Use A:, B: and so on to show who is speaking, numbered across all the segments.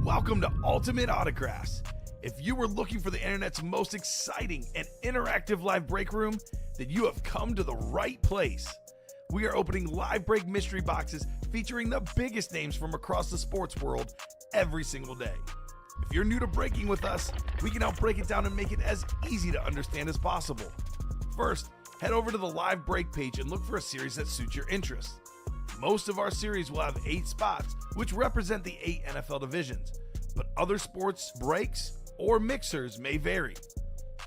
A: Welcome to Ultimate Autographs. If you were looking for the internet's most exciting and interactive live break room, then you have come to the right place. We are opening live break mystery boxes featuring the biggest names from across the sports world every single day. If you're new to breaking with us, we can help break it down and make it as easy to understand as possible. First, head over to the live break page and look for a series that suits your interests. Most of our series will have 8 spots, which represent the 8 NFL divisions, but other sports breaks or mixers may vary.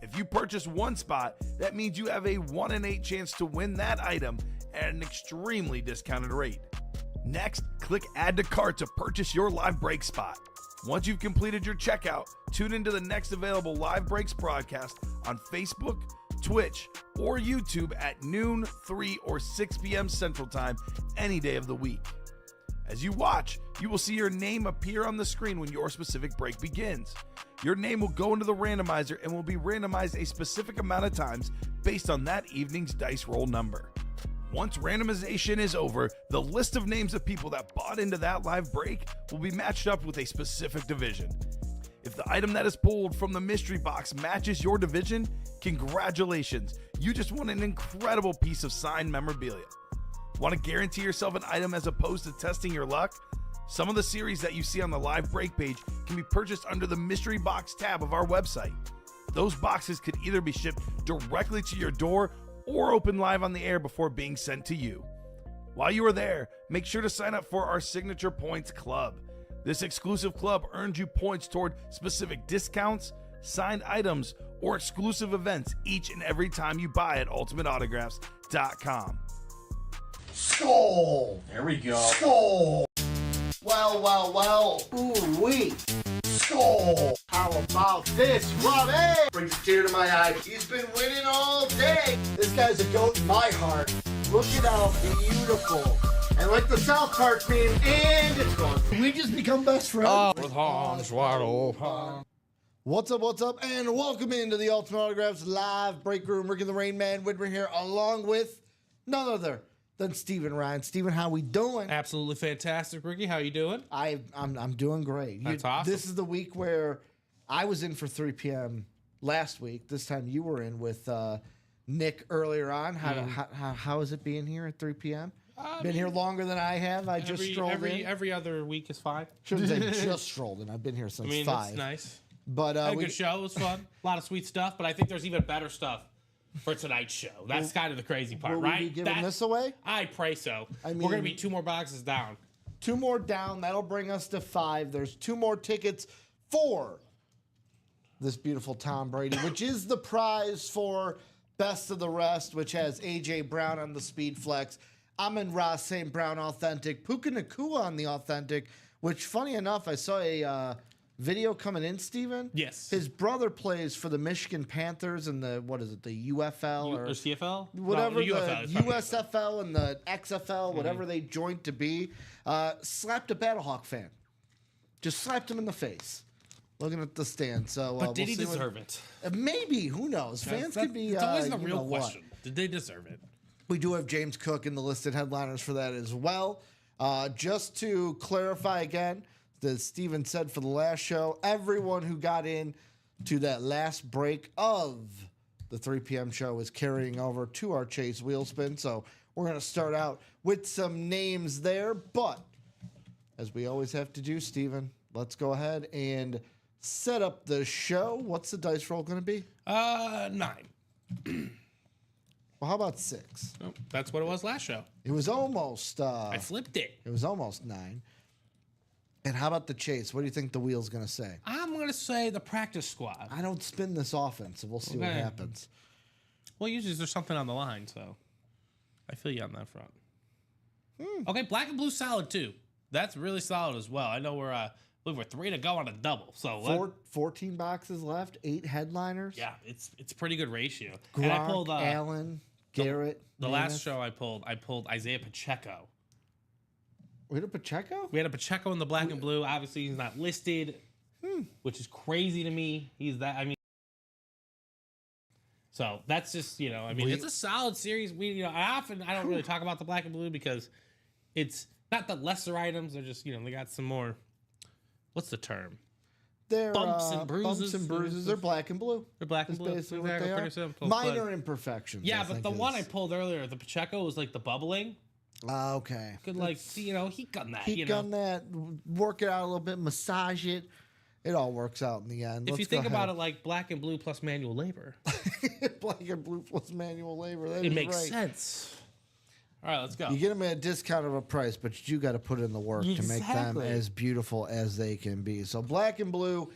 A: If you purchase one spot, that means you have a 1 in 8 chance to win that item at an extremely discounted rate. Next, click Add to Cart to purchase your live break spot. Once you've completed your checkout, tune into the next available live breaks broadcast on Facebook, Twitch, or YouTube at noon, 3, or 6 p.m. Central Time any day of the week. As you watch, you will see your name appear on the screen when your specific break begins. Your name will go into the randomizer and will be randomized a specific amount of times based on that evening's dice roll number. Once randomization is over, the list of names of people that bought into that live break will be matched up with a specific division. If the item that is pulled from the mystery box matches your division, congratulations, you just won an incredible piece of signed memorabilia. Want to guarantee yourself an item as opposed to testing your luck? Some of the series that you see on the live break page can be purchased under the mystery box tab of our website. Those boxes could either be shipped directly to your door or open live on the air before being sent to you. While you are there, make sure to sign up for our Signature Points Club. This exclusive club earns you points toward specific discounts, signed items, or exclusive events each and every time you buy at ultimateautographs.com.
B: Skull!
C: There we go.
B: Skull! Well. Ooh-wee. Skull! How about this, Robbie? Brings a tear to my eye. He's been winning all day. This guy's a goat in my heart. Look at how beautiful. And like the South Park meme, and it's gone. We just become best friends.
C: With Hans wide open.
B: What's up, and welcome into the Ultimate Autographs live break room. Rick and the Rain Man Whitmer here, along with none other than Steven Ryan. Steven, how we doing?
D: Absolutely fantastic, Ricky. How you doing?
B: I'm doing great.
D: That's awesome.
B: This is the week where I was in for 3 p.m. last week. This time you were in with Nick earlier on. How is it being here at 3 p.m.? Been here longer than I have. I just strolled in.
D: Every other week is fine.
B: Shouldn't say just strolled in. I've been here since 5.
D: That's nice.
B: But
D: Had a good show. It was fun. A lot of sweet stuff, but I think there's even better stuff for tonight's show. That's kind of the crazy part,
B: will
D: right?
B: we be giving this away?
D: I pray so.
B: I mean,
D: we're going to be 2 more boxes down.
B: 2 more down. That'll bring us to 5. There's 2 more tickets for this beautiful Tom Brady, which is the prize for Best of the Rest, which has A.J. Brown on the Speed Flex, Amon-Ra St. Brown Authentic, Puka Nacua on the Authentic, which, funny enough, I saw a video coming in, Steven.
D: Yes.
B: His brother plays for the Michigan Panthers in the, what is it, the UFL?
D: Or CFL?
B: Whatever,
D: no,
B: the
D: UFL,
B: USFL and the XFL, whatever they joined to be, slapped a Battlehawk fan. Just slapped him in the face. Looking at the stand. So,
D: but did he deserve it?
B: Maybe. Who knows? Fans could be.
D: It's always the real question. Did they deserve it?
B: We do have James Cook in the listed headliners for that as well. Just to clarify again, as Steven said for the last show, everyone who got in to that last break of the 3 p.m. show is carrying over to our Chase Wheel Spin. So we're going to start out with some names there. But as we always have to do, Steven, let's go ahead and set up the show. What's the dice roll going to be?
D: 9.
B: Well, how about 6?
D: Oh, that's what it was last show.
B: It was almost.
D: I flipped it.
B: It was almost 9. And how about the chase? What do you think the wheel's going to say?
D: I'm going to say the practice squad.
B: I don't spin this often, so we'll see what happens.
D: Well, usually there's something on the line, so I feel you on that front. Okay, black and blue solid too. That's really solid as well. I know we're 3 to go on a double. So
B: 14 boxes left, 8 headliners.
D: Yeah, it's a pretty good ratio.
B: Gronk,
D: and I pulled
B: Allen, Garrett.
D: The last show I pulled Isaiah Pacheco.
B: We had a Pacheco?
D: We had a Pacheco in the black and blue. Obviously, he's not listed, which is crazy to me. So that's just, it's a solid series. I don't really talk about the black and blue because it's not the lesser items. They're just, they got some more what's the term?
B: They're
D: Bumps and bruises.
B: Bumps and bruises. They're black and blue.
D: They're black and
B: That's
D: blue.
B: basically what
D: Exactly,
B: they
D: pretty
B: are.
D: simple,
B: Minor
D: but-
B: imperfections.
D: Yeah,
B: I
D: but
B: think
D: the one I
B: is-
D: pulled earlier, the Pacheco, was like the bubbling.
B: Okay.
D: Could like see, heat gun that.
B: Heat gun that, work it out a little bit, massage it. It all works out in the end.
D: If you think about it like black and blue plus manual labor,
B: it, black and blue plus manual labor. That
D: it
B: is
D: makes
B: right.
D: sense. All right, let's go.
B: You get them at a discount of a price, but you got to put in the work to make them
D: Exactly.
B: as beautiful as they can be. So black and blue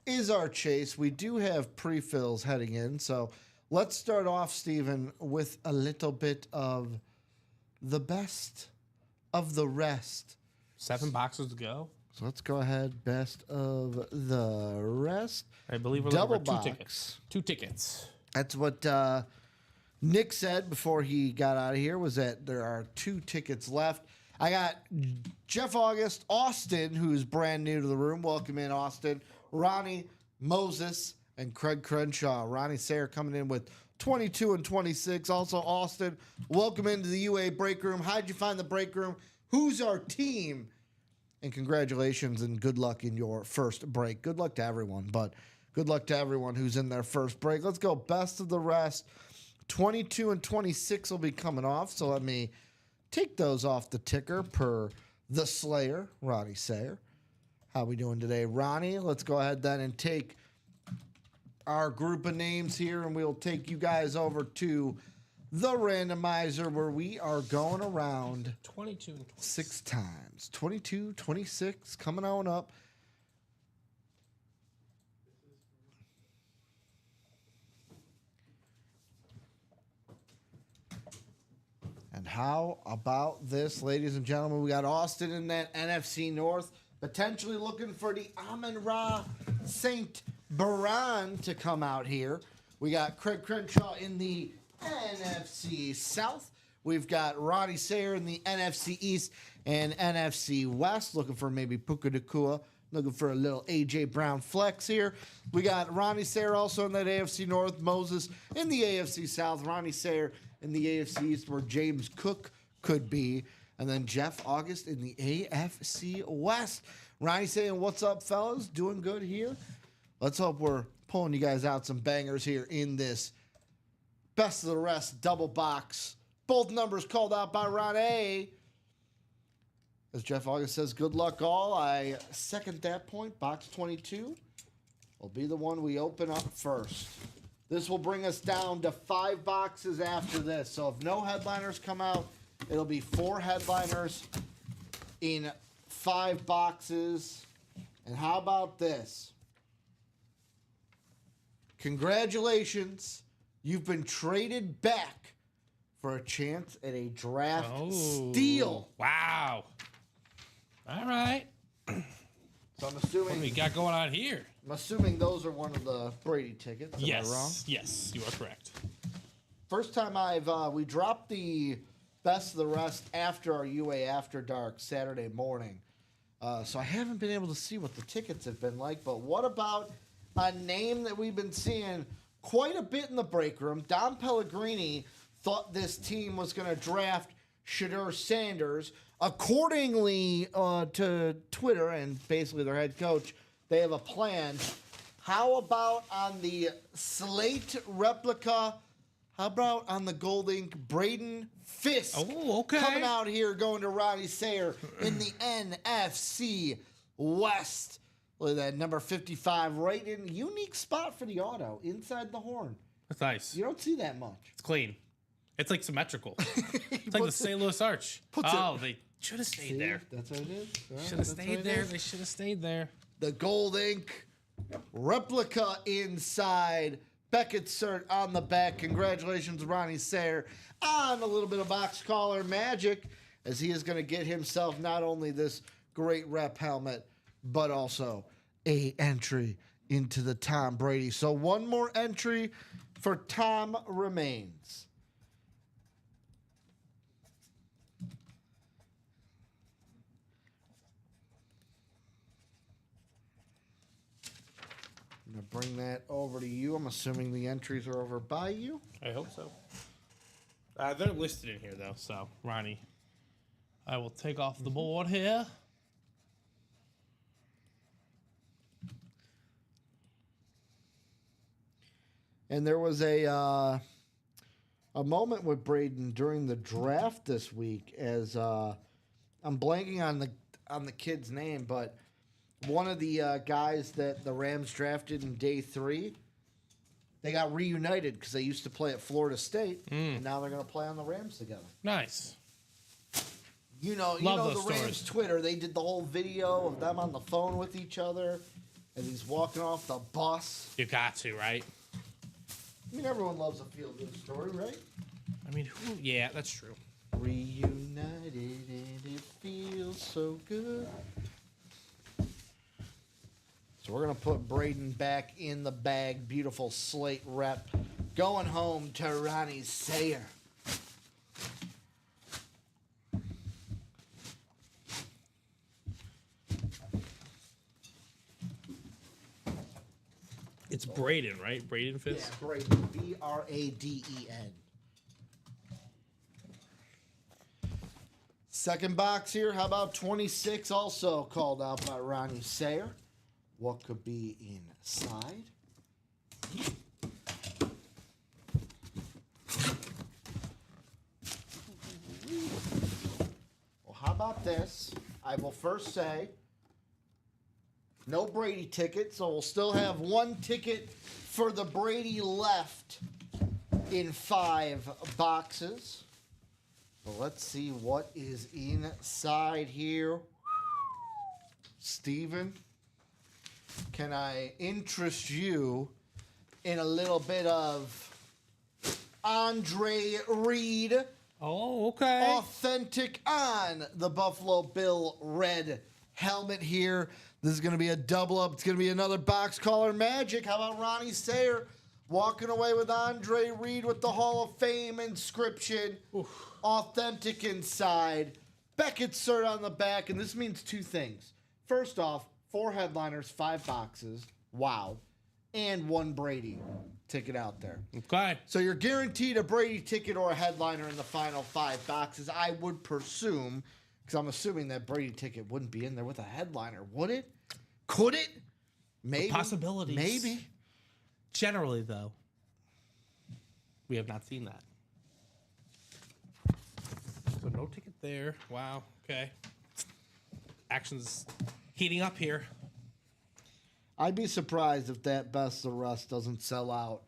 B: is our chase. We do have pre-fills heading in. So let's start off, Steven, with a little bit of the best of the rest.
D: 7 boxes to go.
B: So let's go ahead. Best of the rest.
D: I believe we're
B: Double
D: looking for
B: box.
D: 2 tickets. 2 tickets.
B: That's what Nick said before he got out of here, was that there are 2 tickets left. I got Jeff August, Austin, who's brand new to the room. Welcome in, Austin. Ronnie, Moses, and Craig Crenshaw. Ronnie Sayre coming in with 22 and 26. Also, Austin, welcome into the UA break room. How'd you find the break room? Who's our team? And congratulations and good luck in your first break. Good luck to everyone, but good luck to everyone who's in their first break. Let's go best of the rest. 22 and 26 will be coming off, so let me take those off the ticker per the Slayer, Ronnie Sayer. How we doing today, Ronnie? Let's go ahead then and take our group of names here, and we'll take you guys over to the randomizer where we are going around
D: 22 and 26.
B: 6 times. 22, 26, coming on up. And how about this, ladies and gentlemen? We got Austin in that NFC North, potentially looking for the Amon-Ra St. Baran to come out here. We got Craig Crenshaw in the NFC South. We've got Ronnie Sayer in the NFC East and NFC West, looking for maybe Puka Nakua, looking for a little A.J. Brown flex here. We got Ronnie Sayer also in that AFC North, Moses in the AFC South, Ronnie Sayer in the AFC East where James Cook could be, and then Jeff August in the AFC West. Ronnie saying, what's up, fellas? Doing good here? Let's hope we're pulling you guys out some bangers here in this best of the rest double box. Both numbers called out by Ronnie. As Jeff August says, good luck all. I second that point. Box 22 will be the one we open up first. This will bring us down to 5 boxes after this. So if no headliners come out, it'll be 4 headliners in 5 boxes. And how about this? Congratulations. You've been traded back for a chance at a draft steal.
D: Wow. All right.
B: So I'm
D: What do we
B: assuming
D: got going on here?
B: those are one of the Brady tickets. Am I wrong?
D: Yes, you are correct.
B: First time we dropped the best of the rest after our UA After Dark Saturday morning. So I haven't been able to see what the tickets have been like, but what about a name that we've been seeing quite a bit in the break room? Dom Pellegrini thought this team was going to draft Shedeur Sanders. Accordingly to Twitter and basically their head coach, they have a plan. How about on the Slate replica? How about on the Gold Ink, Braden Fisk?
D: Oh, okay.
B: Coming out here, going to Ronnie Sayer in the NFC West. Look at that, number 55, right in unique spot for the auto, inside the horn.
D: That's nice.
B: You don't see that much.
D: It's clean. It's like symmetrical. It's like the St. Louis Arch. Oh, they should have stayed there.
B: That's what it is.
D: Should have stayed there. They should have stayed there.
B: The Gold Ink replica inside. Beckett cert on the back. Congratulations, Ronnie Sayer, on a little bit of box collar magic, as he is going to get himself not only this great rep helmet, but also a entry into the Tom Brady. So one more entry for Tom remains. I'm going to bring that over to you. I'm assuming the entries are over by you.
D: I hope so. They're listed in here, though, so, Ronnie, I will take off the board here.
B: And there was a moment with Braden during the draft this week as I'm blanking on the kid's name, but one of the guys that the Rams drafted in day 3, they got reunited because they used to play at Florida State, and now they're going to play on the Rams together.
D: Nice.
B: You know
D: Love those
B: the Rams
D: stories.
B: Twitter. They did the whole video of them on the phone with each other, and he's walking off the bus.
D: You got to, right?
B: I mean, everyone loves a feel-good story, right?
D: I mean, who? Yeah, that's true.
B: Reunited and it feels so good. So we're going to put Braden back in the bag. Beautiful slate rep. Going home to Ronnie Sayer.
D: It's Braden, right? Braden Fitz?
B: Yeah, Braden. Braden. Second box here. How about 26? Also called out by Ronnie Sayer. What could be inside? Well, how about this? I will first say no Brady ticket, so we'll still have one ticket for the Brady left in 5 boxes. Well, let's see what is inside here. Steven, can I interest you in a little bit of Andre Reed?
D: Oh, okay.
B: Authentic on the Buffalo Bill red helmet here. This is going to be a double up. It's going to be another box caller magic. How about Ronnie Sayer walking away with Andre Reed with the Hall of Fame inscription? Oof. Authentic inside. Beckett cert on the back. And this means 2 things. First off, 4 headliners, 5 boxes. Wow. And 1 Brady ticket out there.
D: Okay.
B: So you're guaranteed a Brady ticket or a headliner in the final 5 boxes. I would presume, because I'm assuming that Brady ticket wouldn't be in there with a headliner, would it? Could it? Maybe.
D: The possibilities.
B: Maybe.
D: Generally, though, we have not seen that. So no ticket there. Wow. Okay. Action's heating up here.
B: I'd be surprised if that Best of Russ doesn't sell out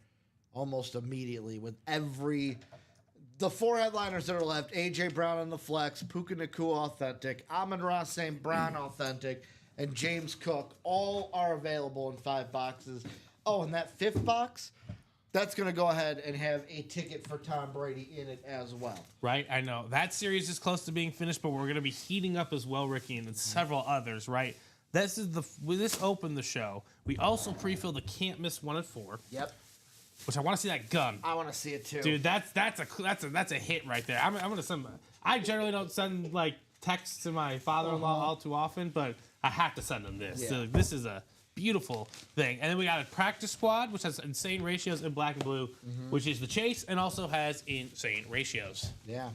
B: almost immediately with the 4 headliners that are left. A.J. Brown on the flex, Puka Nacua authentic, Amon-Ra St. Brown authentic, and James Cook all are available in 5 boxes. Oh, and that 5th box, that's going to go ahead and have a ticket for Tom Brady in it as well.
D: Right, I know. That series is close to being finished, but we're going to be heating up as well, Ricky, and several others, right? This opened the show. We also pre-filled the Can't Miss 1 and 4.
B: Yep.
D: Which I want to see that gun.
B: I want to see it too.
D: Dude, that's a hit right there. I'm gonna send. I generally don't send like texts to my father-in-law all too often, but I have to send him this.
B: Yeah.
D: So this is a beautiful thing. And then we got a practice squad, which has insane ratios in black and blue, which is the chase, and also has insane ratios.
B: Yeah.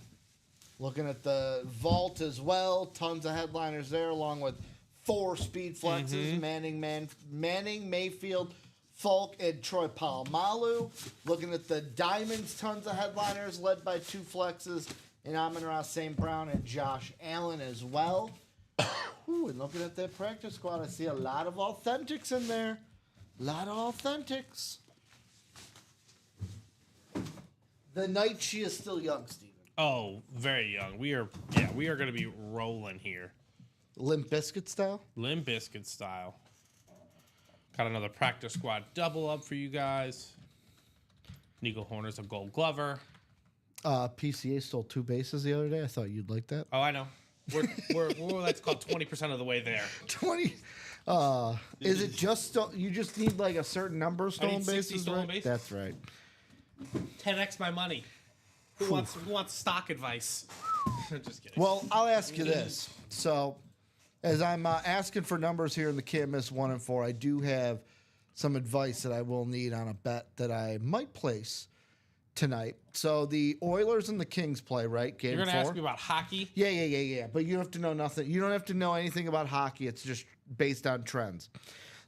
B: Looking at the vault as well, tons of headliners there, along with 4 speed flexes, Manning, Mayfield, Falk, and Troy Polamalu. Looking at the diamonds, tons of headliners led by 2 flexes, and Amon-Ra St. Brown and Josh Allen as well. Ooh, and looking at that practice squad, I see a lot of authentics in there. A lot of authentics. The night she is still young, Steven.
D: Oh, very young. We are going to be rolling here.
B: Limp Bizkit style?
D: Limp Bizkit style. Got another practice squad double up for you guys. Nico Horner's a Gold Glover.
B: PCA stole 2 bases the other day. I thought you'd like that.
D: Oh, I know. We're that's called 20% of the way there.
B: 20. Is it just you just need like a certain number of stolen
D: 60
B: bases?
D: stolen
B: Right?
D: bases.
B: That's right.
D: 10x my money. Who wants stock advice? Just kidding.
B: Well, I'll ask you this. So, as I'm asking for numbers here in the Can't Miss 1 and 4, I do have some advice that I will need on a bet that I might place tonight. So the Oilers and the Kings play, right? Game
D: You're
B: 4.
D: gonna ask me about hockey?
B: Yeah. But you don't have to know nothing. You don't have to know anything about hockey. It's just based on trends.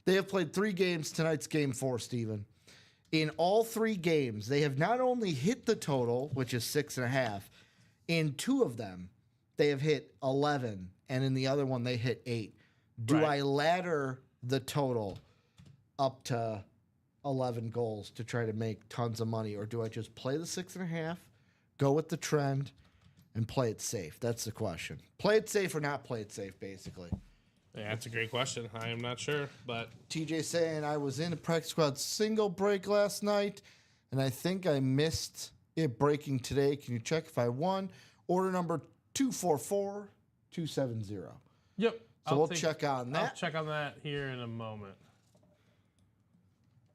B: They have played 3 games. Tonight's game 4, Steven. In all 3 games, they have not only hit the total, which is 6.5, in 2 of them, they have hit 11, and in the other one, they hit 8. Do
D: Right.
B: I ladder the total up to 11 goals to try to make tons of money, or do I just play the 6.5, go with the trend, and play it safe? That's the question. Play it safe or not play it safe, basically.
D: Yeah, that's a great question. I am not sure, but
B: TJ saying I was in a practice squad single break last night, and I think I missed it breaking today. Can you check if I won? Order number 244270.
D: yep.
B: So we'll check on
D: I'll
B: that.
D: check on that here in a moment.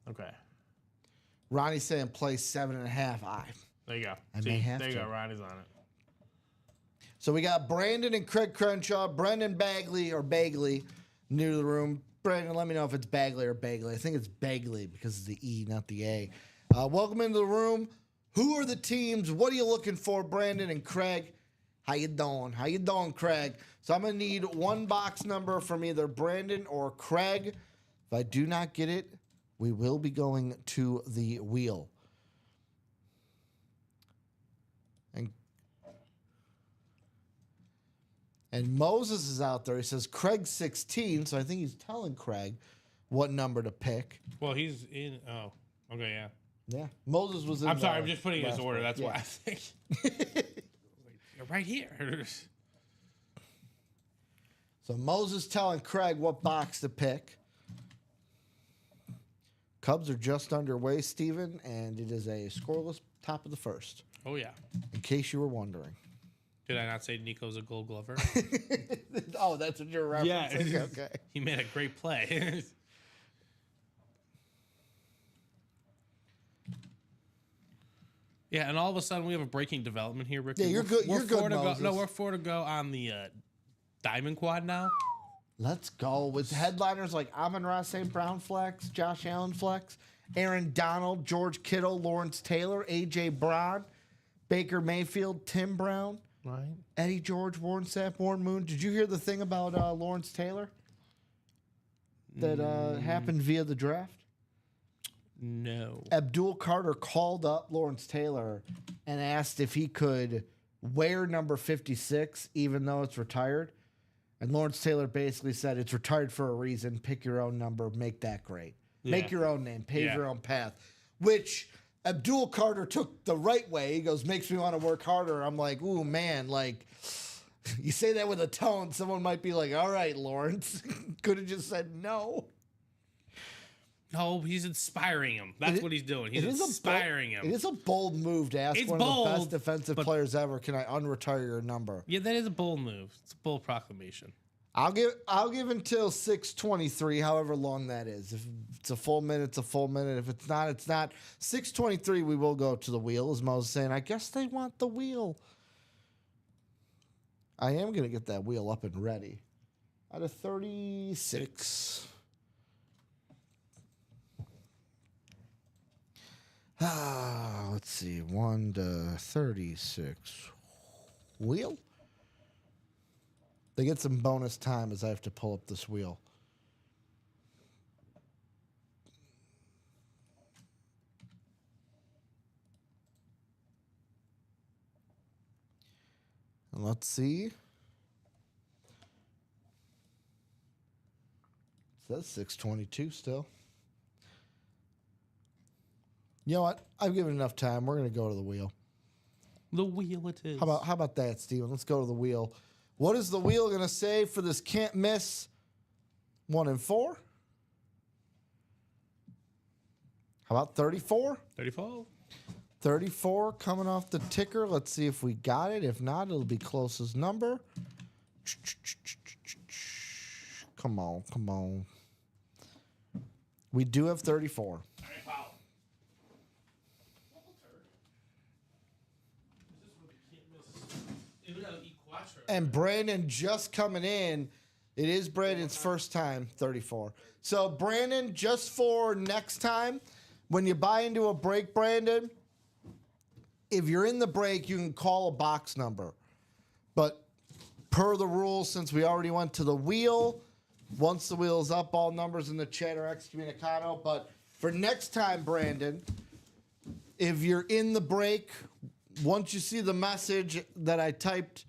D: Okay,
B: Ronnie's saying play 7.5.
D: there you go.
B: I may have
D: there you
B: to.
D: go. Ronnie's on it.
B: So we got Brandon and Craig Crenshaw, Brendan Bagley or Bagley, new to the room. Brandon, let me know if it's Bagley or Bagley. I think it's Bagley because it's the E, not the A. Welcome into the room. Who are the teams? What are you looking for, Brandon and Craig? How you doing? How you doing, Craig? So I'm going to need one box number from either Brandon or Craig. If I do not get it, we will be going to the wheel. And Moses is out there. He says Craig's 16, so I think he's telling Craig what number to pick.
D: Well, he's in. Oh, okay, yeah.
B: Yeah, Moses was in.
D: I'm sorry. I'm just putting his
B: last
D: order.
B: break.
D: That's why I think you're right here.
B: So Moses telling Craig what box to pick. Cubs are just underway, Steven, and it is a scoreless top of the first,
D: Oh yeah.
B: in case you were wondering.
D: Did I not say Nico's a Gold Glover?
B: Oh, that's what you're referencing?
D: Yeah.
B: Okay.
D: He made a great play. Yeah, and all of a sudden we have a breaking development here, Rick.
B: Yeah, you're good- you're good,
D: four to go.
B: Moses.
D: No, we're 4 to go on the Diamond Quad now.
B: Let's go with headliners like Amon-Ra St. Brown flex, Josh Allen flex, Aaron Donald, George Kittle, Lawrence Taylor, A.J. Brown, Baker Mayfield, Tim Brown,
D: Right.
B: Eddie George, Warren Sapp, Warren Moon. Did you hear the thing about Lawrence Taylor that happened via the draft?
D: No.
B: Abdul Carter called up Lawrence Taylor and asked if he could wear number 56 even though it's retired. And Lawrence Taylor basically said, it's retired for a reason. Pick your own number. Make that great. Make
D: Yeah.
B: your own name. Pave
D: Yeah.
B: your own path. Which Abdul Carter took the right way. He goes, makes me want to work harder. I'm like, ooh, man, like, you say that with a tone, someone might be like, all right, Lawrence. Could have just said no.
D: No, he's inspiring him. That's what he's doing. He's
B: It is
D: inspiring
B: It
D: him.
B: is a bold move to ask
D: It's
B: one of the
D: bold,
B: best defensive
D: but-
B: players ever. Can I unretire your number?
D: Yeah, that is a bold move. It's a bold proclamation.
B: I'll give until 6:23, however long that is. If it's a full minute, it's a full minute. If it's not, it's not. 6:23, we will go to the wheel, as Moses saying. I guess they want the wheel. I am gonna get that wheel up and ready. Out of 36. Let's see. 1 to 36. Wheel? They get some bonus time as I have to pull up this wheel. And let's see. It says 6:22 still. You know what? I've given enough time. We're going to go to the wheel.
D: The wheel it is.
B: How about that, Steven? Let's go to the wheel. What is the wheel going to say for this can't miss 1 and 4? How about 34?
D: 34?
B: 34 coming off the ticker. Let's see if we got it. If not, it'll be closest number. Come on, come on. We do have 34. And Brandon just coming in. It is Brandon's first time, 34. So, Brandon, just for next time, when you buy into a break, Brandon, if you're in the break, you can call a box number. But per the rules, since we already went to the wheel, once the wheel is up, all numbers in the chat are excommunicado. But For next time, Brandon, if you're in the break, once you see the message that I typed,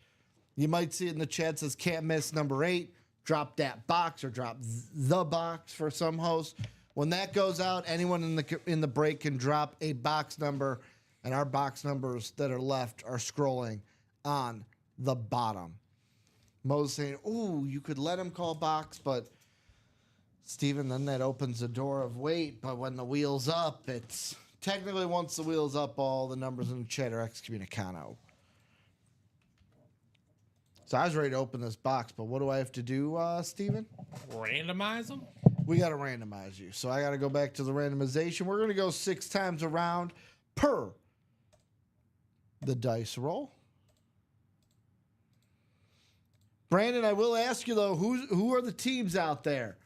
B: you might see it in the chat. It says can't miss number 8. Drop that box or drop the box for some hosts. When that goes out, anyone in the break can drop a box number, and our box numbers that are left are scrolling on the bottom. Mo's saying, ooh, you could let him call box, but Steven, then that opens the door of wait, but when the wheel's up, it's technically once the wheel's up, all the numbers in the chat are excommunicado. So I was ready to open this box, but what do I have to do, Steven?
D: Randomize them?
B: We got to randomize you. So I got to go back to the randomization. We're going to go 6 times around per the dice roll. Brandon, I will ask you, though, who are the teams out there?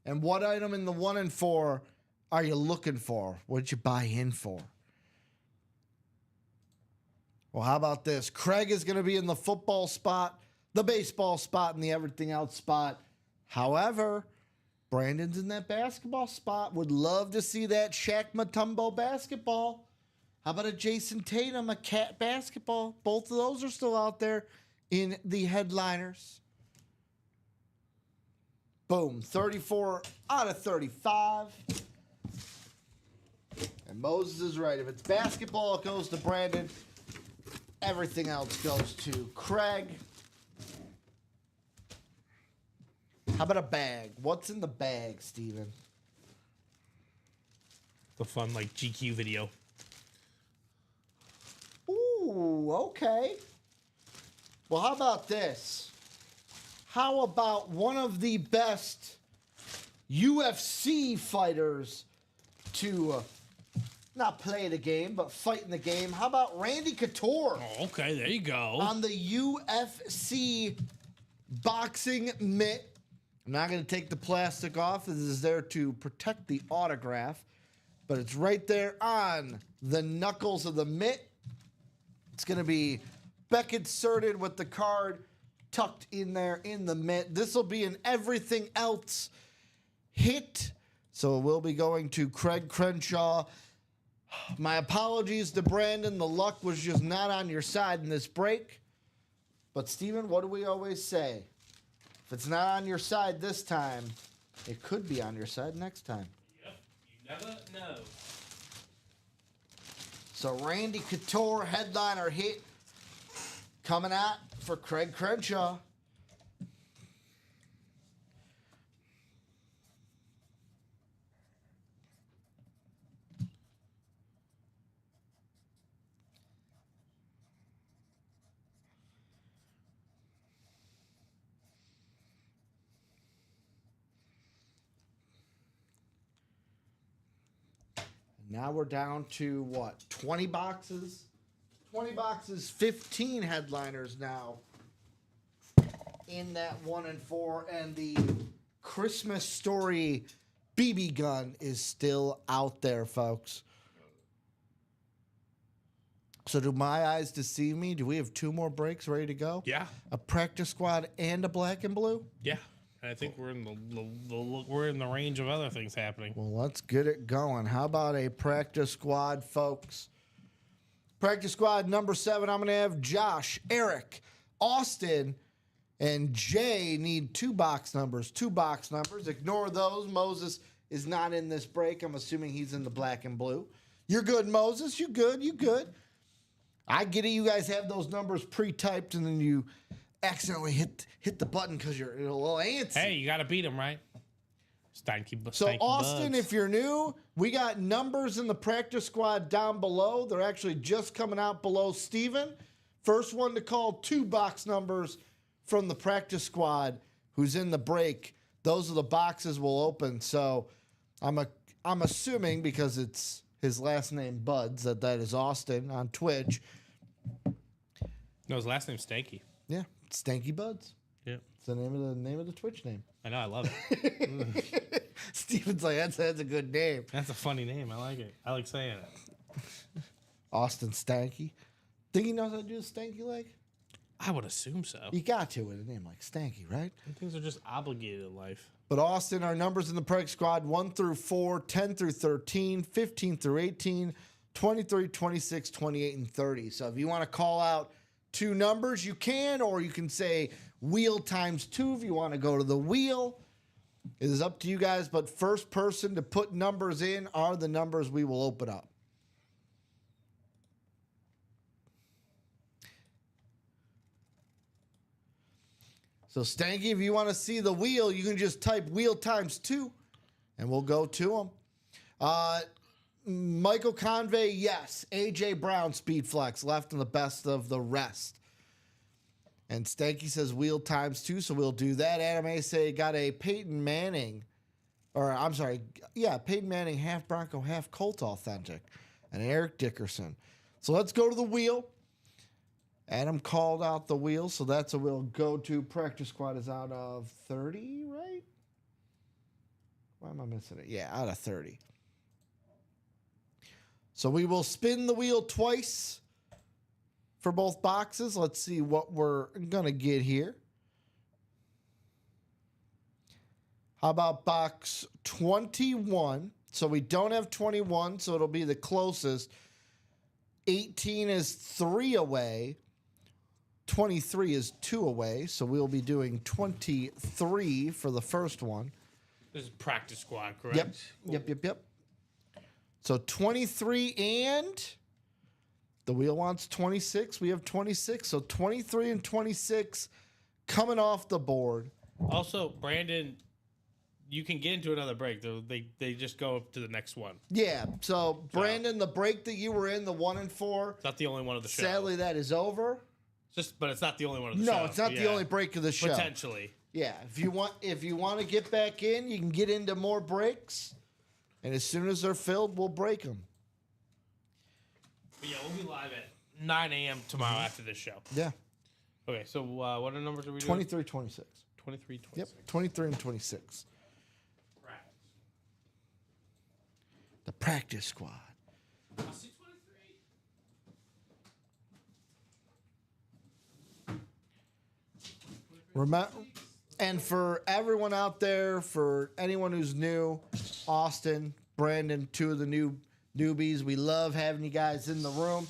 B: And what item in the 1 and 4 are you looking for? What did you buy in for? Well, how about this? Craig is going to be in the football spot, the baseball spot, and the everything else spot. However, Brandon's in that basketball spot. Would love to see that Shaq Mutombo basketball. How about a Jason Tatum, a Cat basketball? Both of those are still out there in the headliners. Boom, 34 out of 35. And Moses is right. If it's basketball, it goes to Brandon. Everything else goes to Craig. How about a bag? What's in the bag, Steven?
D: The fun, like, GQ video.
B: Ooh, okay. Well, how about this? How about one of the best UFC fighters to not play the game, but fight in the game? How about Randy Couture?
D: Oh, okay, there you go.
B: On the UFC boxing mitt. I'm not going to take the plastic off. This is there to protect the autograph. But it's right there on the knuckles of the mitt. It's going to be Beck inserted with the card tucked in there in the mitt. This will be an everything else hit. So it will be going to Craig Crenshaw. My apologies to Brandon. The luck was just not on your side in this break. But Steven, what do we always say? If it's not on your side this time, it could be on your side next time.
D: Yep, you never know.
B: So Randy Couture, headliner hit, coming out for Craig Crenshaw. Now we're down to what? 20 boxes? 20 boxes, 15 headliners now in that 1 and 4. And the Christmas Story BB gun is still out there, folks. So do my eyes deceive me? Do we have 2 more breaks ready to go?
D: Yeah.
B: A practice squad and a black and blue?
D: Yeah. I think we're in we're in the range of other things happening.
B: Well, let's get it going. How about a practice squad, folks? Practice squad number 7, I'm going to have Josh, Eric, Austin, and Jay need 2 box numbers. 2 box numbers. Ignore those. Moses is not in this break. I'm assuming he's in the black and blue. You're good, Moses. You good. You good. I get it. You guys have those numbers pre-typed, and then you accidentally hit the button because you're a little antsy.
D: Hey, you got to beat him, right?
B: So, Austin, if you're new, we got numbers in the practice squad down below. They're actually just coming out below Steven. First one to call 2 box numbers from the practice squad who's in the break. Those are the boxes we'll open. So I'm assuming, because it's his last name Buds, that is Austin on Twitch.
D: No, his last name's Stanky.
B: Yeah, Stanky Buds.
D: Yeah.
B: It's the name of the Twitch name.
D: I know, I love it.
B: Steven's like, that's a good name.
D: That's a funny name. I like it. I like saying it.
B: Austin Stanky. Think he knows how to do a stanky leg?
D: I would assume so.
B: You got to with a name like Stanky, right?
D: Things are just obligated in life.
B: But Austin, our numbers in the Preg Squad 1 through 4, 10 through 13, 15 through 18, 23, 26, 28, and 30. So if you want to call out 2 numbers, you can, or you can say wheel times 2 if you want to go to the wheel. It is up to you guys, but first person to put numbers in are the numbers we will open up. So Stanky, if you want to see the wheel, you can just type wheel times 2, and we'll go to them. Michael Convey, yes. AJ Brown, speed flex, left in the best of the rest. And Stanky says wheel times 2, so we'll do that. Anime say got a Peyton Manning, Peyton Manning, half Bronco, half Colt authentic, and Eric Dickerson. So let's go to the wheel. Adam called out the wheel, so that's a we'll go to. Practice squad is out of 30, right? Why am I missing it? Yeah, out of 30. So we will spin the wheel twice for both boxes. Let's see what we're going to get here. How about box 21? So we don't have 21, so it'll be the closest. 18 is 3 away. 23 is 2 away, so we'll be doing 23 for the first one.
D: This is practice squad, correct?
B: Yep. So 23 and the wheel wants 26. We have 26, so 23 and 26 coming off the board.
D: Also, Brandon, you can get into another break, though. They just go up to the next one.
B: Yeah, so Brandon, the break that you were in, the 1 and 4.
D: It's not the only one of the show.
B: Sadly, that is over.
D: But it's not the only one of the show.
B: No, it's not the only break of the show.
D: Potentially.
B: Yeah, if you want to get back in, you can get into more breaks, and as soon as they're filled, we'll break them.
D: But yeah, we'll be live at 9 a.m. tomorrow after this show.
B: Yeah.
D: Okay, so what are numbers are we doing?
B: 23, 26.
D: 23, 26.
B: Yep, 23 and 26.
D: Practice.
B: The practice squad.
D: I see 23.
B: Remember, and for everyone out there, for anyone who's new, Austin, Brandon, 2 of the new newbies, we love having you guys in the room.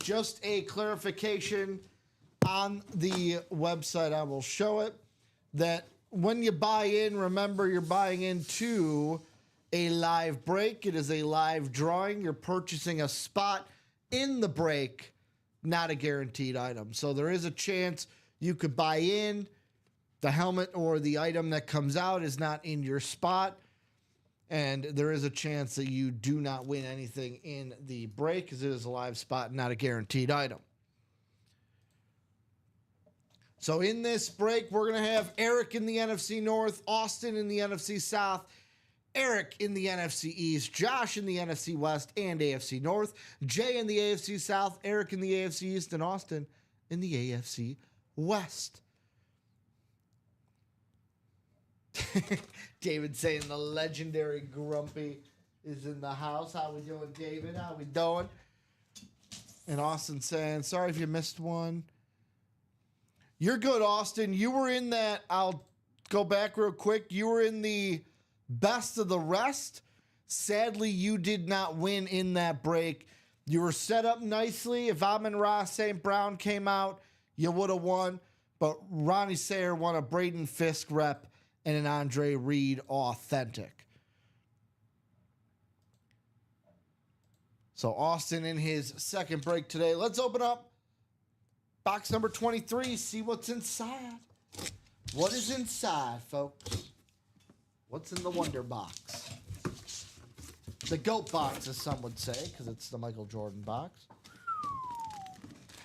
B: Just a clarification on the website, I will show it, that when you buy in, remember you're buying into a live break. It is a live drawing. You're purchasing a spot in the break, not a guaranteed item. So there is a chance you could buy in. The helmet or the item that comes out is not in your spot, and there is a chance that you do not win anything in the break because it is a live spot, not a guaranteed item. So in this break, we're going to have Eric in the NFC North, Austin in the NFC South, Eric in the NFC East, Josh in the NFC West and AFC North, Jay in the AFC South, Eric in the AFC East, and Austin in the AFC West. David saying the legendary Grumpy is in the house. How we doing, David? How we doing? And Austin saying, sorry if you missed one. You're good, Austin. You were in that. I'll go back real quick. You were in the best of the rest. Sadly, you did not win in that break. You were set up nicely. If Amon-Ra St. Brown came out, you would have won. But Ronnie Sayer won a Braden Fisk rep and an Andre Reed authentic. So Austin in his second break today. Let's open up box number 23, see what's inside. What is inside, folks? What's in the wonder box? The GOAT box, as some would say, because it's the Michael Jordan box.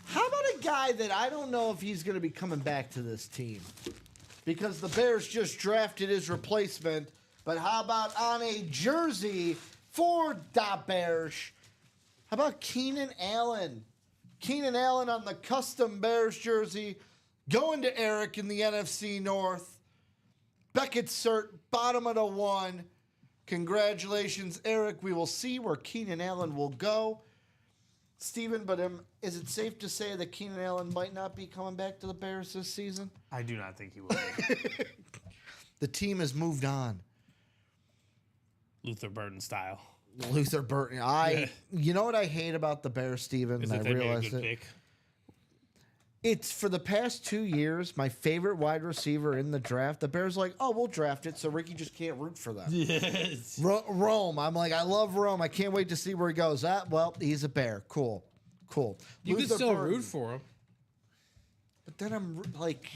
B: How about a guy that I don't know if he's going to be coming back to this team? Because the Bears just drafted his replacement. But how about on a jersey for the Bears? How about Keenan Allen? Keenan Allen on the custom Bears jersey. Going to Eric in the NFC North. Beckett Cert, bottom of the 1. Congratulations, Eric. We will see where Keenan Allen will go. Steven, but is it safe to say that Keenan Allen might not be coming back to the Bears this season?
D: I do not think he will be.
B: The team has moved on.
D: Luther Burden style.
B: Luther Burton. You know what I hate about the Bears, Steven?
D: Is
B: And
D: that
B: I
D: they made a
B: realized
D: good
B: it.
D: pick?
B: It's for the past 2 years, my favorite wide receiver in the draft. The Bears like, oh, we'll draft it, so Ricky just can't root for them.
D: Yes.
B: Rome. I'm like, I love Rome. I can't wait to see where he goes. Well, he's a Bear. Cool.
D: You can
B: Luther
D: still
B: Burton.
D: root for him.
B: But then I'm like,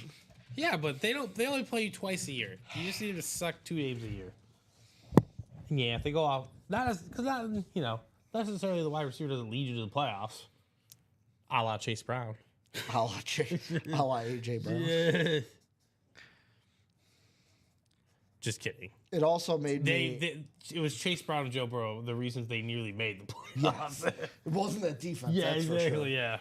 D: Yeah, but they only play you twice a year. You just need to suck 2 games a year. And yeah, if they go off, not necessarily the wide receiver doesn't lead you to the playoffs. A la Chase Brown.
B: I like AJ Brown.
D: Yeah. Just kidding.
B: It also made me.
D: It was Chase Brown and Joe Burrow the reasons they nearly made the playoffs.
B: It wasn't that defense.
D: Yeah,
B: that's
D: exactly.
B: for sure.
D: Yeah.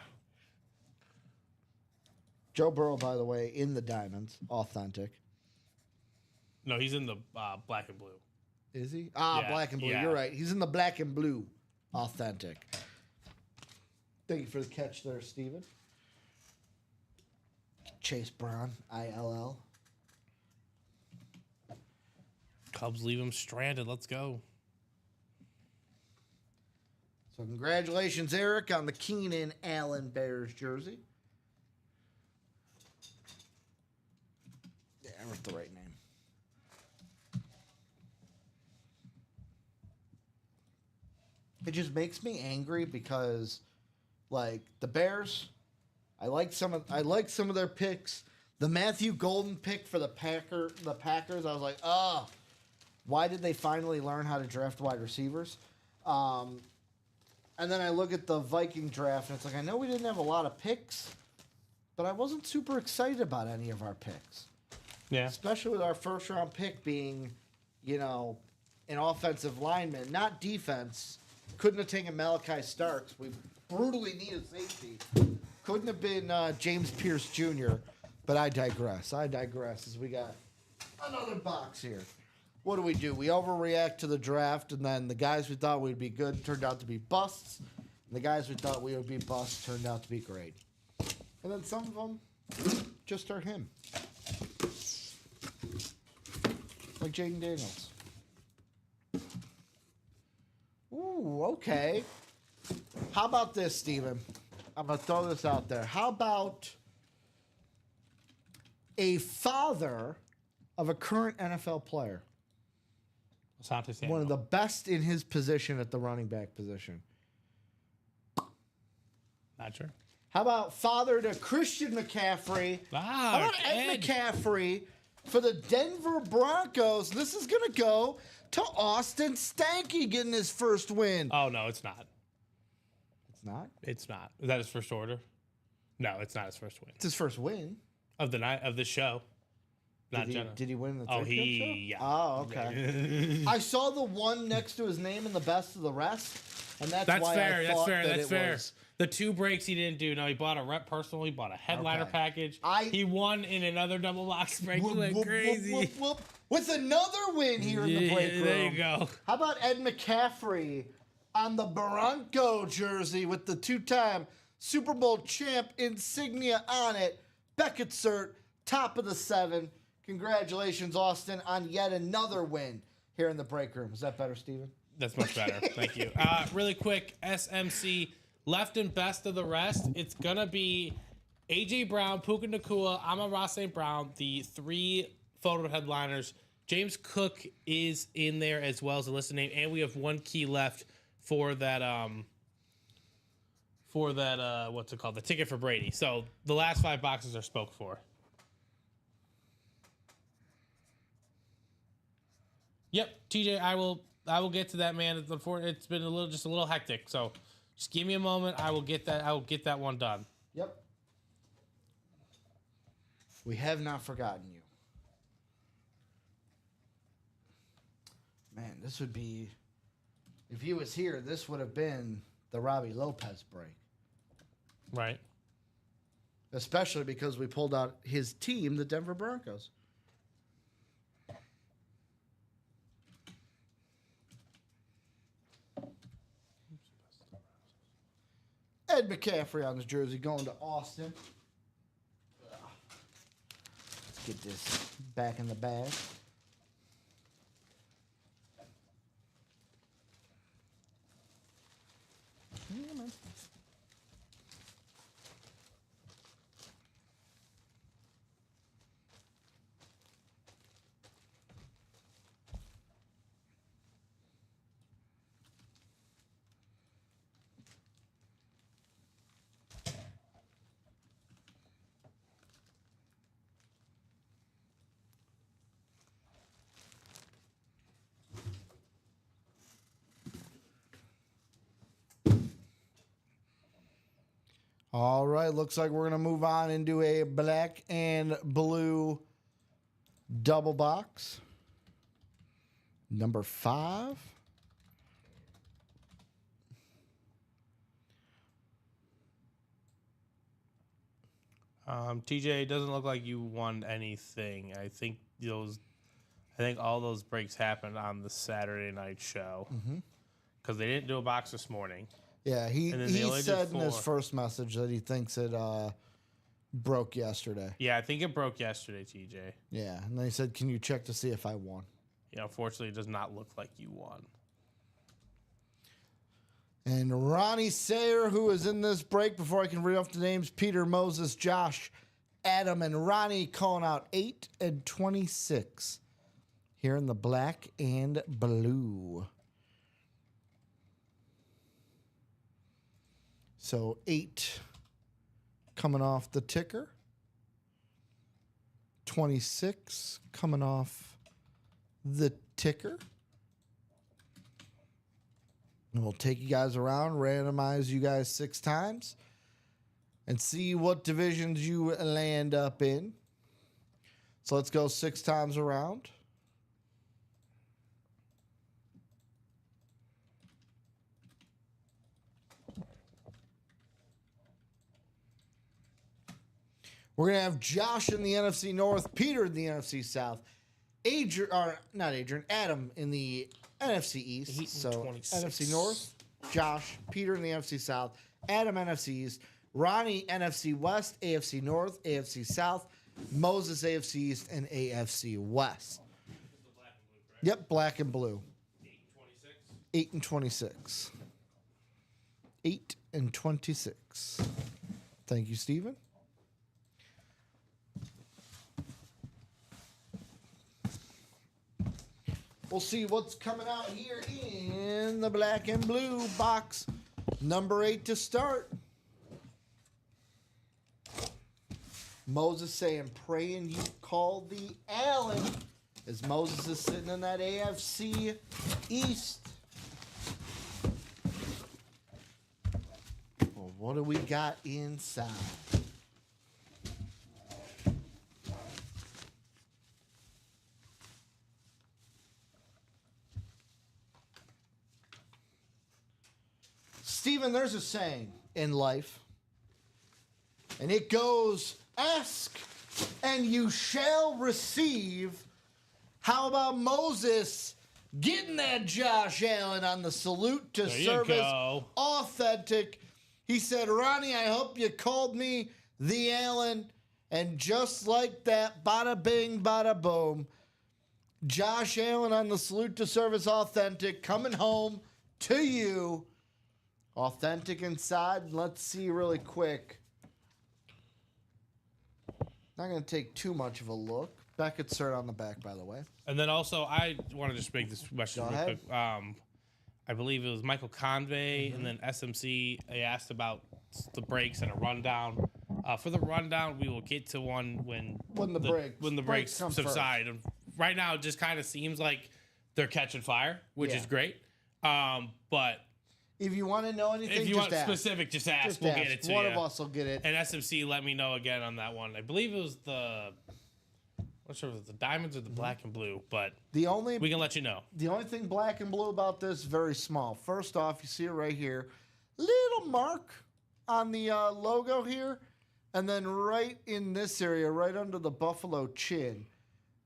B: Joe Burrow, by the way, in the diamonds, authentic.
D: No, he's in the black and blue.
B: Is he?
D: Yeah,
B: Black and blue.
D: yeah.
B: You're right. He's in the black and blue, authentic. Thank you for the catch there, Steven. Chase Brown, ILL.
D: Cubs leave him stranded. Let's go.
B: So congratulations, Eric, on the Keenan Allen Bears jersey. Yeah, I wrote the right name. It just makes me angry because, like, the Bears, I like some of their picks. The Matthew Golden pick for the Packers, I was like, why did they finally learn how to draft wide receivers? And then I look at the Viking draft, and it's like, I know we didn't have a lot of picks, but I wasn't super excited about any of our picks.
D: Yeah.
B: Especially with our first round pick being, an offensive lineman, not defense. Couldn't have taken Malachi Starks. We brutally needed safety. Couldn't have been James Pierce Jr., but I digress. As we got another box here. What do? We overreact to the draft, and then the guys we thought would be good turned out to be busts, and the guys we thought we would be busts turned out to be great. And then some of them just are him. Like Jaden Daniels. Ooh, okay. How about this, Steven? I'm going to throw this out there. How about a father of a current NFL player?
D: Asante Samuel.
B: One of the best in his position at the running back position.
D: Not sure.
B: How about father to Christian McCaffrey? How about Ed McCaffrey for the Denver Broncos? This is going to go to Austin Stanky getting his first win.
D: Oh, no, it's not.
B: It's not?
D: It's not. Is that his first order? No, it's not his first win.
B: It's his first win.
D: Of the night of the show. Not Jenna.
B: Did he win the
D: Oh,
B: Take That show?
D: yeah.
B: Oh, okay. I saw the one next to his name in the best of the rest, and that's
D: That's
B: why
D: fair.
B: I
D: That's
B: thought
D: fair.
B: that
D: That's
B: it
D: fair.
B: was.
D: The 2 breaks he didn't do. No, he bought a rep personal. He bought a headliner
B: Okay.
D: package.
B: He
D: won in another double box break. He went crazy.
B: Whoop, whoop. With another win here in the break room.
D: There you go.
B: How about Ed McCaffrey on the Bronco jersey with the 2-time Super Bowl champ insignia on it? Beckett cert, top of the 7. Congratulations, Austin, on yet another win here in the break room. Is that better, Steven?
D: That's much better. Thank you. Really quick, SMC, left and best of the rest. It's going to be A.J. Brown, Puka Nacua, Amon-Ra St. Brown, the 3 photo headliners. James Cook is in there as well as a list name, and we have 1 key left for that what's it called? The ticket for Brady. So the last 5 boxes are spoke for. Yep, TJ, I will get to that, man. It's been a little hectic, so just give me a moment. I will get that one done.
B: Yep. We have not forgotten you. Man, this would be, if he was here, this would have been the Robbie Lopez break.
D: Right.
B: Especially because we pulled out his team, the Denver Broncos. Ed McCaffrey on his jersey going to Austin. Let's get this back in the bag. Yeah, man. All right, looks like we're going to move on into a black and blue double box. Number 5.
D: TJ, it doesn't look like you won anything. I think all those breaks happened on the Saturday night show because they didn't do a box this morning.
B: Yeah, he
D: And then they only did
B: said in his
D: 4.
B: first message that he thinks it broke yesterday.
D: Yeah, I think it broke yesterday, TJ.
B: Yeah, and then he said, "Can you check to see if I won?"
D: Yeah, unfortunately, it does not look like you won.
B: And Ronnie Sayer, who is in this break, before I can read off the names, Peter, Moses, Josh, Adam, and Ronnie calling out 8 and 26 here in the black and blue. So 8 coming off the ticker. 26 coming off the ticker. And we'll take you guys around, randomize you guys 6 times, and see what divisions you land up in. So let's go 6 times around. We're going to have Josh in the NFC North, Peter in the NFC South, Adam in the NFC East. So
D: 26.
B: NFC North, Josh, Peter in the NFC South, Adam NFC East, Ronnie NFC West, AFC North, AFC South, Moses AFC East, and AFC West. Yep, black and blue. 8 and 26. 8 and 26. Thank you, Stephen. We'll see what's coming out here in the black and blue box. Number 8 to start. Moses saying, praying you call the Allen. As Moses is sitting in that AFC East. Well, what do we got inside? Stephen, there's a saying in life, and it goes, ask and you shall receive. How about Moses getting that Josh Allen on the salute to service authentic? He said, Ronnie, I hope you called me the Allen. And just like that, bada bing, bada boom, Josh Allen on the salute to service authentic coming home to you. Authentic inside. Let's see really quick. Not going to take too much of a look. Beckett's cert on the back, by the way.
D: And then also, I want to just make this question
B: Go
D: real
B: ahead.
D: quick. I believe it was Michael Convey and then SMC. They asked about the breaks and a rundown. For the rundown, we will get to one when the breaks
B: come
D: subside. And right now, it just kind of seems like they're catching fire, which is great. But
B: if you want to know anything,
D: if you
B: just
D: want
B: ask.
D: specific, just ask.
B: Just
D: We'll
B: ask.
D: get it to
B: One
D: you.
B: of us will get it.
D: And SMC, let me know again on that one. I believe it was I'm not sure if it was the diamonds or the black and blue, but we can let you know.
B: The only thing black and blue about this, very small. First off, you see it right here. Little mark on the logo here. And then right in this area, right under the buffalo chin,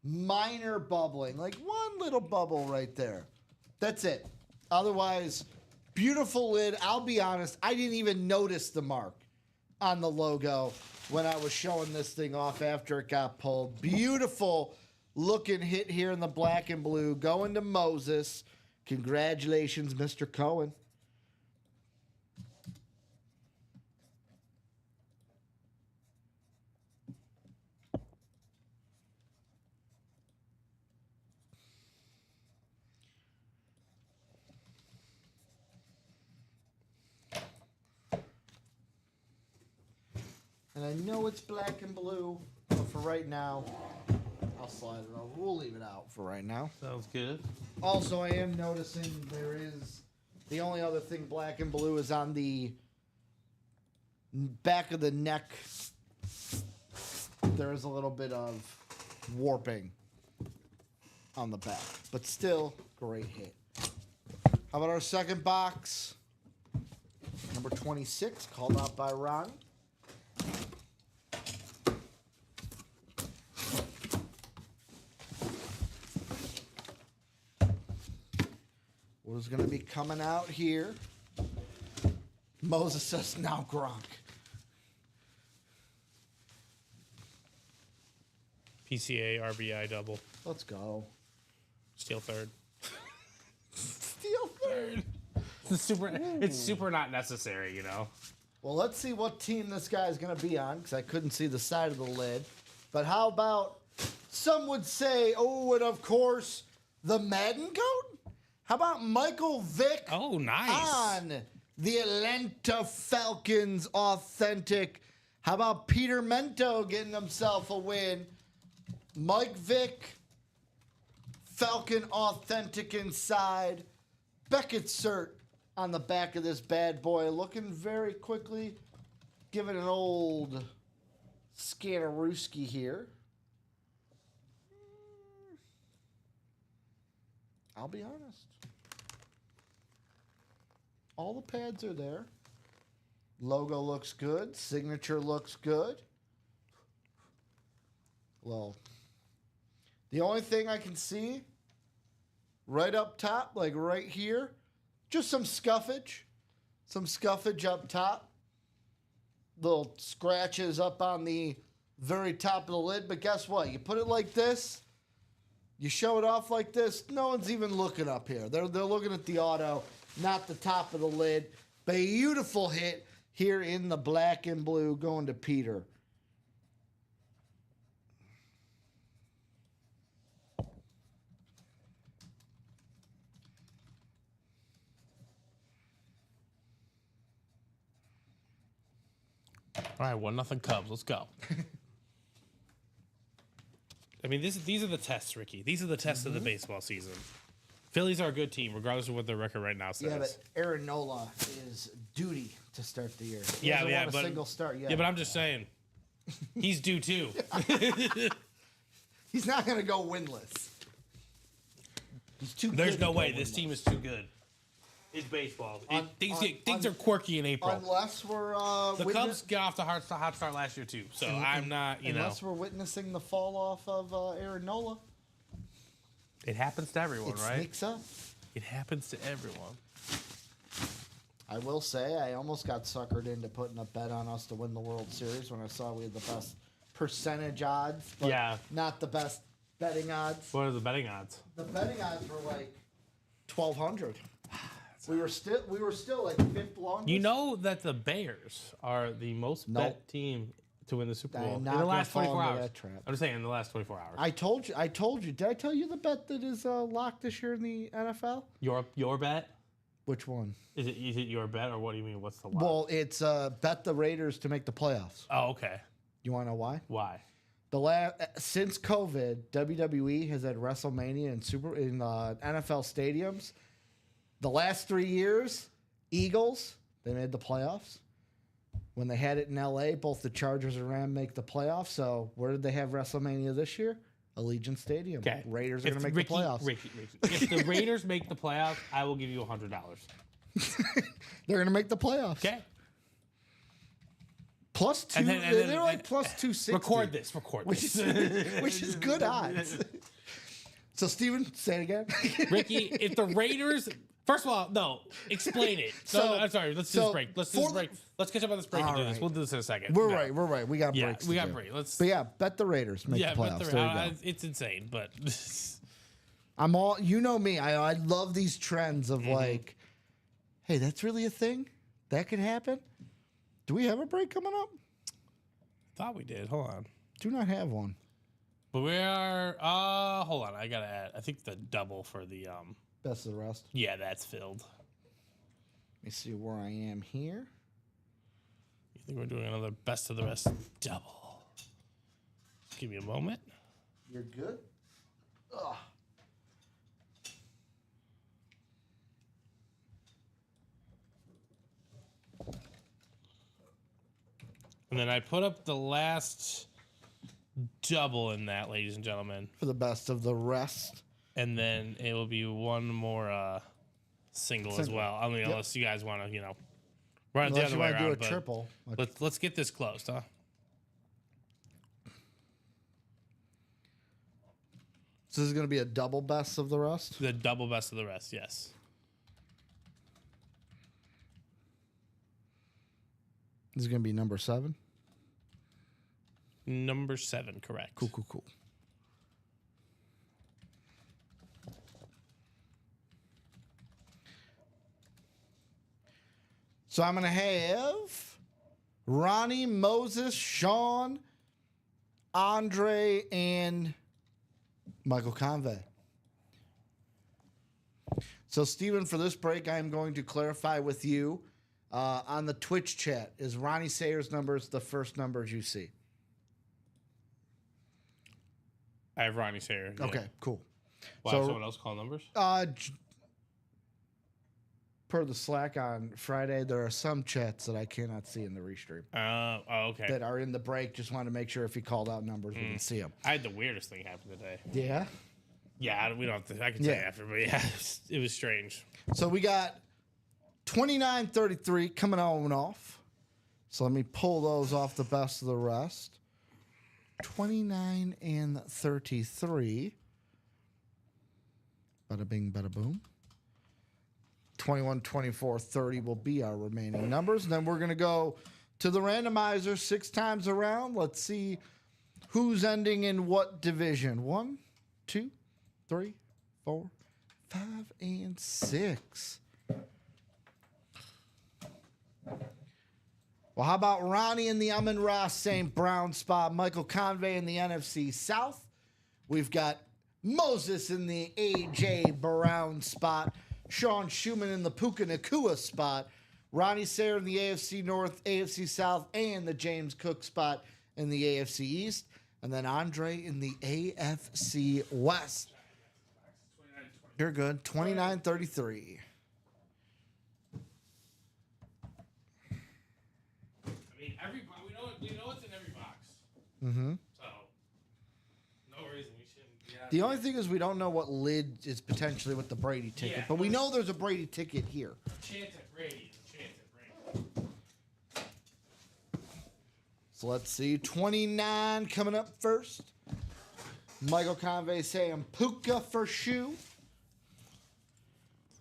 B: minor bubbling. Like one little bubble right there. That's it. Otherwise, Beautiful lid. I'll be honest, I didn't even notice the mark on the logo when I was showing this thing off after it got pulled. Beautiful looking hit here in the black and blue. Going to Moses. Congratulations, Mr. Cohen. And I know it's black and blue, but for right now, I'll slide it over. We'll leave it out for right now.
D: Sounds good.
B: Also, I am noticing there is the only other thing black and blue is on the back of the neck. There is a little bit of warping on the back, but still great hit. How about our second box? Number 26, called out by Ron. What is going to be coming out here? Moses says, now Gronk.
D: PCA RBI double.
B: Let's go.
D: Steal third.
B: Steal third.
D: It's super not necessary, you know.
B: Well, let's see what team this guy is going to be on, because I couldn't see the side of the lid. But how about, some would say, oh, and of course, the Madden goat? How about Michael Vick?
D: Oh, nice.
B: On the Atlanta Falcons authentic. How about Peter Mento getting himself a win? Mike Vick, Falcon authentic inside. Beckett cert on the back of this bad boy. Looking very quickly. Giving an old Skanarooski here. I'll be honest. All the pads are there. Logo looks good. Signature looks good. Well, the only thing I can see right up top, like right here, just some scuffage. Some scuffage up top. Little scratches up on the very top of the lid. But guess what? You put it like this. You show it off like this. No one's even looking up here. They're looking at the auto, not the top of the lid. Beautiful hit here in the black and blue going to Peter.
D: All right, 1-0 Cubs. Let's go. I mean, these are the tests, Ricky. These are the tests of the baseball season. Phillies are a good team, regardless of what their record right now says.
B: Yeah, but Aaron Nola is duty to start the year. He
D: yeah,
B: hasn't
D: yeah,
B: won
D: but
B: a single start yet.
D: Yeah, but I'm just saying, he's due too.
B: He's not going to go winless. He's too.
D: There's
B: good
D: no
B: to go
D: way this
B: winless.
D: team is too good. It's baseball. Things
B: on-
D: are quirky in April.
B: Unless we're
D: The Cubs got off the hot start last year too, so I'm not.
B: unless we're witnessing the fall off of Aaron Nola.
D: It happens to everyone,
B: It
D: right?
B: sneaks up.
D: It happens to everyone.
B: I will say I almost got suckered into putting a bet on us to win the World Series when I saw we had the best percentage odds, but
D: Yeah.
B: not the best betting odds.
D: What are the betting odds?
B: The betting odds were like 1,200. We were still like fifth longest.
D: You know that the Bears are the most
B: Nope.
D: bet team to win the Super
B: I am
D: Bowl in
B: not
D: the
B: gonna
D: last
B: fall
D: 24
B: into
D: hours.
B: that trap.
D: I'm just saying, in the last 24 hours.
B: I told you. Did I tell you the bet that is locked this year in the NFL?
D: Your bet?
B: Which one?
D: Is it your bet, or what do you mean? What's the line?
B: Well, it's bet the Raiders to make the playoffs.
D: Oh, okay.
B: You want to know why?
D: Why?
B: Since COVID, WWE has had WrestleMania in NFL stadiums. The last 3 years, Eagles, they made the playoffs. When they had it in LA, both the Chargers and Rams make the playoffs. So where did they have WrestleMania this year? Allegiant Stadium.
D: Okay.
B: Raiders are going to make the playoffs.
D: Ricky. If the Raiders make the playoffs, I will give you $100.
B: They're going to make the playoffs.
D: Okay.
B: Plus two.
D: And then-
B: they're like plus 260.
D: Record this.
B: Which is good odds. So, Steven, say it again.
D: Ricky, if the Raiders First of all, no. Explain it.
B: So-
D: I'm sorry. Let's do
B: so
D: this break. Let's do
B: for
D: this break. Let's catch up on this break and do this.
B: right.
D: We'll do this in a second.
B: We're
D: No.
B: right. We're right. We got
D: Yeah,
B: breaks.
D: we
B: to
D: got
B: do.
D: break. Let's.
B: But yeah, bet the Raiders make
D: Yeah,
B: the playoffs.
D: but
B: There you go.
D: it's insane, but
B: I'm all. You know me. I love these trends of like, hey, that's really a thing. That could happen. Do we have a break coming up?
D: thought we did. Hold on.
B: Do not have one.
D: But we are. Hold on. I gotta add. I think the double for the
B: Best of the rest.
D: Yeah, that's filled.
B: Let me see where I am here.
D: You think we're doing another best of the rest double? Give me a moment.
B: You're good. Ugh.
D: And then I put up the last double in that, ladies and gentlemen.
B: For the best of the rest.
D: And then it will be one more single as well. I mean, unless you guys want to, run it the
B: Unless
D: other
B: you
D: way
B: want to do
D: around.
B: a
D: but
B: triple.
D: let's get this closed, huh?
B: So this is going to be a double best of the rest.
D: The double best of the rest, yes.
B: This is going to be number 7.
D: Number 7, correct.
B: Cool. So I'm going to have Ronnie, Moses, Sean, Andre, and Michael Convey. So, Steven, for this break, I'm going to clarify with you on the Twitch chat. Is Ronnie Sayers' numbers the first numbers you see?
D: I have Ronnie Sayer. Yeah.
B: Okay, cool.
D: Why,
B: So-
D: someone else call numbers?
B: Per the Slack on Friday, there are some chats that I cannot see in the restream
D: Okay.
B: that are in the break. Just wanted to make sure if he called out numbers, we can see them.
D: I had the weirdest thing happen today.
B: Yeah.
D: Yeah, we don't have to. I can tell you
B: Yeah.
D: after, but yeah, it was strange.
B: So we got 29-33 coming on and off. So let me pull those off the best of the rest. 29 and 33. Bada bing, bada boom. 21, 24, 30 will be our remaining numbers. And then we're going to go to the randomizer 6 times around. Let's see who's ending in what division. 1, 2, 3, 4, 5, and 6. Well, how about Ronnie in the Amon-Ra St. Brown spot, Michael Convey in the NFC South. We've got Moses in the A.J. Brown spot, Sean Schumann in the Puka Nakua spot, Ronnie Sayer in the AFC North, AFC South, and the James Cook spot in the AFC East, and then Andre in the AFC West. You're good. 29-33.
D: We know it's in every box.
B: Mm-hmm.
D: So no reason we shouldn't be out.
B: The only thing is we don't know what lid is potentially with the Brady ticket,
D: Yeah.
B: but we know there's a Brady ticket here.
D: Chance at Brady. Chance at Brady.
B: So let's see. 29 coming up first. Michael Convey saying Puka for shoe.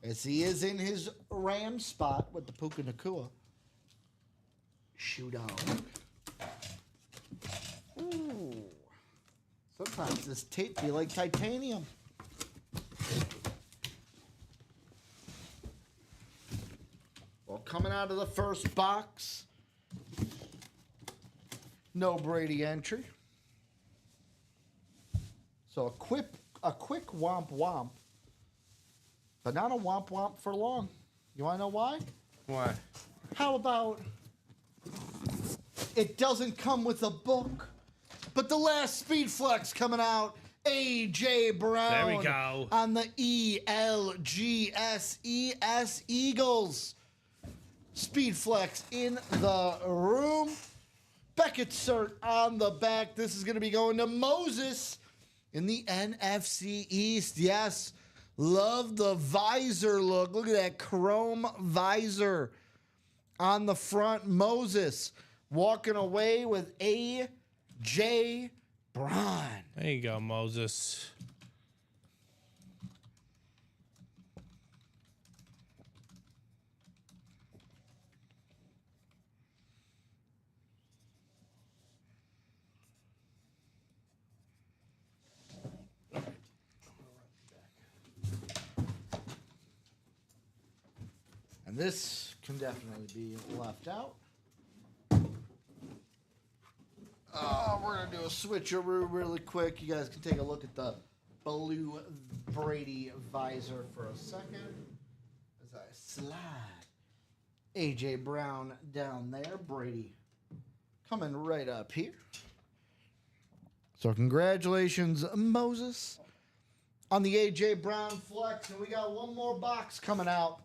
B: As he is in his Ram spot with the Puka Nakua. Shoe dog. Ooh. Sometimes this tape be like titanium. Well, coming out of the first box, no Brady entry. So a quick womp womp, but not a womp womp for long. You want to know why?
D: Why?
B: How about it doesn't come with a book, but the last Speed Flex coming out, A.J. Brown.
D: There we go.
B: On the ELGSES Eagles. Speed Flex in the room. Beckett cert on the back. This is going to be going to Moses in the NFC East. Yes, love the visor look. Look at that chrome visor on the front. Moses walking away with A.J. Brown.
D: There you go, Moses.
B: And this can definitely be left out. We're going to do a switcheroo really quick. You guys can take a look at the blue Brady visor for a second. As I slide A.J. Brown down there. Brady coming right up here. So congratulations, Moses, on the A.J. Brown flex. And we got one more box coming out.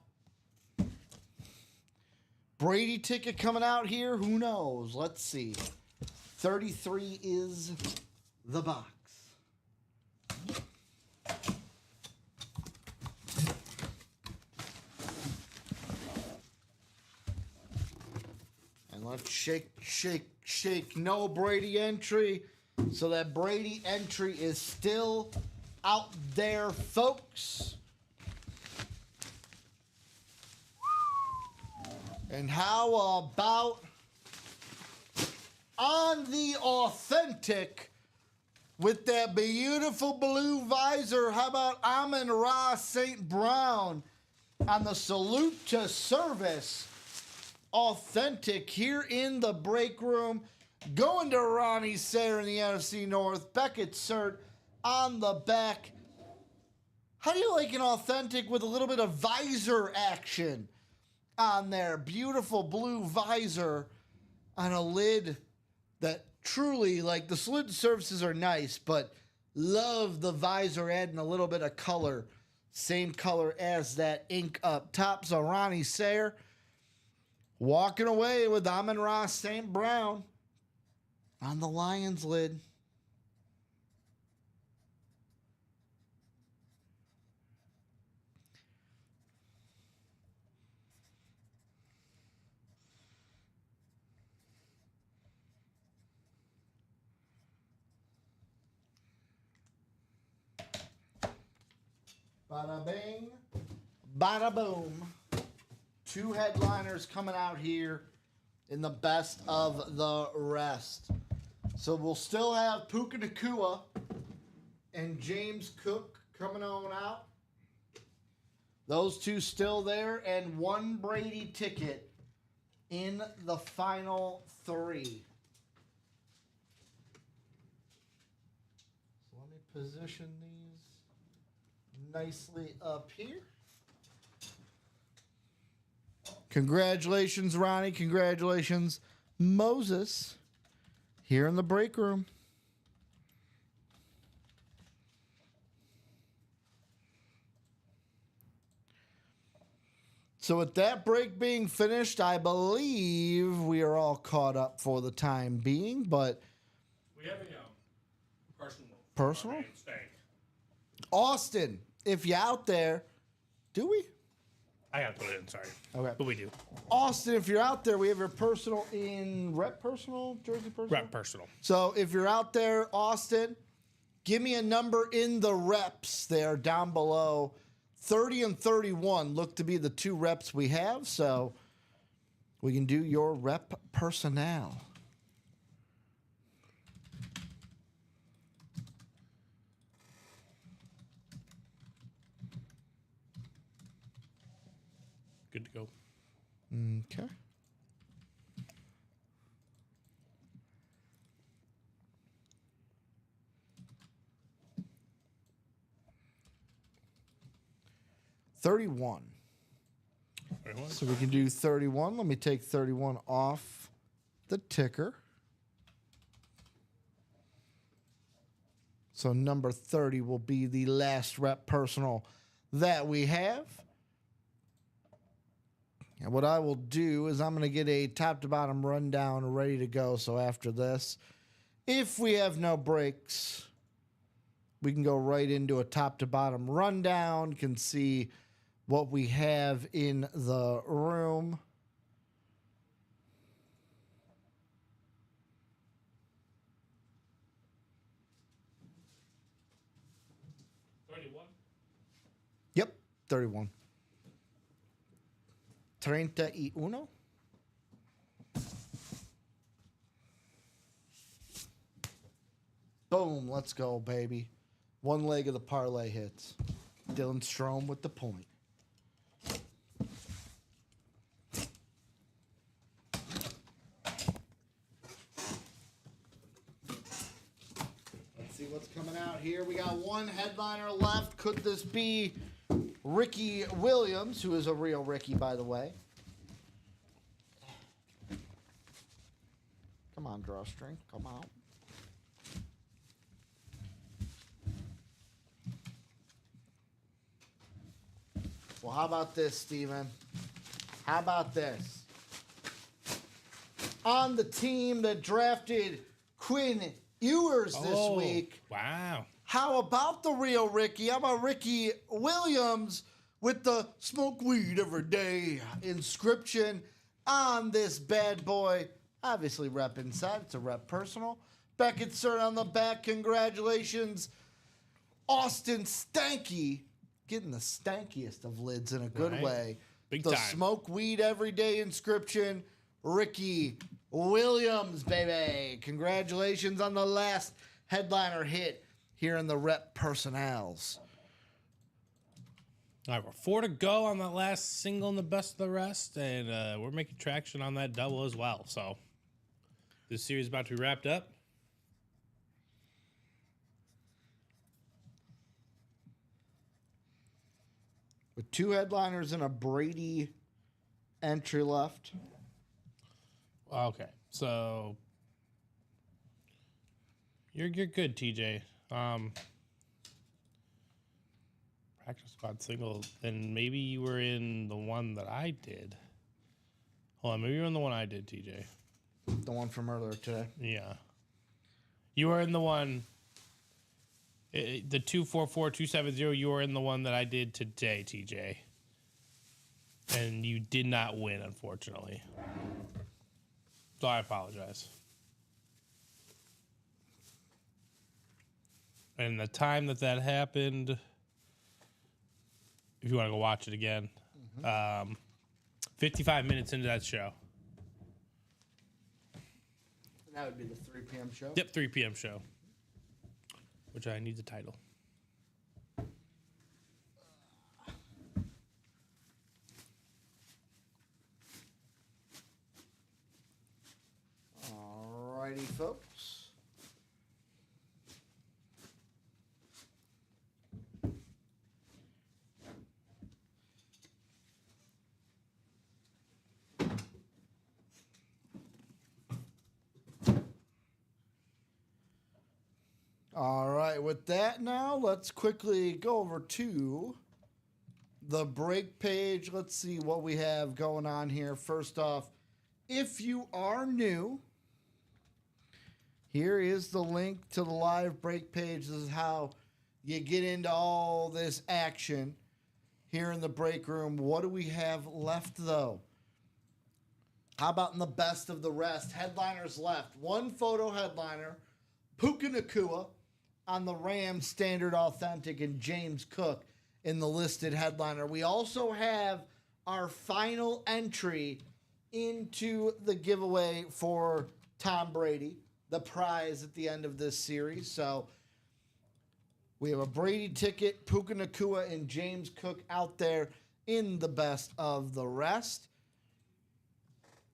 B: Brady ticket coming out here. Who knows? Let's see. 33 is the box. And let's shake, shake, shake. No Brady entry. So that Brady entry is still out there, folks. And how about on the authentic with that beautiful blue visor? How about Amon-Ra St. Brown on the salute to service authentic here in the break room? Going to Ronnie Sayer in the NFC North. Beckett Cert on the back. How do you like an authentic with a little bit of visor action on there? Beautiful blue visor on a lid that truly, like, the salute surfaces are nice, but love the visor adding a little bit of color. Same color as that ink up top. So Ronnie Sayer walking away with Amon-Ra St. Brown on the Lions lid. Bada bing, bada boom. Two headliners coming out here in the best of the rest. So we'll still have Puka Nacua and James Cook coming on out. Those two still there, and one Brady ticket in the final three. So let me position these nicely up here. Congratulations, Ronnie. Congratulations, Moses, here in the break room. So with that break being finished, I believe we are all caught up for the time being, but
D: We have a
B: personal? Austin, if you're out there, do we?
D: I gotta put it in, sorry.
B: Okay.
D: But we do.
B: Austin, if you're out there, we have your personal in rep personal, jersey personal?
D: Rep personal.
B: So if you're out there, Austin, give me a number in the reps there down below. 30 and 31 look to be the two reps we have, so we can do your rep personnel.
D: Good to go.
B: Okay. $31. So we can do 31. Let me take 31 off the ticker. So number 30 will be the last rep personal that we have. And what I will do is I'm going to get a top to bottom rundown ready to go. So after this, if we have no breaks, we can go right into a top to bottom rundown, can see what we have in the room. Yep, 31. 31. Boom, let's go, baby. One leg of the parlay hits. Dylan Strome with the point. here. We got one headliner left. Could this be Ricky Williams, who is a real Ricky, by the way? Come on, drawstring. Come on. Well, how about this, Steven? How about this? On the team that drafted Quinn Ewers this week.
D: Wow.
B: How about the real Ricky? How about Ricky Williams with the smoke weed every day inscription on this bad boy? Obviously, rep inside. It's a rep personal. Beckett cert on the back. Congratulations, Austin Stanky. Getting the stankiest of lids in a good way.
D: Big
B: the
D: time.
B: smoke weed every day inscription. Ricky Williams, baby. Congratulations on the last headliner hit here in the rep personals.
D: All right, we're 4 to go on that last single and the best of the rest, and we're making traction on that double as well. So this series is about to be wrapped up.
B: With 2 headliners and a Brady entry left.
D: Okay, so you're good, TJ. Practice squad single, and maybe you were in the one that I did. Hold on, maybe you were in the one I did, TJ.
B: The one from earlier today.
D: Yeah, you were in the one. The 244270. You were in the one that I did today, TJ, and you did not win, unfortunately. So I apologize. And the time that happened, if you want to go watch it again, 55 minutes into that show.
B: That would be the 3 p.m. show?
D: Yep, 3 p.m. show, which I need the title.
B: Alrighty, folks. All right, with that now, let's quickly go over to the break page. Let's see what we have going on here. First off, if you are new, here is the link to the live break page. This is how you get into all this action here in the break room. What do we have left, though? How about in the best of the rest? Headliners left. One photo headliner, Puka Nacua on the Rams Standard Authentic, and James Cook in the listed headliner. We also have our final entry into the giveaway for Tom Brady, the prize at the end of this series. So we have a Brady ticket, Puka Nacua, and James Cook out there in the best of the rest.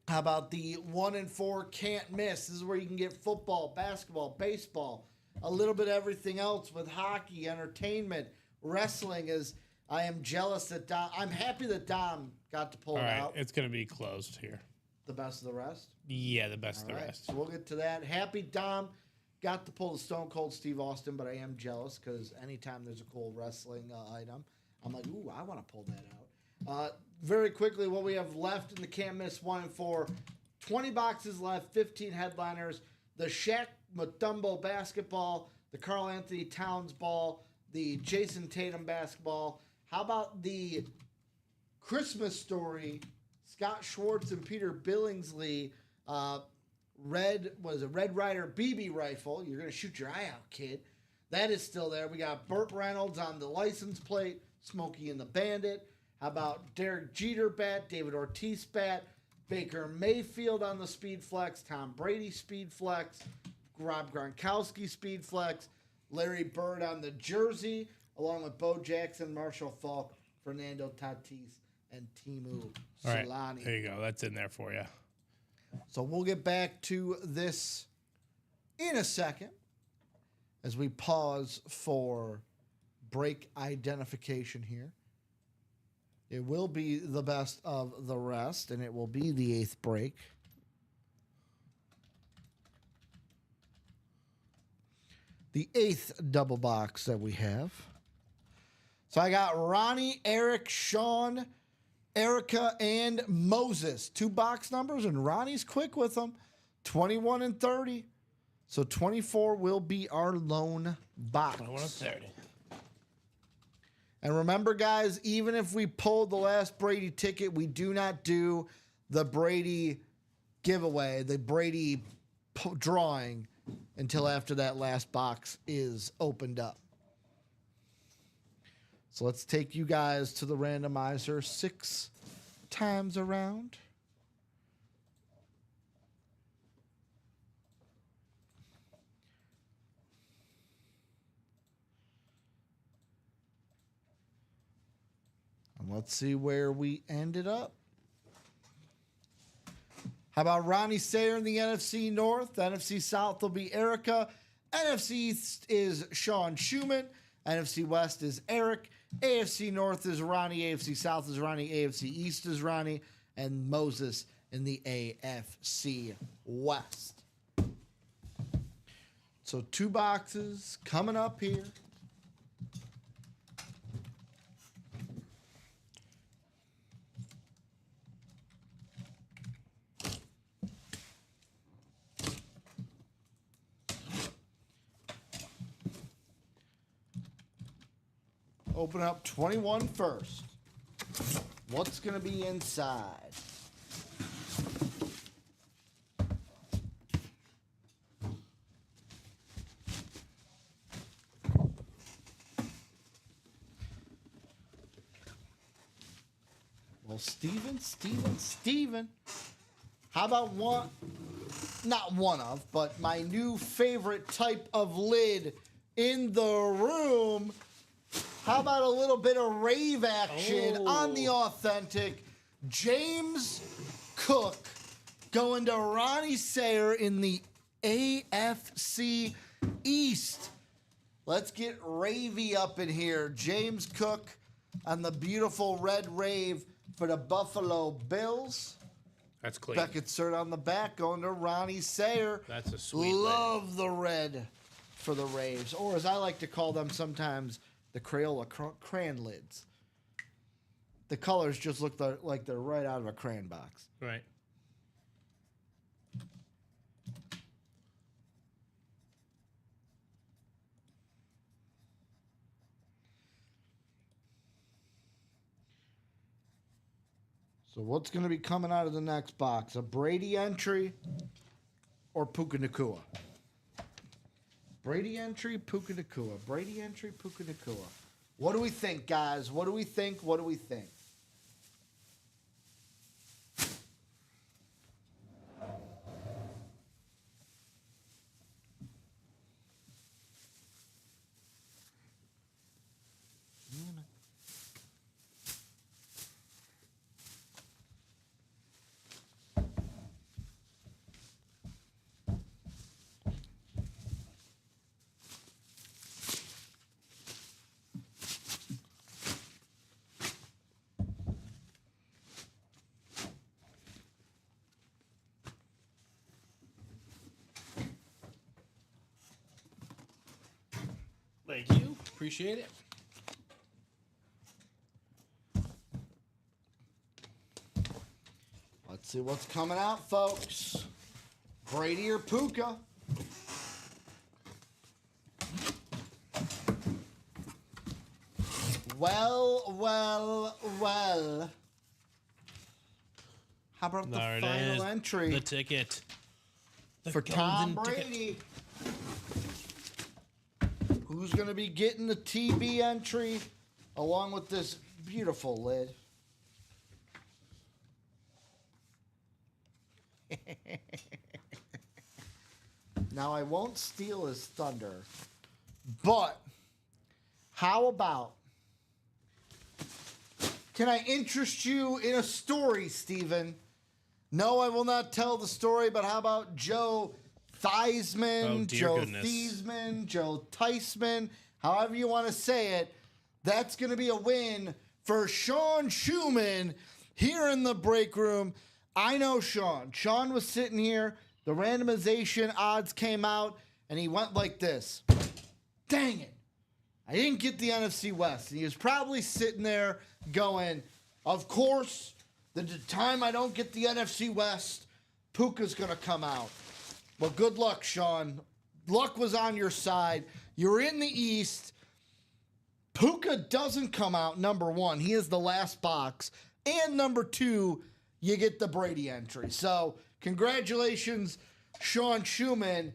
B: How about the 1 and 4 can't miss? This is where you can get football, basketball, baseball, a little bit of everything else with hockey, entertainment, wrestling. As I am jealous that I'm happy that Dom got to pull
D: All
B: it
D: right,
B: out.
D: it's going to be closed here.
B: The best of the rest.
D: Yeah, the best of the
B: All right,
D: rest.
B: so we'll get to that. Happy Dom got to pull the Stone Cold Steve Austin, but I am jealous because anytime there's a cool wrestling item, I'm like, ooh, I want to pull that out. Very quickly, what we have left in the can't miss 1 and 4, 20 boxes left, 15 headliners, the Shaq Mutombo basketball, the Karl Anthony Towns ball, the Jason Tatum basketball. How about the Christmas Story, Scott Schwartz and Peter Billingsley, Red Ryder BB rifle? You're going to shoot your eye out, kid. That is still there. We got Burt Reynolds on the license plate, Smokey and the Bandit. How about Derek Jeter bat, David Ortiz bat, Baker Mayfield on the Speed Flex, Tom Brady Speed Flex, Rob Gronkowski Speed Flex, Larry Bird on the jersey, along with Bo Jackson, Marshall Faulk, Fernando Tatis, and Timu
D: All right,
B: Solani.
D: there you go. That's in there for you.
B: So we'll get back to this in a second. as we pause for break identification here. It will be the best of the rest, and it will be the 8th break. The 8th double box that we have. So I got Ronnie, Eric, Sean, Erica, and Moses. 2 box numbers, and Ronnie's quick with them. 21 and 30. So 24 will be our lone box.
D: 21 and 30.
B: And remember, guys, even if we pulled the last Brady ticket, we do not do the Brady giveaway, the Brady drawing, until after that last box is opened up. So let's take you guys to the randomizer 6 times around. And let's see where we ended up. How about Ronnie Sayer in the NFC North? The NFC South will be Erica. NFC East is Sean Schumann. NFC West is Eric. AFC North is Ronnie. AFC South is Ronnie. AFC East is Ronnie. And Moses in the AFC West. So 2 boxes coming up here. Open up 21 first. What's going to be inside? Well, Steven. How about one, not one of, but my new favorite type of lid in the room? How about a little bit of rave action on the authentic? James Cook going to Ronnie Sayer in the AFC East. Let's get ravey up in here. James Cook on the beautiful red rave for the Buffalo Bills.
D: That's clean.
B: Beckett cert on the back going to Ronnie Sayer.
D: That's a sweet
B: Love the red for the raves, or as I like to call them sometimes, the Crayola crayon lids. The colors just look like they're right out of a crayon box.
D: Right.
B: So what's going to be coming out of the next box? A Brady entry or Puka Nacua? Brady entry, Puka Nacua. Brady entry, Puka Nacua. What do we think, guys? What do we think? What do we think?
D: Thank you. Appreciate it.
B: Let's see what's coming out, folks. Brady or Puka? Well. How about the
D: There it
B: final
D: is.
B: entry
D: The ticket. The
B: for Tom
D: golden ticket.
B: Brady? Who's going to be getting the TB entry along with this beautiful lid? Now, I won't steal his thunder, but how about, can I interest you in a story, Steven? No, I will not tell the story, but how about Joe Theismann,
D: Oh, dear
B: Joe
D: goodness.
B: Theismann, Joe Theismann, however you want to say it. That's going to be a win for Sean Schumann here in the break room. I know Sean. Sean was sitting here. The randomization odds came out, and he went like this. Dang it. I didn't get the NFC West. And he was probably sitting there going, of course, the time I don't get the NFC West, Puka's going to come out. Well, good luck, Sean. Luck was on your side. You're in the East. Puka doesn't come out, number one. He is the last box. And number two, you get the Brady entry. So, congratulations, Sean Schumann.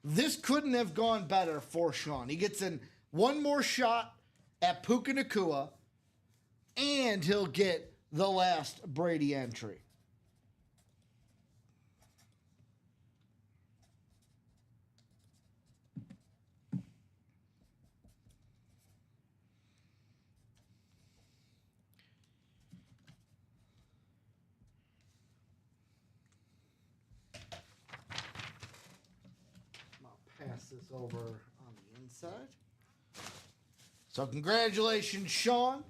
B: This couldn't have gone better for Sean. He gets in one more shot at Puka Nacua, and he'll get the last Brady entry. Pass this over on the inside. So congratulations, Sean.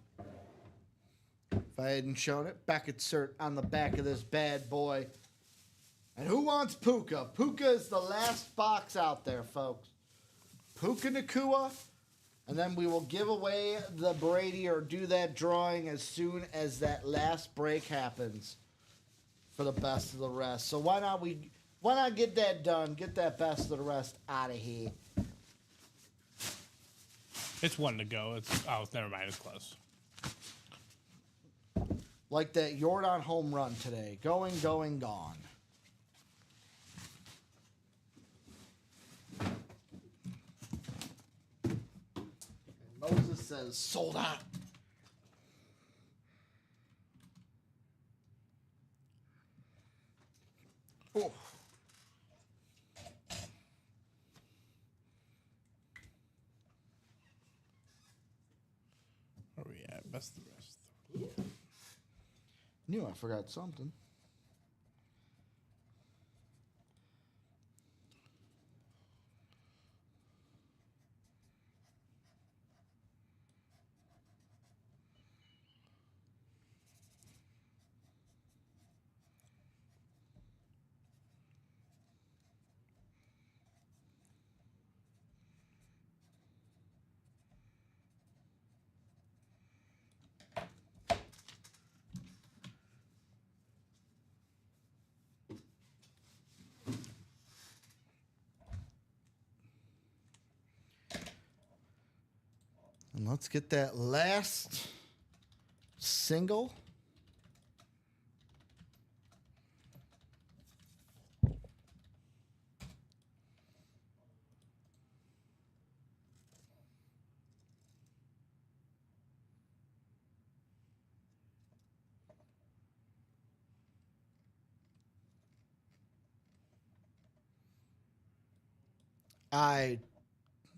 B: If I hadn't shown it, Beckett cert on the back of this bad boy. And who wants Puka? Puka is the last box out there, folks. Puka Nacua. And then we will give away the Brady or do that drawing as soon as that last break happens for the best of the rest. So why not get that done? Get that best of the rest out of here.
D: It's one to go. Never mind. It's close.
B: Like that Jordan home run today. Going, gone. And Moses says, sold out. Oh.
D: Where are we at? Best of the rest.
B: Yeah. Knew I forgot something. And let's get that last single.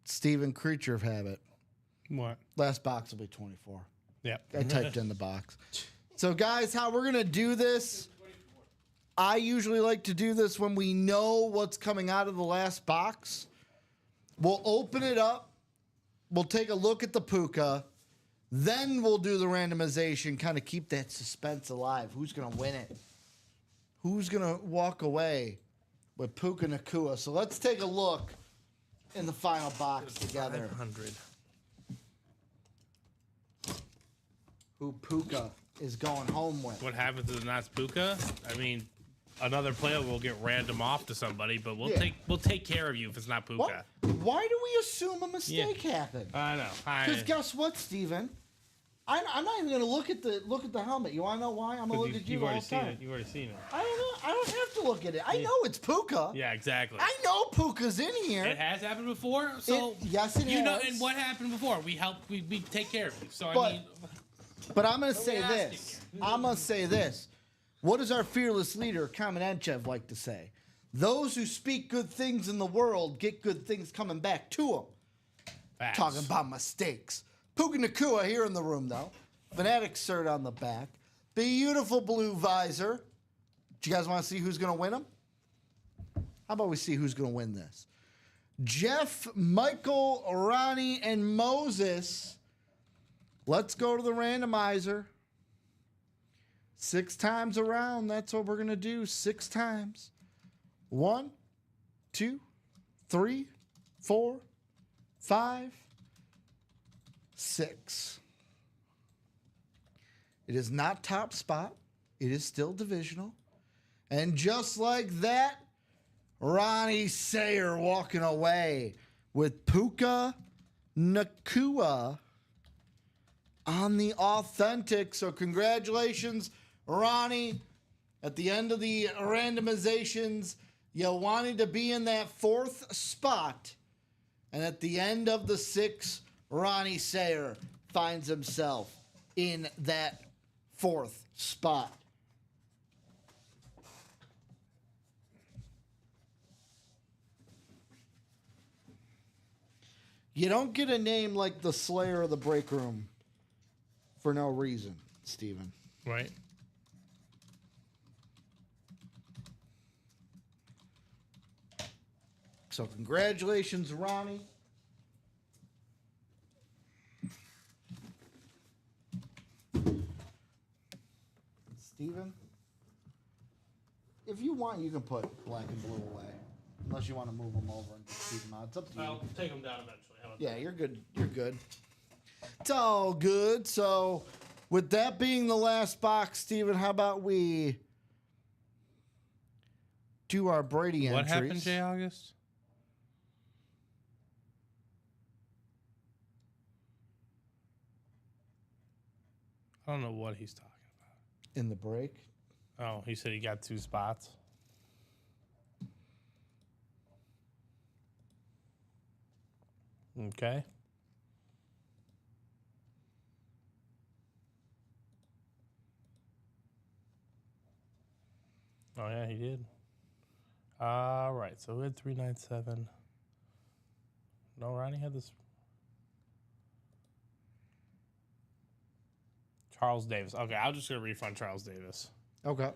B: Steven Creature of Habit.
D: What?
B: Last box will be 24.
D: Yep.
B: I typed in the box. So, guys, how we're going to do this, I usually like to do this when we know what's coming out of the last box. We'll open it up. We'll take a look at the Puka. Then we'll do the randomization, kind of keep that suspense alive. Who's going to win it? Who's going to walk away with Puka Nacua? So let's take a look in the final box together.
D: 500.
B: Who Puka is going home with.
D: What happens if it's not Puka? I mean, another player will get random off to somebody, but we'll
B: Yeah.
D: take care of you if it's not Puka.
B: What? Why do we assume a mistake happened?
D: I know.
B: Because guess what, Steven? I'm not even gonna look at the helmet. You wanna know why? I'm gonna look at you
D: You've
B: the
D: already
B: whole
D: seen
B: time.
D: it. You've already seen it.
B: I don't know. I don't have to look at it. I know it's Puka.
D: Yeah, exactly.
B: I know Puka's in here.
D: It has happened before, so
B: yes, it
D: you know.
B: has.
D: And what happened before? We helped. We take care of you. So
B: But-
D: I mean,
B: But I'm gonna say
D: asking
B: this. I'm gonna say this. What does our fearless leader Kamenechev like to say? Those who speak good things in the world get good things coming back to them.
D: facts.
B: Talking about mistakes. Puka Nacua here in the room, though. Fanatic cert on the back. Beautiful blue visor. Do you guys want to see who's going to win them? How about we see who's going to win this? Jeff, Michael, Ronnie, and Moses. Let's go to the randomizer. 6 times around. That's what we're going to do. 6 times. 1, 2, 3, 4, 5, 6. It is not top spot. It is still divisional. And just like that, Ronnie Sayer walking away with Puka Nakua on the authentic. So congratulations, Ronnie. At the end of the randomizations, you wanted to be in that 4th spot. And at the end of the 6, Ronnie Sayer finds himself in that 4th spot. You don't get a name like the Slayer of the Break Room for no reason, Steven.
D: Right.
B: So congratulations, Ronnie. Steven, if you want, you can put black and blue away. Unless you want to move them over and just keep them out. It's up to you.
D: I'll take them down eventually. How about
B: Yeah, you're good. You're good. It's all good. So, with that being the last box, Steven, how about we do our Brady
D: that? What
B: entries?
D: happened, Jay August? I don't know what he's talking
B: In the break?
D: about. Oh, he said he got 2 spots. Okay. Oh, yeah, he did. All right, so we had 397. No, Ronnie had this. Charles Davis. Okay, I'm just going to refund Charles Davis.
B: Okay.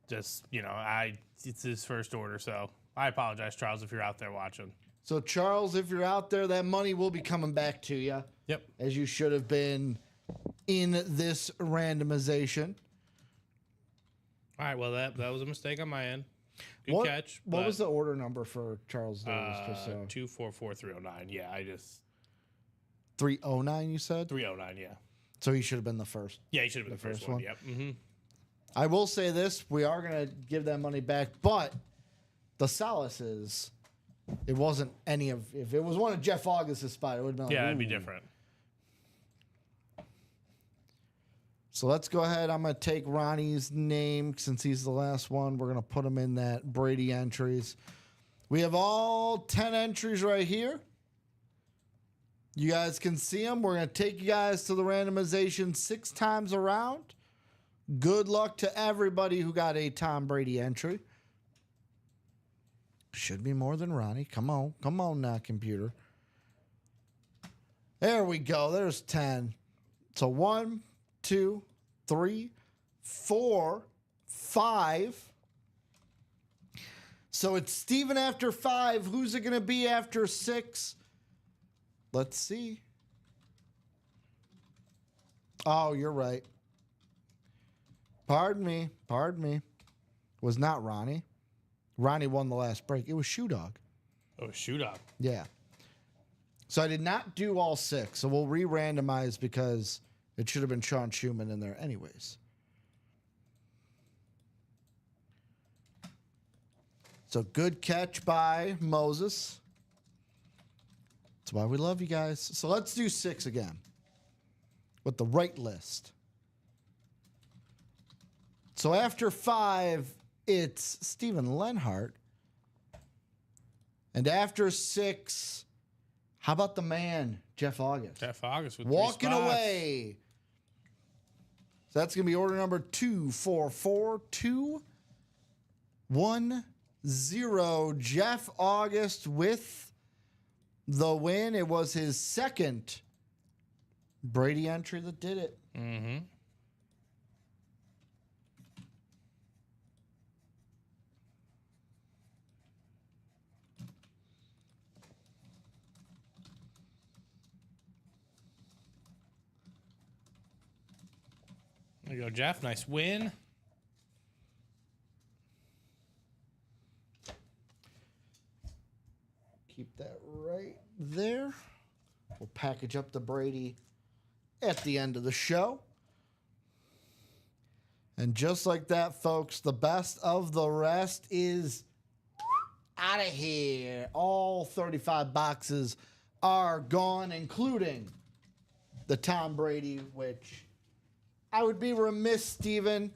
D: Just, it's his first order, so I apologize, Charles, if you're out there watching.
B: So, Charles, if you're out there, that money will be coming back to you.
D: Yep.
B: As you should have been in this randomization.
D: All right, well, that was a mistake on my end. Good
B: What,
D: catch.
B: what was the order number for Charles Davis? Just so.
D: 244309. Yeah,
B: 309, you said?
D: 309, yeah.
B: So he should have been the first.
D: Yeah, he should have been the first
B: first
D: one.
B: one?
D: Yep. Mm-hmm.
B: I will say this. We are going to give that money back. But the solace is it wasn't any of... If it was one of Jeff August's spot, it would have been like,
D: Yeah, it'd be
B: ooh.
D: different.
B: So let's go ahead. I'm going to take Ronnie's name since he's the last one. We're going to put him in that Brady entries. We have all 10 entries right here. You guys can see them. We're going to take you guys to the randomization 6 times around. Good luck to everybody who got a Tom Brady entry. Should be more than Ronnie. Come on. Come on now, computer. There we go. There's 10. So 1, 2, 3, 4, 5. So it's Steven after 5. Who's it going to be after 6? Let's see. Oh, you're right. Pardon me. Pardon me. Was not Ronnie. Ronnie won the last break. It was Shoe Dog.
D: Oh, shoot up.
B: Yeah. So I did not do all 6. So we'll re-randomize because it should have been Sean Schumann in there anyways. So good catch by Moses. That's why we love you guys. So let's do 6 again with the right list. So after 5, it's Steven Lenhart. And after 6, how about the man, Jeff August?
D: Jeff August with
B: Walking
D: 3 spots.
B: away. So that's going to be order number 244210. Jeff August with the win. It was his second Brady entry that did it.
D: Mm-hmm. There you go, Jeff. Nice win.
B: Keep that right there. We'll package up the Brady at the end of the show. And just like that, folks, the best of the rest is out of here. All 35 boxes are gone, including the Tom Brady, which I would be remiss, Steven,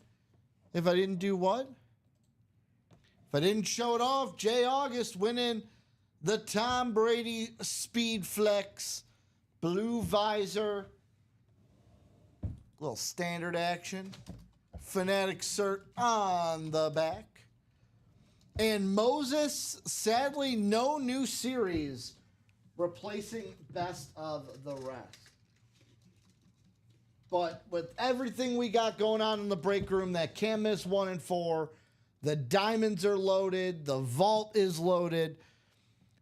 B: if I didn't do what? If I didn't show it off, Jay August winning the Tom Brady Speed Flex blue visor. Little standard action. Fanatic cert on the back. And Moses, sadly, no new series replacing best of the rest. But with everything we got going on in the break room, that can't miss 1 and 4, the diamonds are loaded, the vault is loaded.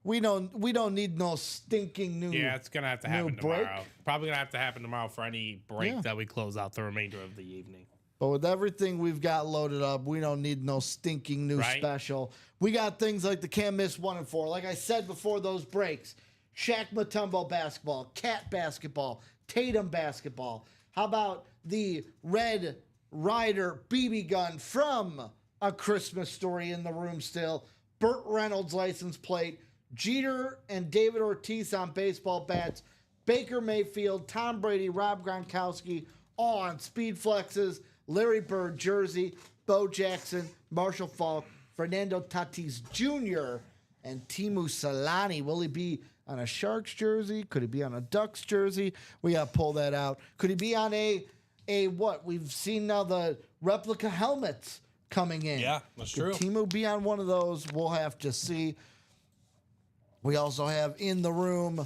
B: We don't need no stinking new.
D: Yeah, it's gonna have to happen
B: break.
D: tomorrow. Probably gonna have to happen tomorrow for any break that we close out the remainder of the evening.
B: But with everything we've got loaded up, we don't need no stinking new special. We got things like the can't miss 1 and 4. Like I said before those breaks, Shaq Mutombo basketball, Cat basketball, Tatum basketball. How about the Red Ryder BB gun from A Christmas Story in the room still? Burt Reynolds license plate. Jeter and David Ortiz on baseball bats. Baker Mayfield, Tom Brady, Rob Gronkowski, all on speed flexes. Larry Bird jersey, Bo Jackson, Marshall Faulk, Fernando Tatis Jr., and Timu Solani. Will he be on a Sharks jersey? Could he be on a Ducks jersey? We got to pull that out. Could he be on a what? We've seen now the replica helmets coming in.
D: Yeah, that's
B: Could
D: true.
B: Timu be on one of those? We'll have to see. We also have in the room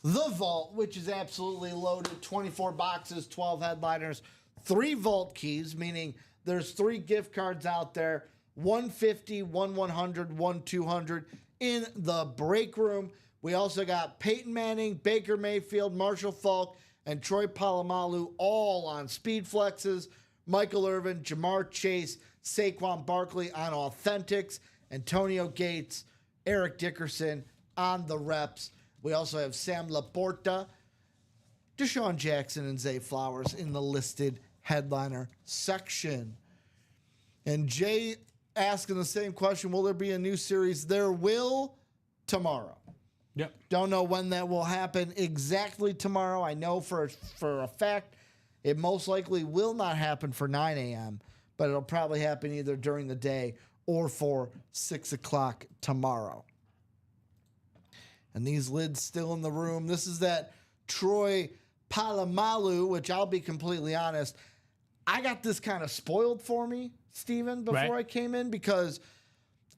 B: the vault, which is absolutely loaded. 24 boxes, 12 headliners, 3 vault keys, meaning there's 3 gift cards out there. 150, 100, 200 in the break room. We also got Peyton Manning, Baker Mayfield, Marshall Faulk, and Troy Polamalu all on speed flexes. Michael Irvin, Jamar Chase, Saquon Barkley on authentics. Antonio Gates, Eric Dickerson on the reps. We also have Sam Laporta, Deshaun Jackson, and Zay Flowers in the listed headliner section. And Jay asking the same question, will there be a new series? There will tomorrow.
D: Yep.
B: Don't know when that will happen exactly tomorrow. I know for a fact it most likely will not happen for 9 a.m., but it'll probably happen either during the day or for 6 o'clock tomorrow. And these lids still in the room. This is that Troy Polamalu, which I'll be completely honest, I got this kind of spoiled for me, Steven, before I came in, because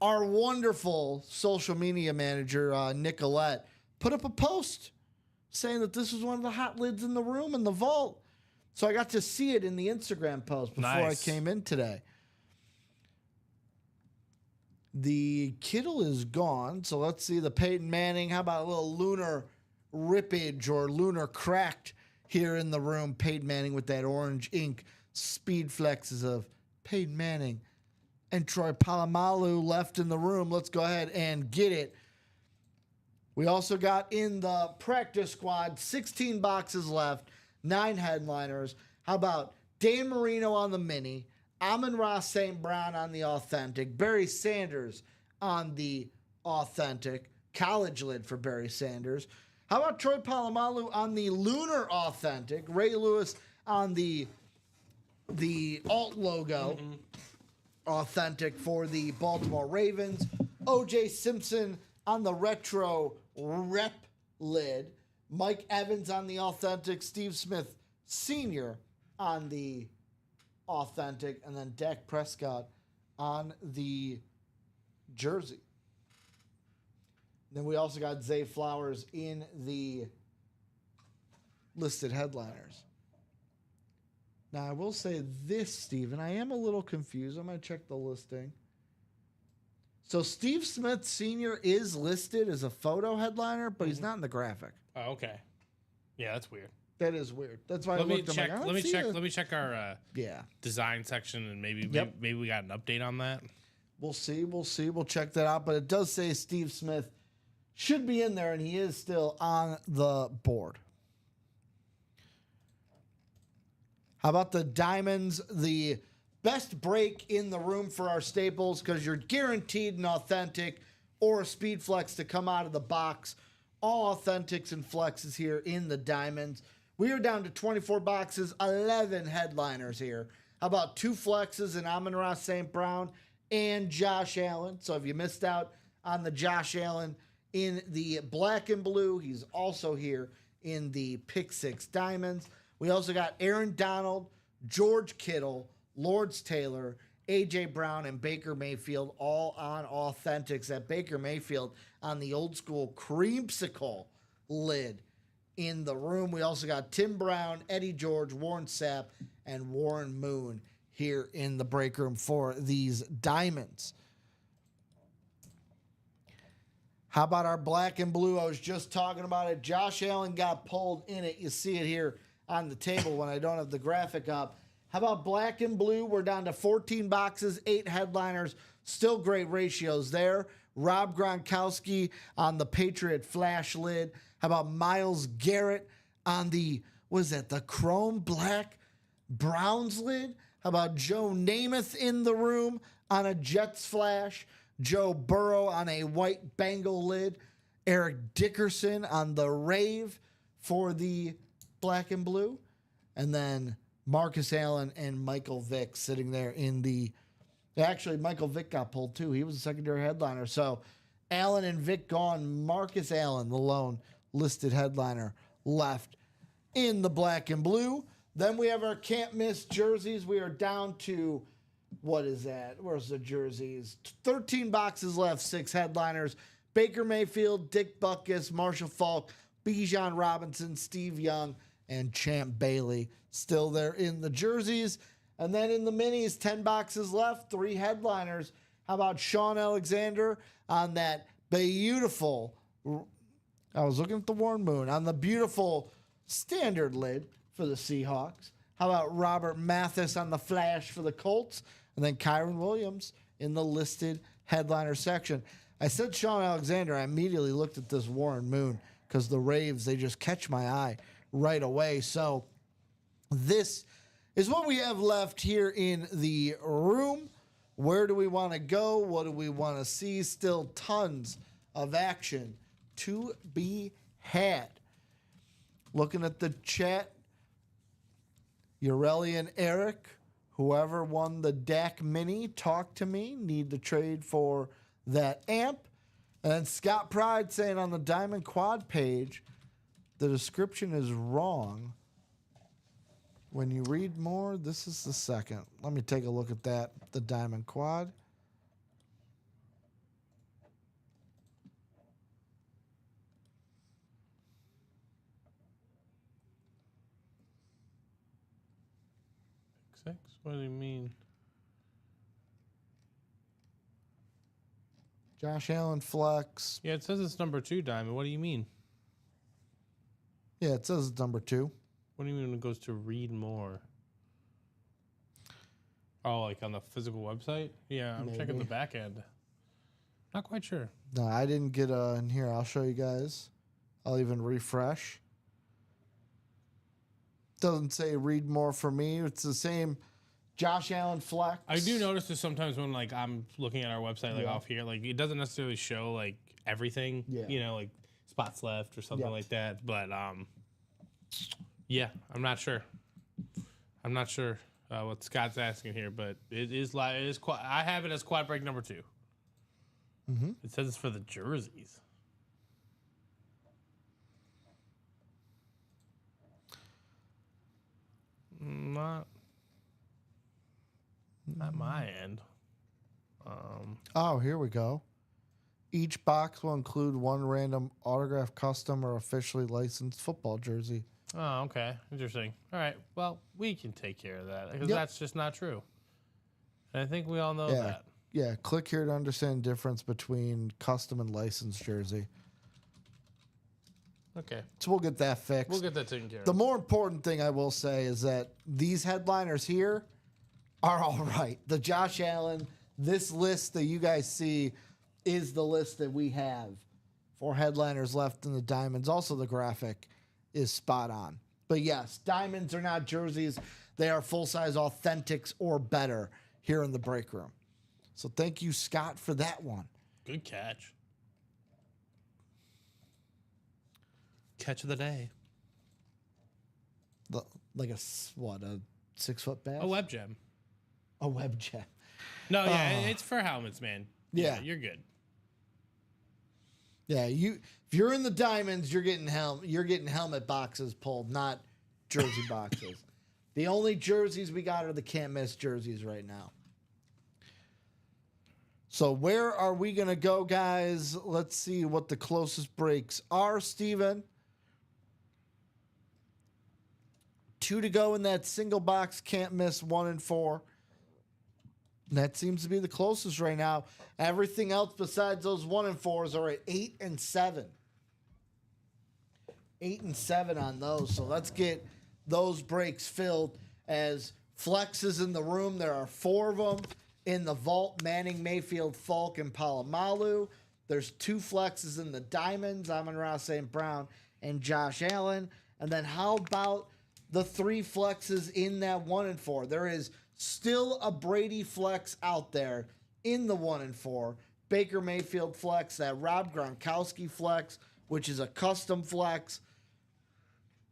B: our wonderful social media manager, Nicolette, put up a post saying that this was one of the hot lids in the room in the vault. So I got to see it in the Instagram post before I came in today. The Kittle is gone, so let's see the Peyton Manning. How about a little lunar rippage or lunar cracked here in the room? Peyton Manning with that orange ink speed flexes of Peyton Manning and Troy Polamalu left in the room. Let's go ahead and get it. We also got in the practice squad 16 boxes left, 9 headliners. How about Dan Marino on the mini, Amon-Ra St. Brown on the authentic, Barry Sanders on the authentic, college lid for Barry Sanders. How about Troy Polamalu on the lunar authentic, Ray Lewis on the alt logo, authentic for the Baltimore Ravens, O.J. Simpson on the retro rep lid, Mike Evans on the authentic, Steve Smith Sr. on the authentic, and then Dak Prescott on the jersey. Then we also got Zay Flowers in the listed headliners. Now, I will say this, Steven. I am a little confused. I'm going to check the listing. So, Steve Smith Sr. is listed as a photo headliner, but he's not in the graphic.
D: Oh, okay. Yeah, that's weird.
B: That is weird. That's why I
D: Let me
B: looked. I'm
D: check.
B: like, I don't
D: Let me
B: see
D: check.
B: it.
D: Let me check our
B: Yeah,
D: design section, and maybe
B: Yep.
D: maybe we got an update on that.
B: we'll see. We'll see. We'll check that out. But it does say Steve Smith should be in there, and he is still on the board. How about the Diamonds? The best break in the room for our staples, because you're guaranteed an authentic or a speed flex to come out of the box. All authentics and flexes here in the Diamonds. We are down to 24 boxes, 11 headliners here. How about 2 flexes in Amon-Ra St. Brown and Josh Allen? So if you missed out on the Josh Allen in the black and blue, he's also here in the Pick 6 Diamonds. We also got Aaron Donald, George Kittle, Lawrence Taylor, A.J. Brown, and Baker Mayfield, all on authentics. That Baker Mayfield on the old school creamsicle lid in the room. We also got Tim Brown, Eddie George, Warren Sapp, and Warren Moon here in the break room for these Diamonds. How about our black and blue? I was just talking about it. Josh Allen got pulled in it. You see it here on the table when I don't have the graphic up. How about black and blue? We're down to 14 boxes, 8 headliners. Still great ratios there. Rob Gronkowski on the Patriot Flash lid. How about Myles Garrett on the, what is that, the chrome black Browns lid? How about Joe Namath in the room on a Jets Flash? Joe Burrow on a white Bengal lid. Eric Dickerson on the Rave for the black and blue. And then Marcus Allen and Michael Vick sitting there in the... Actually, Michael Vick got pulled too. He was a secondary headliner. So Allen and Vick gone. Marcus Allen, the lone listed headliner, left in the black and blue. Then we have our can't miss jerseys. We are down to, what is that? Where's the jerseys? 13 boxes left, 6 headliners. Baker Mayfield, Dick Butkus, Marshall Faulk, Bijan Robinson, Steve Young, and Champ Bailey still there in the jerseys. And then in the minis, 10 boxes left, 3 headliners. How about Sean Alexander on that beautiful, I was looking at the Warren Moon, on the beautiful standard lid for the Seahawks. How about Robert Mathis on the Flash for the Colts? And then Kyron Williams in the listed headliner section. I said Sean Alexander, I immediately looked at this Warren Moon because the Raves, they just catch my eye right away. So this is what we have left here in the room. Where do we want to go? What do we want to see? Still tons of action to be had. Looking at the chat, Ureli and Eric, whoever won the DAC Mini, talk to me. Need to trade for that amp. And then Scott Pride saying on the Diamond Quad page, the description is wrong. When you read more, this is the second. Let me take a look at that, the Diamond Quad.
D: Six? What do you mean?
B: Josh Allen flex.
D: Yeah, it says it's number 2 diamond. What do you mean?
B: Yeah, it says it's number 2.
D: What do you mean when it goes to read more? Oh, like on the physical website? Yeah, I'm checking the
B: Maybe.
D: back end. Not quite sure.
B: No, I didn't get in here. I'll show you guys. I'll even refresh. Doesn't say read more for me. It's the same Josh Allen flex.
D: I do notice this sometimes when like I'm looking at our website like
B: Yeah.
D: off here, like it doesn't necessarily show like everything.
B: Yeah.
D: You know, like spots left or something
B: Yeah.
D: like that. But yeah, I'm not sure. I'm not sure what Scott's asking here, but it is like it is. I have it as quad break number 2.
B: Mm-hmm.
D: It says it's for the jerseys. Not my end.
B: Oh, here we go. Each box will include one random autographed, custom, or officially licensed football jersey.
D: Oh, okay. Interesting. All right. Well, we can take care of that because
B: Yep.
D: that's just not true. And I think we all know
B: Yeah.
D: that.
B: Yeah, click here to understand the difference between custom and licensed jersey.
C: Okay.
B: So we'll get that fixed.
C: We'll get that taken care of.
B: The more important thing I will say is that these headliners here are all right. The Josh Allen, this list that you guys see is the list that we have for headliners left in the diamonds. Also, the graphic is spot on. But yes, diamonds are not jerseys. They are full-size authentics or better here in the break room. So thank you, Scott, for that one.
D: Good catch. Catch of the day.
B: Like a 6-foot bass?
D: A web gem.
B: A web gem.
D: No, yeah, it's for helmets, man.
B: Yeah.
D: You're good.
B: Yeah, if you're in the diamonds, you're getting helmet boxes pulled, not jersey boxes. The only jerseys we got are the can't miss jerseys right now. So where are we gonna go, guys? Let's see what the closest breaks are, Steven. 2 to go in that single box, can't miss 1 and 4. That seems to be the closest right now. Everything else besides those 1 and 4s are at 8 and 7. 8 and 7 on those. So let's get those breaks filled. As flexes in the room, there are 4 of them. In the vault, Manning, Mayfield, Falk, and Palomalu. There's 2 flexes in the diamonds, Amon-Ra St. Brown and Josh Allen. And then how about the 3 flexes in that 1 and 4? There is still a Brady flex out there in the 1 and 4. Baker Mayfield flex, that Rob Gronkowski flex, which is a custom flex.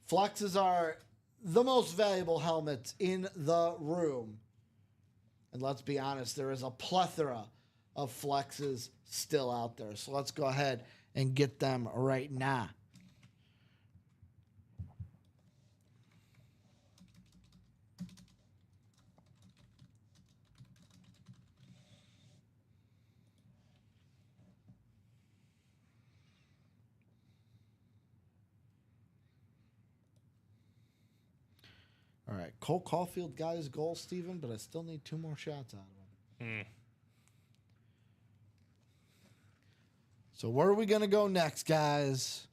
B: Flexes are the most valuable helmets in the room. And let's be honest, there is a plethora of flexes still out there. So let's go ahead and get them right now. All right, Cole Caulfield got his goal, Steven, but I still need 2 more shots out of him. So where are we going to go next, guys?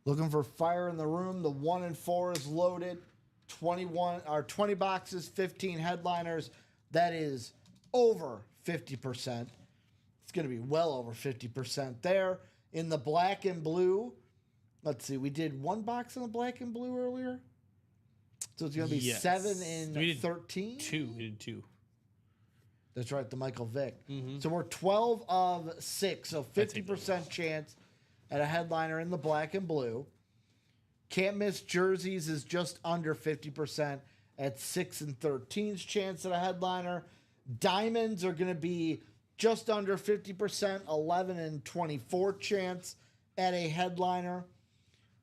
B: Looking for fire in the room. The 1 and 4 is loaded. 20 boxes, 15 headliners. That is over 50%. It's going to be well over 50% there. In the black and blue, let's see, we did 1 box in the black and blue earlier. So it's going to be 7 and 13?
D: 2. We did 2.
B: That's right, the Michael Vick. So we're 12 of 6, so 50% chance at a headliner in the black and blue. Can't miss jerseys is just under 50% at 6 and 13's chance at a headliner. Diamonds are going to be just under 50%, 11 and 24 chance at a headliner.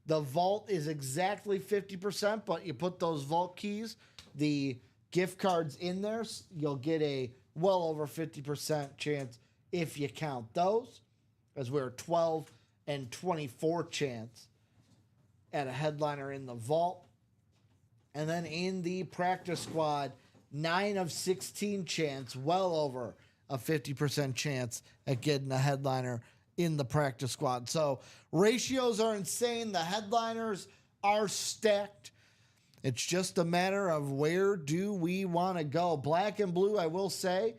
B: The vault is exactly 50%, but you put those vault keys, the gift cards in there, you'll get a well over 50% chance if you count those, as we're 12 and 24 chance at a headliner in the vault. And then in the practice squad, 9 of 16 chance, well over a 50% chance at getting a headliner in the practice squad. So ratios are insane. The headliners are stacked. It's just a matter of where do we want to go. Black and blue, I will say,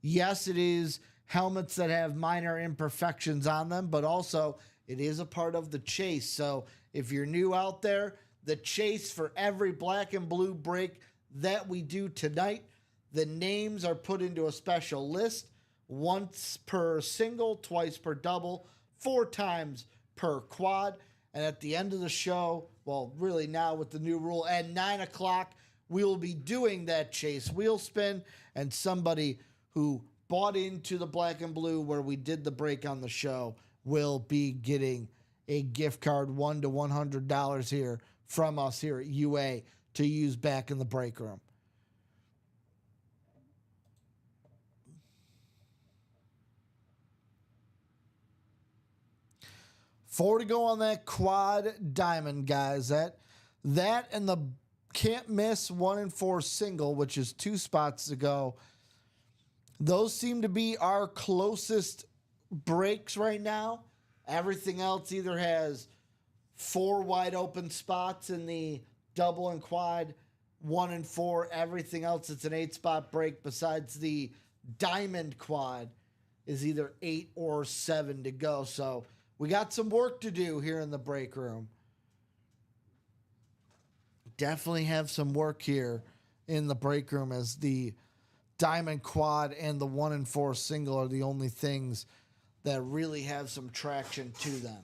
B: yes, it is helmets that have minor imperfections on them, but also it is a part of the chase. So if you're new out there, the chase for every black and blue break that we do tonight, the names are put into a special list, once per single, twice per double, 4 times per quad. And at the end of the show, well, really now with the new rule, at 9 o'clock, we will be doing that chase wheel spin, and somebody who bought into the black and blue where we did the break on the show will be getting a gift card, $1 to $100 here from us here at UA to use back in the break room. Four to go on that quad diamond, guys. That and the can't miss 1 and 4 single, which is 2 spots to go. Those seem to be our closest breaks right now. Everything else either has 4 wide open spots in the double and quad, 1 and 4. Everything else, it's an 8-spot break besides the diamond quad is either 8 or 7 to go. So we got some work to do here in the break room. Definitely have some work here in the break room, as the diamond quad and the 1 and 4 single are the only things that really have some traction to them.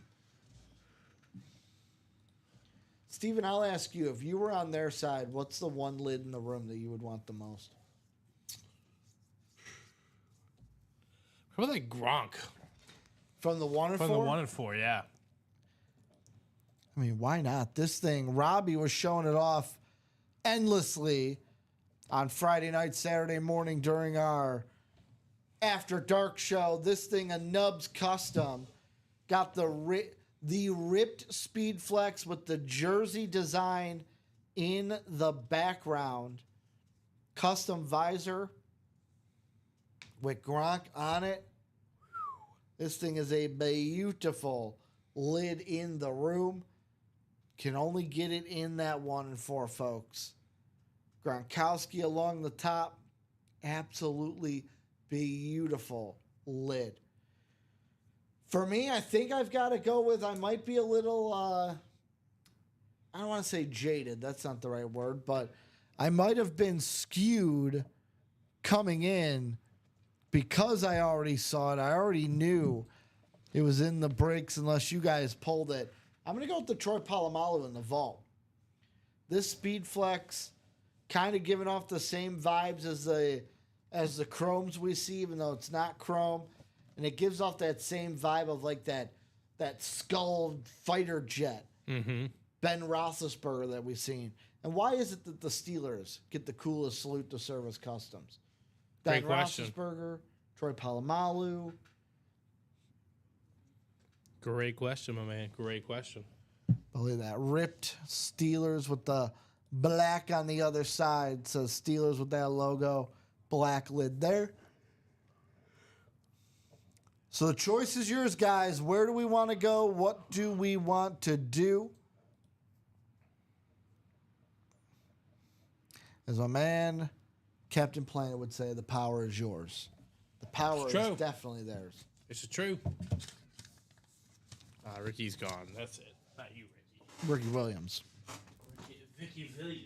B: Steven, I'll ask you, if you were on their side, what's the one lid in the room that you would want the most?
D: Probably like Gronk.
B: From the 1 and 4?
D: From the 1 and 4, yeah.
B: I mean, why not? This thing, Robbie was showing it off endlessly on Friday night, Saturday morning during our After Dark show. This thing, a Nubs custom, got the ripped Speed Flex with the jersey design in the background. Custom visor with Gronk on it. This thing is a beautiful lid in the room. Can only get it in that 1 and 4, folks. Gronkowski along the top. Absolutely beautiful lid. For me, I think I've got to go with, I might be a little, I don't want to say jaded. That's not the right word. But I might have been skewed coming in because I already saw it. I already knew it was in the breaks unless you guys pulled it. I'm going to go with the Troy Polamalu in the vault. This Speed Flex kind of giving off the same vibes as the chromes we see, even though it's not chrome. And it gives off that same vibe of like that skull fighter jet.
D: Mm-hmm.
B: Ben Roethlisberger that we've seen. And why is it that the Steelers get the coolest salute to service customs? Ben
D: Great question.
B: Roethlisberger, Troy Polamalu.
D: Great question, my man. Great question.
B: Believe that. Ripped Steelers with the black on the other side. So Steelers with that logo. Black lid there. So the choice is yours, guys. Where do we want to go? What do we want to do? As my man, Captain Planet would say, the power is yours. The power
D: It's
B: is
D: true.
B: definitely theirs.
D: This is true. Ricky's gone. That's it. Not you, Ricky.
B: Ricky Williams.
D: Vicky Williams.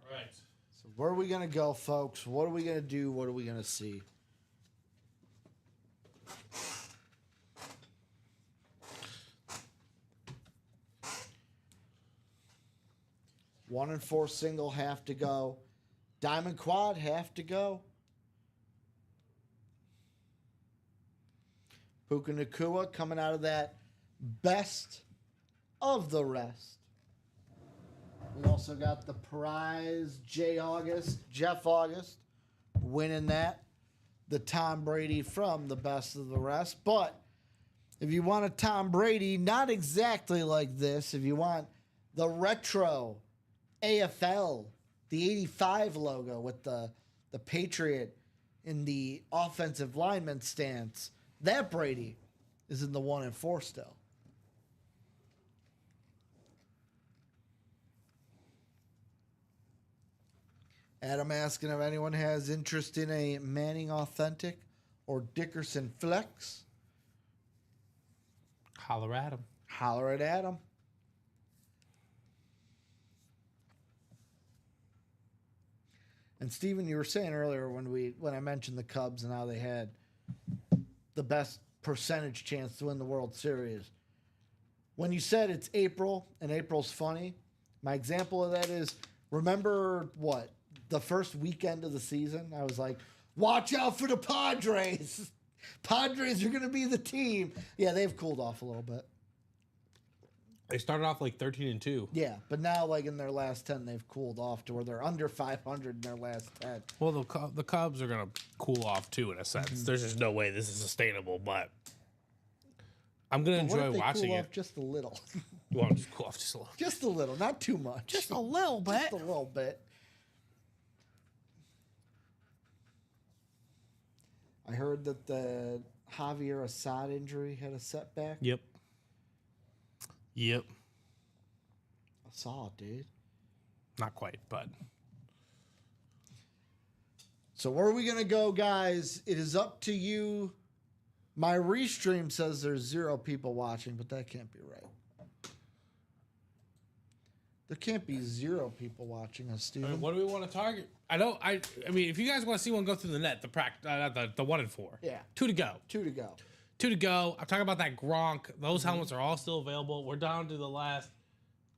D: All right.
B: So where are we going to go, folks? What are we going to do? What are we going to see? One and 4 single have to go. Diamond quad have to go. Puka Nacua coming out of that best of the rest. We also got the prize, Jeff August, winning that. The Tom Brady from the best of the rest. But if you want a Tom Brady, not exactly like this, if you want the retro AFL, the 85 logo with the Patriot in the offensive lineman stance, that Brady is in the 1 and 4 still. Adam asking if anyone has interest in a Manning Authentic or Dickerson Flex.
D: Holler at him.
B: Holler at Adam. And Steven, you were saying earlier when I mentioned the Cubs and how they had the best percentage chance to win the World Series. When you said it's April and April's funny, my example of that is, remember what? The first weekend of the season, I was like, watch out for the Padres. Padres are going to be the team. Yeah, they've cooled off a little bit.
D: They started off like 13-2.
B: Yeah, but now like in their last 10, they've cooled off to where they're under 500 in their last 10.
D: Well, the Cubs are gonna cool off too, in a sense. There's just no way this is sustainable, but I'm gonna
B: What
D: enjoy
B: if they
D: watching
B: cool
D: it.
B: off just a little?
D: You want to just cool off just a little?
B: Just a little, not too much.
D: Just a little bit.
B: Just a little bit. I heard that the Javier Assad injury had a setback.
D: Yep.
B: I saw it, dude.
D: Not quite, but
B: So where are we going to go, guys? It is up to you. My restream says there's 0 people watching, but that can't be right. There can't be 0 people watching us, Steven.
D: what do we want to target? I mean, if you guys want to see one go through the net, the 1 and 4.
B: Yeah.
D: 2 to go.
B: 2 to go.
D: 2 to go. I'm talking about that Gronk. Those helmets are all still available. We're down to the last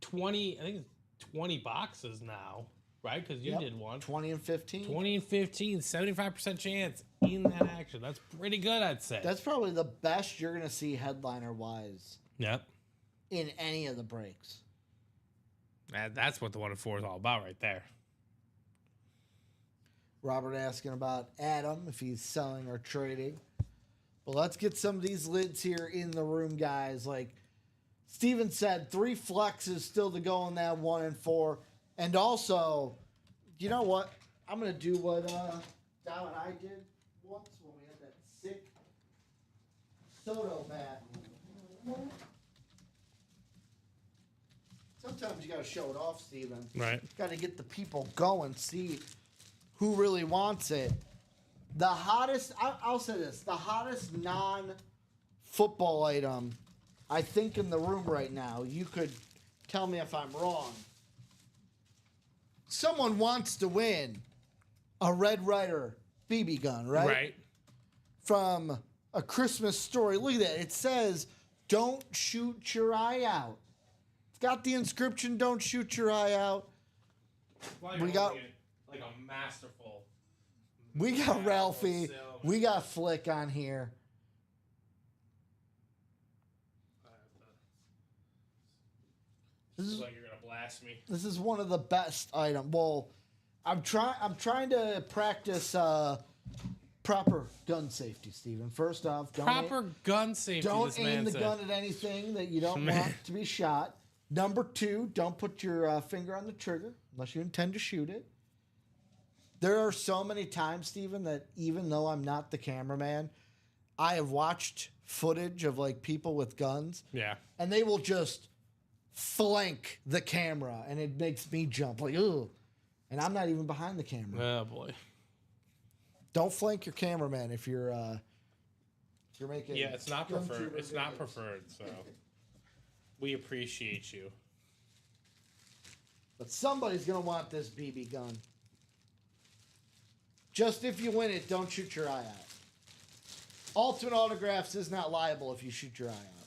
D: 20. I think it's 20 boxes now, right? Because you
B: Yep.
D: did one.
B: 20 and 15.
D: 20 and 15, 75% chance in that action. That's pretty good, I'd say.
B: That's probably the best you're going to see headliner-wise
D: Yep.
B: in any of the breaks.
D: That's what the 1 and 4 is all about right there.
B: Robert asking about Adam, if he's selling or trading. But let's get some of these lids here in the room, guys. Like Steven said, 3 flexes still to go on that 1 and 4. And also, you know what? I'm going to do what Dow and I did once when we had that sick Soto bat. Sometimes you got to show it off, Steven.
D: Right.
B: Got to get the people going, see who really wants it. The hottest, I'll say this, the hottest non-football item, I think, in the room right now, you could tell me if I'm wrong. Someone wants to win a Red Ryder BB gun, right?
D: Right.
B: From A Christmas Story. Look at that. It says, "Don't shoot your eye out." It's got the inscription, "Don't shoot your eye out." We got-
D: like a masterful.
B: We got Ralphie. We got Flick on here. This is
D: Like you're gonna blast me.
B: this is one of the best items. Well, I'm trying to practice proper gun safety, Steven. First off,
D: Proper gun safety.
B: don't
D: this
B: aim
D: man
B: the
D: said.
B: gun at anything that you don't
D: Man.
B: want to be shot. Number 2, don't put your finger on the trigger unless you intend to shoot it. There are so many times, Steven, that even though I'm not the cameraman, I have watched footage of like people with guns,
D: Yeah.
B: and they will just flank the camera, and it makes me jump like, ugh. And I'm not even behind the camera.
D: Oh boy.
B: Don't flank your cameraman if you're making.
D: Yeah, it's not
B: gun
D: preferred.
B: trooper
D: It's not
B: videos.
D: preferred. So we appreciate you.
B: But somebody's gonna want this BB gun. Just if you win it, don't shoot your eye out. Ultimate Autographs is not liable if you shoot your eye out.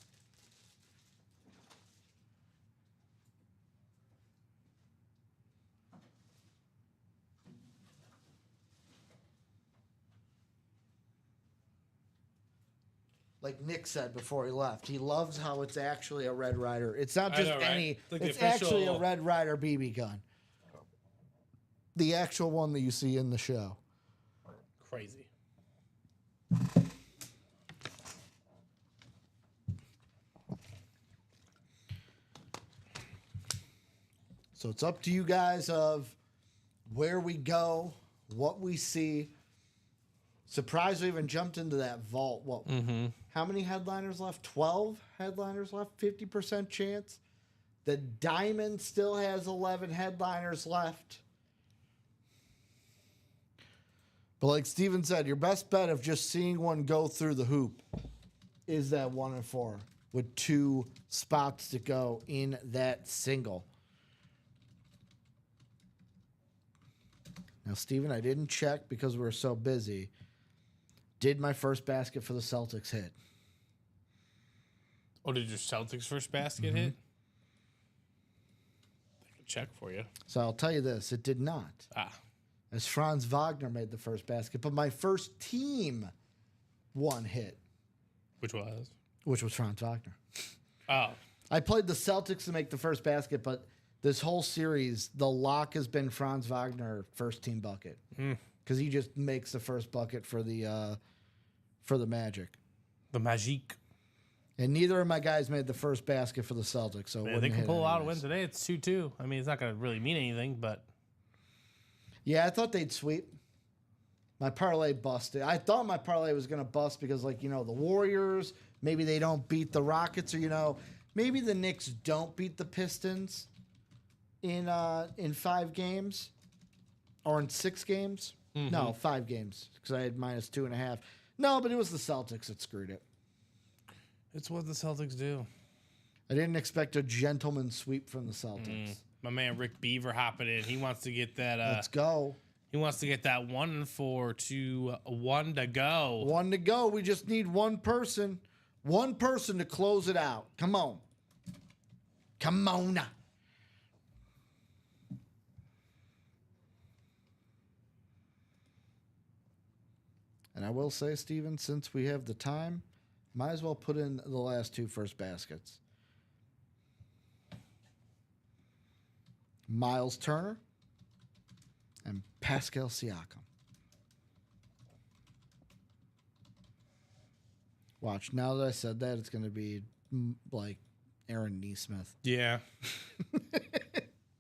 B: Like Nick said before he left, he loves how it's actually a Red Ryder. It's not
D: I
B: just
D: know, right?
B: any.
D: Like the
B: it's actually a
D: official-
B: Red Ryder BB gun. The actual one that you see in the show.
D: Crazy.
B: So it's up to you guys of where we go, what we see. Surprised we even jumped into that vault. What? How many headliners left? 12 headliners left. 50% chance. The Diamond still has 11 headliners left. But like Steven said, your best bet of just seeing one go through the hoop is that 1 and 4 with 2 spots to go in that single. Now, Steven, I didn't check because we were so busy. Did my first basket for the Celtics hit?
D: Oh, did your Celtics first basket hit? I can check for you.
B: So I'll tell you this, it did not.
D: Ah.
B: As Franz Wagner made the first basket, but my first team one hit,
D: Which was?
B: which was Franz Wagner.
D: Oh.
B: I played the Celtics to make the first basket, but this whole series, the lock has been Franz Wagner first team bucket because he just makes the first bucket for the Magic.
D: The Magic.
B: And neither of my guys made the first basket for the Celtics, so
D: Man, they can pull out a win today. It's 2-2. I mean, it's not going to really mean anything, but
B: yeah, I thought they'd sweep. My parlay busted. I thought my parlay was going to bust because, like, the Warriors, maybe they don't beat the Rockets, or, maybe the Knicks don't beat the Pistons in 5 games or in 6 games. No, 5 games because I had -2.5. No, but it was the Celtics that screwed it.
D: it's what the Celtics do.
B: I didn't expect a gentleman sweep from the Celtics.
D: My man Rick Beaver hopping in. He wants to get that.
B: Let's go.
D: He wants to get that 1-4 to 1 to go.
B: 1 to go. We just need one person. One person to close it out. Come on. Come on. And I will say, Steven, since we have the time, might as well put in the last 2 first baskets. Miles Turner and Pascal Siakam. Watch, now that I said that, it's going to be like Aaron Neesmith.
D: Yeah.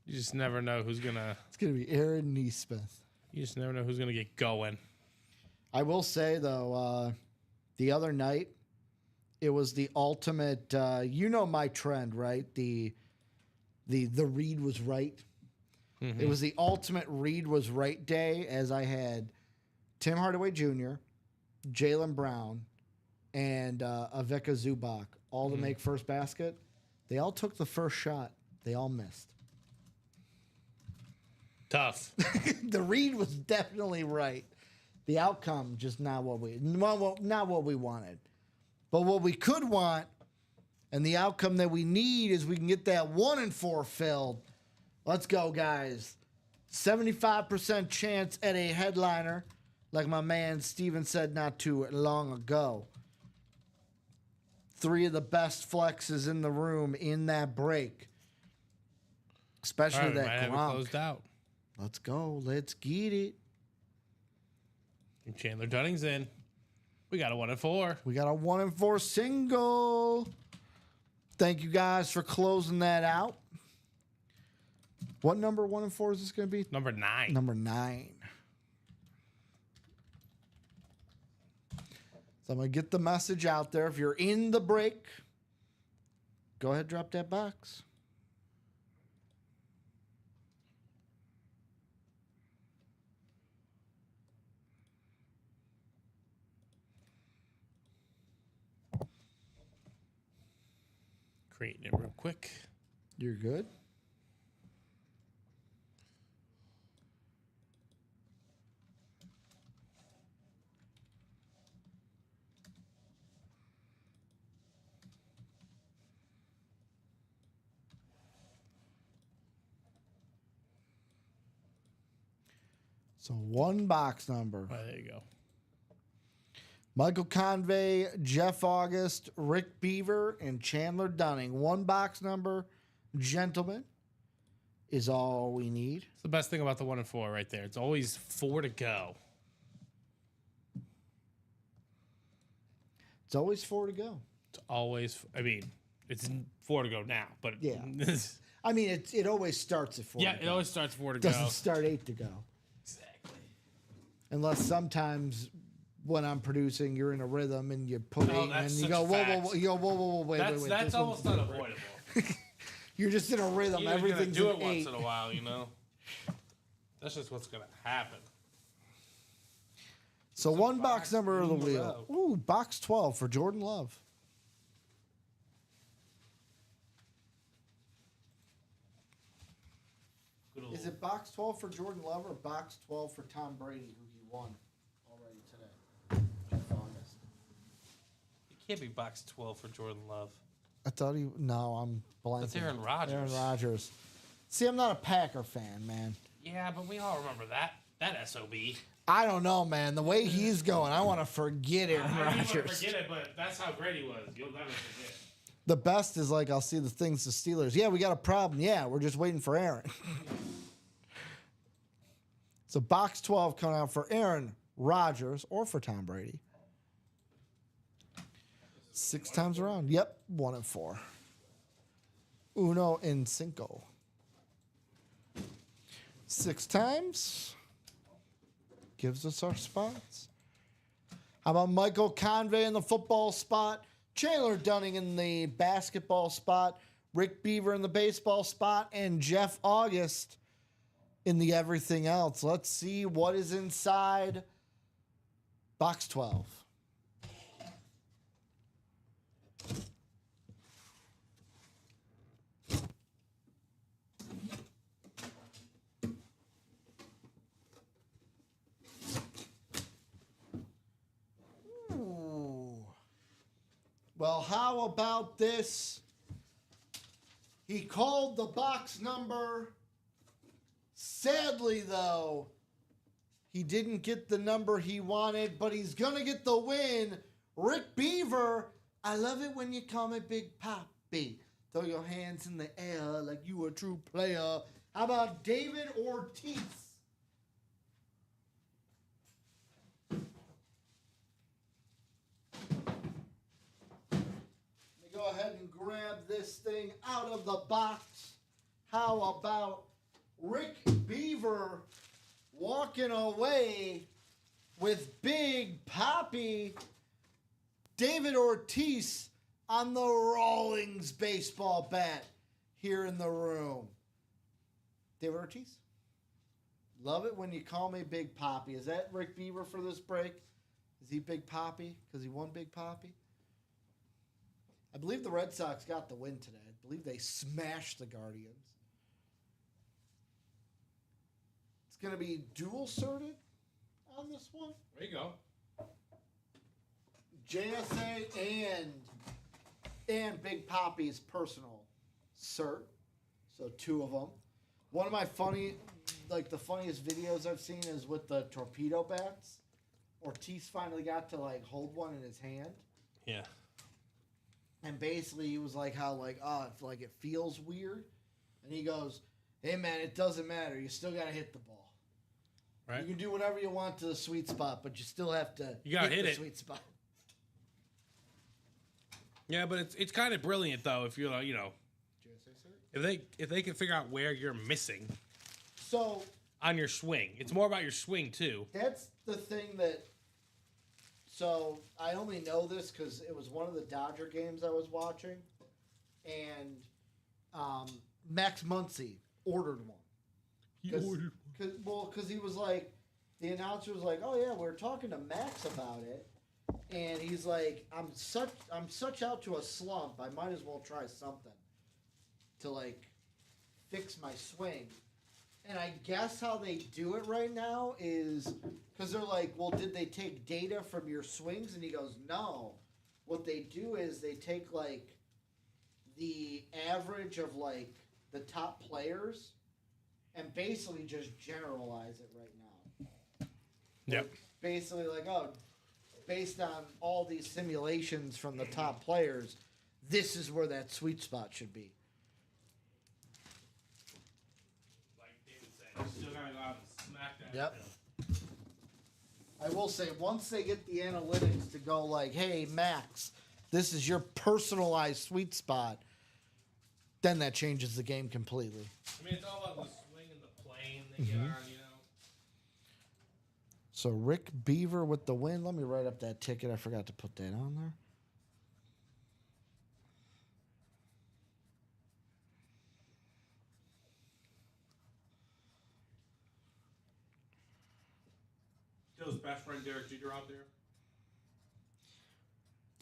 D: You just never know who's gonna.
B: It's going to be Aaron Neesmith.
D: You just never know who's gonna get going.
B: I will say, though, the other night, it was the ultimate, my trend, right? The read was right. It was the ultimate read was right day, as I had Tim Hardaway Jr., Jaylen Brown, and Ivica Zubac all to make first basket. They all took the first shot. They all missed.
D: Tough.
B: The read was definitely right. The outcome just not what we wanted. But what we could want, and the outcome that we need, is we can get that 1-4 filled. Let's go, guys. 75% chance at a headliner, like my man Steven said not too long ago. 3 of the best flexes in the room in that break. Especially
D: All right,
B: that
D: might have it
B: Gronk.
D: closed out.
B: Let's go. Let's get it.
D: And Chandler Dunning's in. We got a 1-4.
B: We got a 1-4 single. Thank you guys for closing that out. What number 1-4 is this going to be?
D: Number 9.
B: Number 9. So I'm going to get the message out there. If you're in the break, go ahead, drop that box.
D: Creating it real quick.
B: You're good. So 1 box number.
D: Oh, there you go.
B: Michael Convey, Jeff August, Rick Beaver, and Chandler Dunning. 1 box number, gentlemen, is all we need.
D: It's the best thing about the 1-4 right there. It's always 4 to go.
B: It's always 4 to go.
D: It's always, I mean, it's 4 to go now, but
B: Yeah. I mean, it always starts at 4
D: yeah,
B: to
D: it
B: go.
D: always starts 4 to
B: It
D: go.
B: doesn't start 8 to go.
D: Exactly.
B: Unless sometimes when I'm producing, you're in a rhythm and you put
D: No,
B: 8 and
D: that's
B: you
D: such
B: go,
D: a
B: whoa,
D: fact.
B: whoa, you go, whoa, wait.
D: That's
B: this
D: almost
B: one's-
D: unavoidable.
B: You're just in a rhythm.
D: You're gonna
B: Everything's
D: do
B: an
D: it once
B: 8.
D: in a while, you know? That's just what's going to happen.
B: So 1 box number of the
D: in a
B: wheel.
D: row.
B: Ooh, box 12 for Jordan Love.
D: Good old-
B: Is it box 12 for Jordan Love or box 12 for Tom Brady, who he won already today? Jeff August.
D: It can't be box 12 for Jordan Love.
B: I thought he. No, I'm blanking.
D: That's Aaron Rodgers.
B: Aaron Rodgers. See, I'm not a Packer fan, man.
D: Yeah, but we all remember that. That SOB.
B: I don't know, man. The way he's going, I want to forget Aaron
D: I
B: Rodgers.
D: forget it, but that's how great he was. You'll never forget.
B: The best is like I'll see the things the Steelers. Yeah, we got a problem. Yeah, we're just waiting for Aaron. So box 12 coming out for Aaron Rodgers or for Tom Brady. 6 times around. Yep, 1 and 4. Uno and cinco. 6 times. Gives us our spots. How about Michael Convey in the football spot? Chandler Dunning in the basketball spot, Rick Beaver in the baseball spot, and Jeff August in the everything else. Let's see what is inside box 12. Well, how about this? He called the box number. Sadly, though, he didn't get the number he wanted, but he's going to get the win. Rick Beaver, I love it when you call me Big Papi. Throw your hands in the air like you a true player. How about David Ortiz? Go ahead and grab this thing out of the box. How about Rick Beaver walking away with Big Papi? David Ortiz on the Rawlings baseball bat here in the room. David Ortiz? Love it when you call me Big Papi. Is that Rick Beaver for this break? Is he Big Papi because he won Big Papi? I believe the Red Sox got the win today. I believe they smashed the Guardians. It's going to be dual sorted on this one.
D: There you go.
B: JSA and Big Papi's personal cert. So 2 of them. One of my the funniest videos I've seen is with the torpedo bats. Ortiz finally got to hold one in his hand.
D: Yeah.
B: And basically, he was like, how, it feels weird. And he goes, hey, man, it doesn't matter. You still got to hit the ball.
D: Right.
B: You can do whatever you want to the sweet spot, but you still have to
D: hit
B: the
D: it.
B: sweet spot.
D: Yeah, but it's kind of brilliant, though, if you're, if they can figure out where you're missing
B: So
D: on your swing. It's more about your swing, too.
B: that's the thing that... So I only know this because it was one of the Dodger games I was watching, and Max Muncy ordered one. Because he was like, the announcer was like, "Oh yeah, we're talking to Max about it," and he's like, "I'm such out to a slump. I might as well try something to fix my swing." And I guess how they do it right now is because they're like, well, did they take data from your swings? And he goes, no. What they do is they take the average of the top players and basically just generalize it right now.
D: Yep.
B: Basically based on all these simulations from the top players, this is where that sweet spot should be.
D: Still gotta go out and smack that.
B: Yep. I will say, once they get the analytics to go hey, Max, this is your personalized sweet spot, then that changes the game completely.
D: I mean, it's all about the swing and the plane that you're on,
B: So Rick Beaver with the win. Let me write up that ticket. I forgot to put that on there.
D: Still his best friend Derek Jeter out there?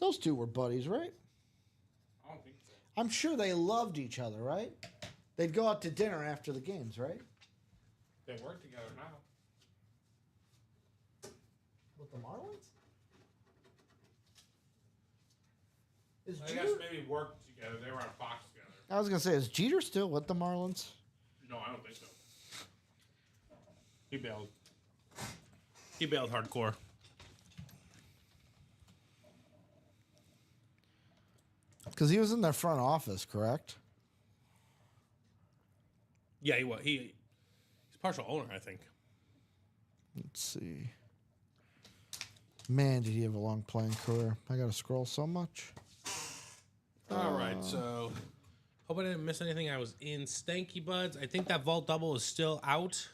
B: Those two were buddies, right?
D: I don't think so.
B: I'm sure they loved each other, right? They'd go out to dinner after the games, right?
D: They work together now.
B: With the Marlins? Is
D: I
B: Jeter?
D: guess maybe work together. They were on Fox together.
B: I was gonna say, is Jeter still with the Marlins?
D: No, I don't think so. He bailed. He bailed hardcore.
B: Because he was in their front office, correct?
D: Yeah, he's partial owner, I think.
B: Let's see. Man, did he have a long playing career. I got to scroll so much.
D: All right, so hope I didn't miss anything. I was in Stanky Buds. I think that Vault Double is still out.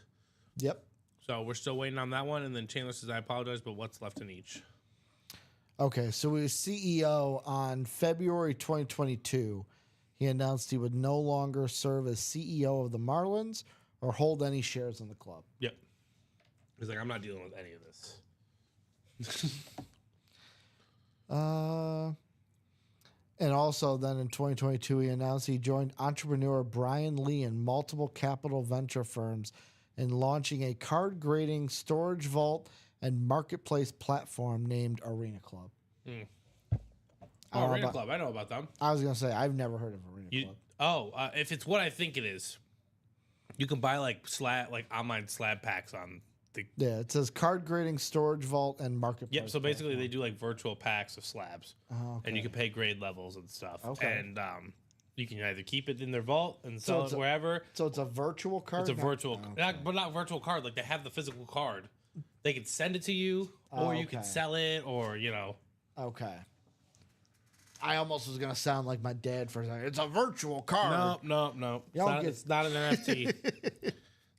B: Yep.
D: So we're still waiting on that one. And then Chandler says, I apologize, but what's left in each?
B: Okay, so he was CEO on February 2022. He announced he would no longer serve as CEO of the Marlins or hold any shares in the club.
D: Yep. He's like, I'm not dealing with any of this.
B: And also then in 2022, he announced he joined entrepreneur Brian Lee in multiple capital venture firms in launching a card grading storage vault and marketplace platform named Arena Club.
D: Oh, Arena Club. I know about them.
B: I was going to say, I've never heard of Arena Club.
D: If it's what I think it is, you can buy like online slab packs on the.
B: Yeah, it says card grading storage vault and marketplace.
D: Yep. So basically, they do like virtual packs of slabs, and you can pay grade levels and stuff.
B: Okay.
D: And you can either keep it in their vault and sell it
B: it's
D: wherever.
B: So it's a virtual card?
D: It's a virtual, but not virtual card. Like they have the physical card. They can send it to you, or you can sell it, or
B: Okay. I almost was going to sound like my dad for a second. It's a virtual card.
D: No. It's not an NFT.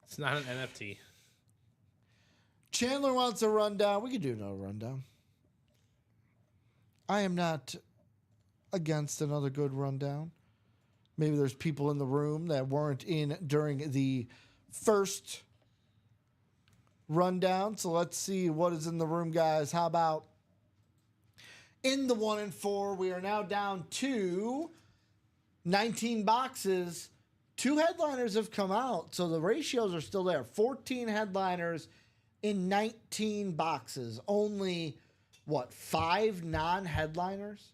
D: It's not an NFT.
B: Chandler wants a rundown. We could do another rundown. I am not against another good rundown. Maybe there's people in the room that weren't in during the first rundown. So let's see what is in the room, guys. How about in the 1 and 4, we are now down to 19 boxes. 2 headliners have come out, so the ratios are still there. 14 headliners in 19 boxes. Only, 5 non-headliners?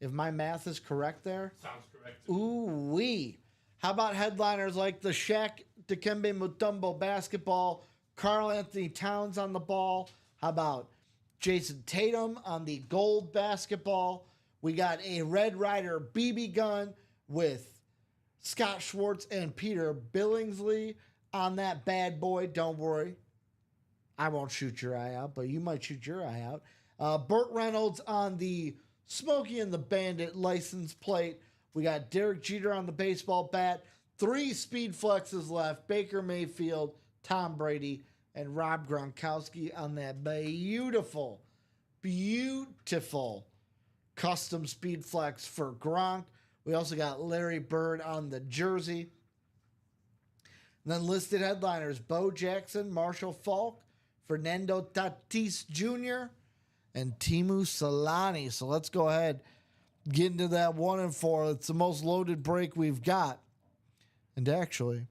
B: If my math is correct there.
D: Sounds correct.
B: Ooh-wee. How about headliners like the Shaq Dikembe Mutombo basketball, Karl Anthony Towns on the ball? How about Jason Tatum on the gold basketball? We got a Red Ryder BB gun with Scott Schwartz and Peter Billingsley on that bad boy. Don't worry. I won't shoot your eye out, but you might shoot your eye out. Burt Reynolds on the Smokey and the Bandit license plate. We got Derek Jeter on the baseball bat. 3 speed flexes left. Baker Mayfield, Tom Brady, and Rob Gronkowski on that beautiful custom speed flex for Gronk. We also got Larry Bird on the jersey. And then listed headliners: Bo Jackson, Marshall Faulk, Fernando Tatis Jr., and Timu Solani. So let's go ahead, get into that 1 and 4. It's the most loaded break we've got. And actually,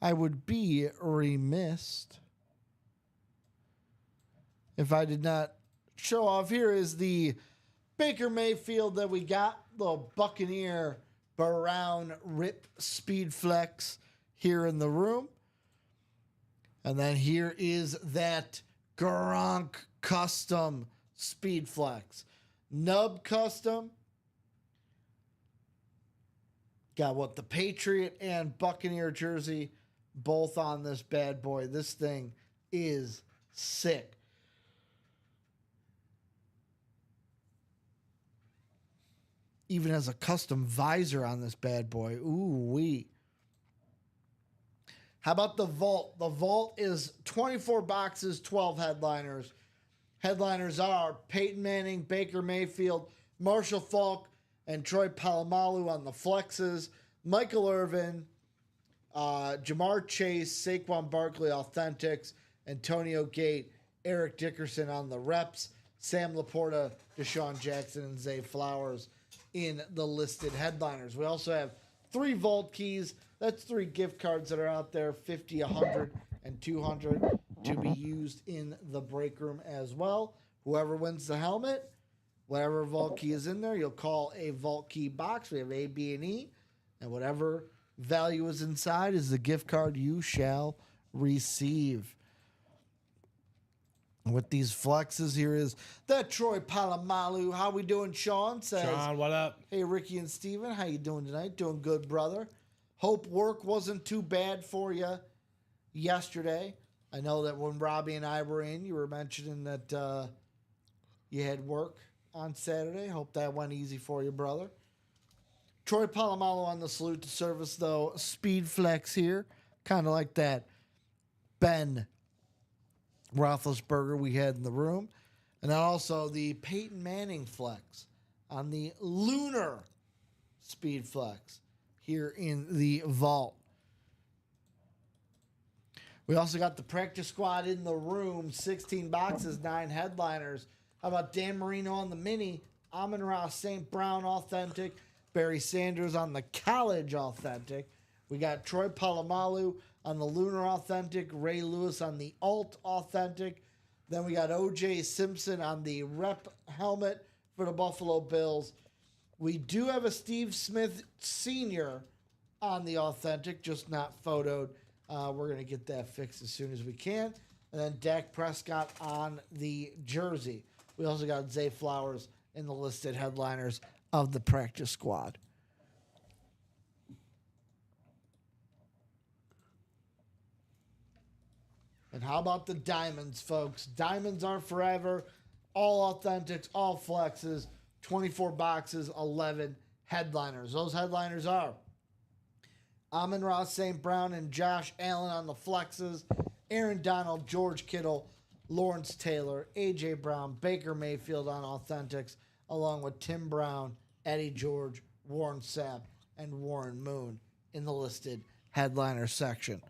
B: I would be remiss if I did not show off. Here is the Baker Mayfield that we got, the Buccaneer Brown Rip Speed Flex here in the room. And then here is that Gronk Custom Speed Flex. Nub Custom. Got the Patriot and Buccaneer jersey both on this bad boy. This thing is sick. Even has a custom visor on this bad boy. Ooh-wee. How about the Vault? The Vault is 24 boxes, 12 headliners. Headliners are Peyton Manning, Baker Mayfield, Marshall Faulk, and Troy Polamalu on the flexes. Michael Irvin, Jamar Chase, Saquon Barkley Authentics, Antonio Gate, Eric Dickerson on the reps, Sam Laporta, Deshaun Jackson, and Zay Flowers in the listed headliners. We also have 3 Vault keys. That's 3 gift cards that are out there, 50, 100, and 200, to be used in the break room as well. Whoever wins the helmet, whatever Vault key is in there, you'll call a Vault key box. We have A, B, and E. And whatever value is inside is the gift card you shall receive. with these flexes, here is that Troy Polamalu. How we doing, Sean? Says,
D: Sean, what up?
B: hey, Ricky and Steven, how you doing tonight? Doing good, brother. Hope work wasn't too bad for you yesterday. I know that when Robbie and I were in, you were mentioning that you had work on Saturday. Hope that went easy for you, brother. Troy Polamalu on the salute to service, though. Speed flex here. Kind of like that Ben Roethlisberger we had in the room. And then also the Peyton Manning flex on the Lunar Speed Flex here in the vault. We also got the practice squad in the room. 16 boxes, 9 headliners. How about Dan Marino on the mini? Amon-Ra St. Brown authentic. Barry Sanders on the college authentic. We got Troy Polamalu on the Lunar authentic. Ray Lewis on the alt authentic. Then we got O.J. Simpson on the rep helmet for the Buffalo Bills. We do have a Steve Smith Sr. on the authentic, just not photoed. We're going to get that fixed as soon as we can. And then Dak Prescott on the jersey. We also got Zay Flowers in the listed headliners of the practice squad. And how about the diamonds, folks? Diamonds are forever. All authentics, all flexes, 24 boxes, 11 headliners. Those headliners are Amon-Ra St. Brown and Josh Allen on the flexes, Aaron Donald, George Kittle, Lawrence Taylor, A.J. Brown, Baker Mayfield on authentics, along with Tim Brown, Eddie George, Warren Sapp, and Warren Moon in the listed headliner section.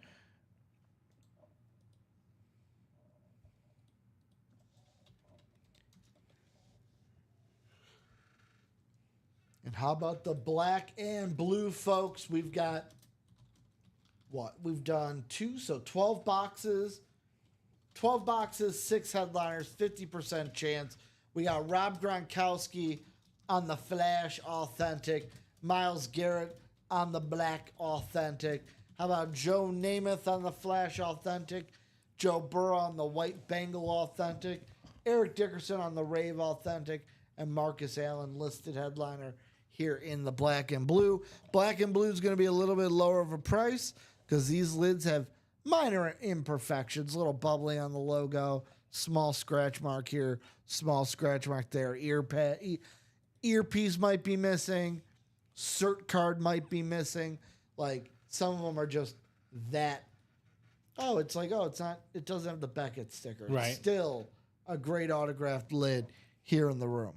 B: And how about the black and blue, folks? We've got what? We've done 2, so 12 boxes. 12 boxes, 6 headliners, 50% chance. We got Rob Gronkowski on the Flash authentic. Myles Garrett on the black authentic. How about Joe Namath on the Flash authentic? Joe Burrow on the white Bengal authentic. Eric Dickerson on the Rave authentic. And Marcus Allen listed headliner here in the black and blue. Black and blue is going to be a little bit lower of a price because these lids have minor imperfections. A little bubbly on the logo. Small scratch mark here. Small scratch mark there. Earpiece might be missing. Cert card might be missing. Like, some of them are just that. Oh, it's like, oh, it's not, it doesn't have the Beckett sticker.
D: Right.
B: It's still a great autographed lid here in the room.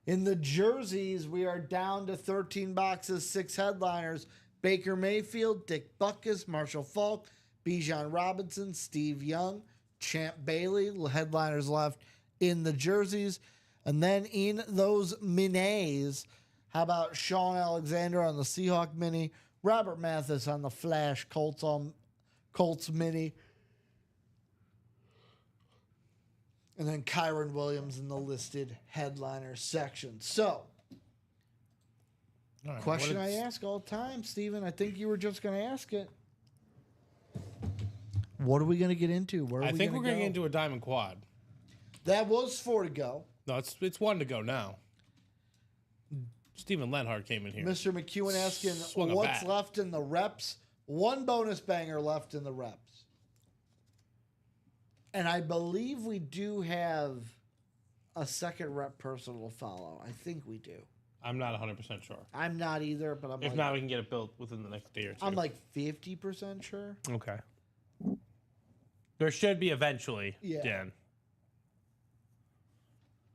B: In the jerseys, we are down to 13 boxes, 6 headliners. Baker Mayfield, Dick Butkus, Marshall Faulk, Bijan Robinson, Steve Young, Champ Bailey, headliners left in the jerseys. And then in those minis, how about Sean Alexander on the Seahawk mini, Robert Mathis on the Flash Colts mini, and then Kyron Williams in the listed headliner section. So,
D: All right,
B: question I ask all the time, Steven, I think you were just going to ask it. What are we going to get into? Where are
D: I
B: we
D: think we're
B: going
D: going
B: to
D: to get into a diamond quad.
B: That was 4 to go.
D: No, it's 1 to go now. Stephen Lenhart came in here.
B: Mr. McEwen asking
D: Swung a
B: what's
D: bat.
B: left in the reps. 1 bonus banger left in the reps. And I believe we do have a second rep personal to follow. I think we do.
D: I'm not 100% sure.
B: I'm not either, but I'm
D: If
B: like,
D: not, we can get it built within the next day or two.
B: I'm like 50% sure.
D: Okay. There should be eventually,
B: Yeah.
D: Dan.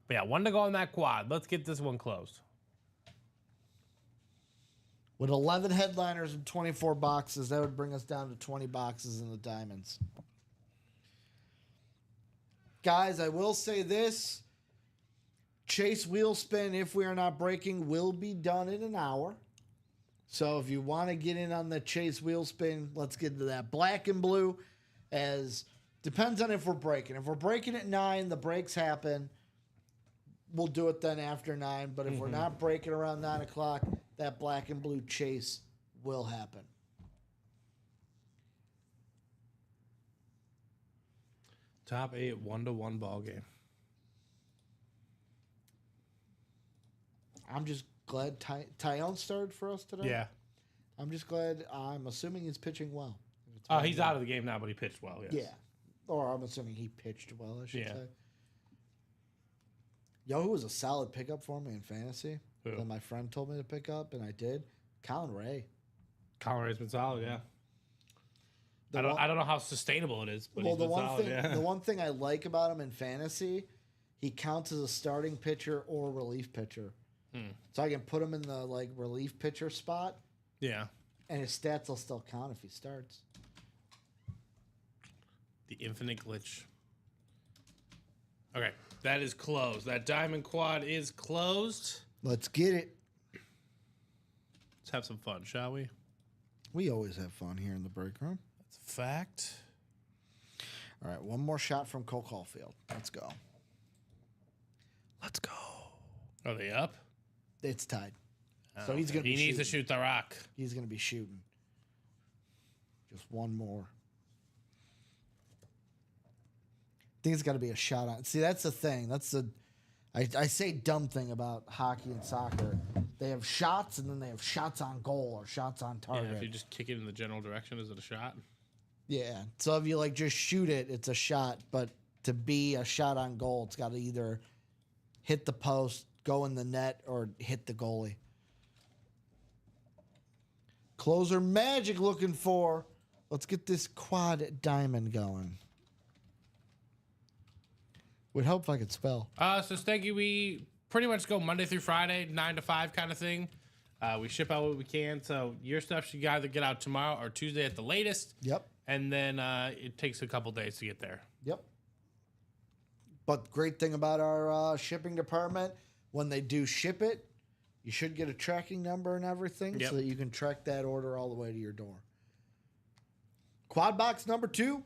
D: But yeah, 1 to go on that quad. Let's get this one closed.
B: With 11 headliners and 24 boxes, that would bring us down to 20 boxes in the diamonds. Guys, I will say this. Chase wheel spin, if we are not breaking, will be done in an hour. So if you want to get in on the Chase wheel spin, let's get into that. Black and blue, as depends on if we're breaking. If we're breaking at 9, the breaks happen. We'll do it then after 9. But if we're not breaking around 9 o'clock, that black and blue chase will happen.
D: Top 8 1-1 ball game.
B: I'm just glad Tyone started for us today.
D: Yeah.
B: I'm just glad. I'm assuming he's pitching well.
D: Oh, he's out of the game now, but he pitched well. Yes.
B: Yeah. Or I'm assuming he pitched well, I should
D: Yeah.
B: say. Yo, who was a solid pickup for me in fantasy
D: Who?
B: that my friend told me to pick up, and I did? Colin Ray.
D: Colin Ray's been solid, yeah.
B: The
D: I don't know how sustainable it is, but
B: Well,
D: he's
B: the
D: been
B: one
D: solid,
B: thing
D: yeah.
B: the one thing I like about him in fantasy, he counts as a starting pitcher or relief pitcher. So I can put him in the relief pitcher spot,
D: Yeah.
B: and his stats will still count if he starts.
D: The infinite glitch. Okay, that is closed. That diamond quad is closed.
B: Let's get it.
D: Let's have some fun, shall we?
B: We always have fun here in the break room.
D: That's a fact.
B: All right, one more shot from Cole Caulfield. Let's go. Let's go.
D: Are they up?
B: It's tied. So he's going to
D: He
B: be
D: needs to
B: shooting.
D: shoot the rock.
B: He's going to be shooting. Just one more. I think it's got to be a shot on. See, that's the thing. That's the I say dumb thing about hockey and soccer. They have shots and then they have shots on goal or shots on
D: Yeah,
B: target.
D: if you just kick it in the general direction, is it a shot?
B: Yeah. So if you just shoot it, it's a shot. But to be a shot on goal, it's got to either hit the post, go in the net, or hit the goalie. Closer Magic looking for. Let's get this quad diamond going. Would help if I could spell.
D: So Stanky, we pretty much go Monday through Friday, 9 to 5 kind of thing. We ship out what we can. So your stuff should either get out tomorrow or Tuesday at the latest.
B: Yep.
D: And then it takes a couple days to get there.
B: Yep. But great thing about our shipping department, when they do ship it, you should get a tracking number and everything
D: Yep.
B: so that you can track that order all the way to your door. Quad box number 2.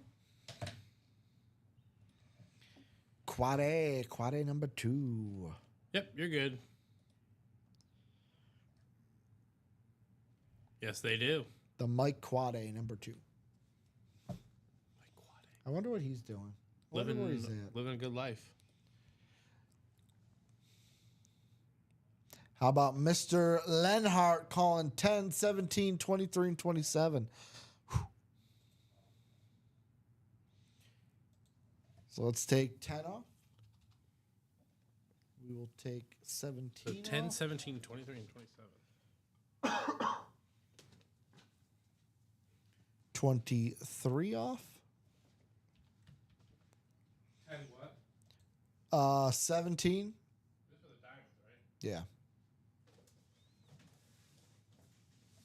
B: Quad A number 2.
D: Yep, you're good. Yes, they do.
B: The Mike Quad A number 2. I wonder what he's doing. I wonder where he's at.
D: Living a good life.
B: How about Mr. Lenhart calling 10, 17, 23, and 27? Whew. So let's take 10 off. We will take 17
D: So 10,
B: off.
D: 17, 23, and 27.
B: 23 off.
D: 10 what?
B: 17.
D: This for the diamonds, right?
B: Yeah.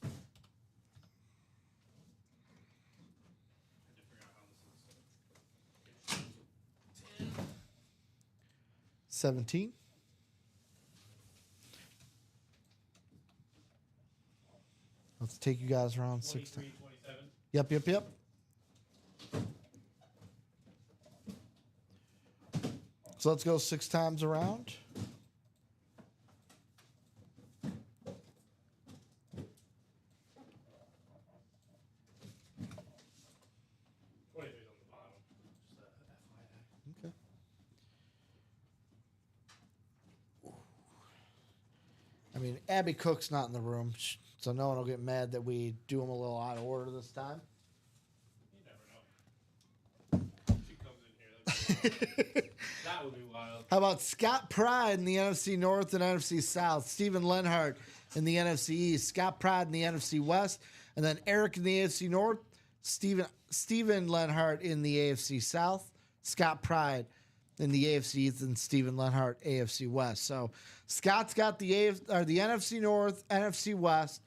D: I did figure out how this is.
B: 17. Let's take you guys around 6 times.
D: 23, 27.
B: Yep. So let's go 6 times around.
D: On the bottom. Just a FYI.
B: Okay. I mean, Abby Cook's not in the room, so no one will get mad that we do them a little out of order this time.
D: You never know. She comes in here. That'd be wild. That would be wild.
B: How about Scott Pride in the NFC North and NFC South? Stephen Lenhart in the NFC East. Scott Pride in the NFC West. And then Eric in the AFC North. Stephen Lenhart in the AFC South. Scott Pride in the AFC East and Stephen Lenhart AFC West. So Scott's got the NFC North, NFC West,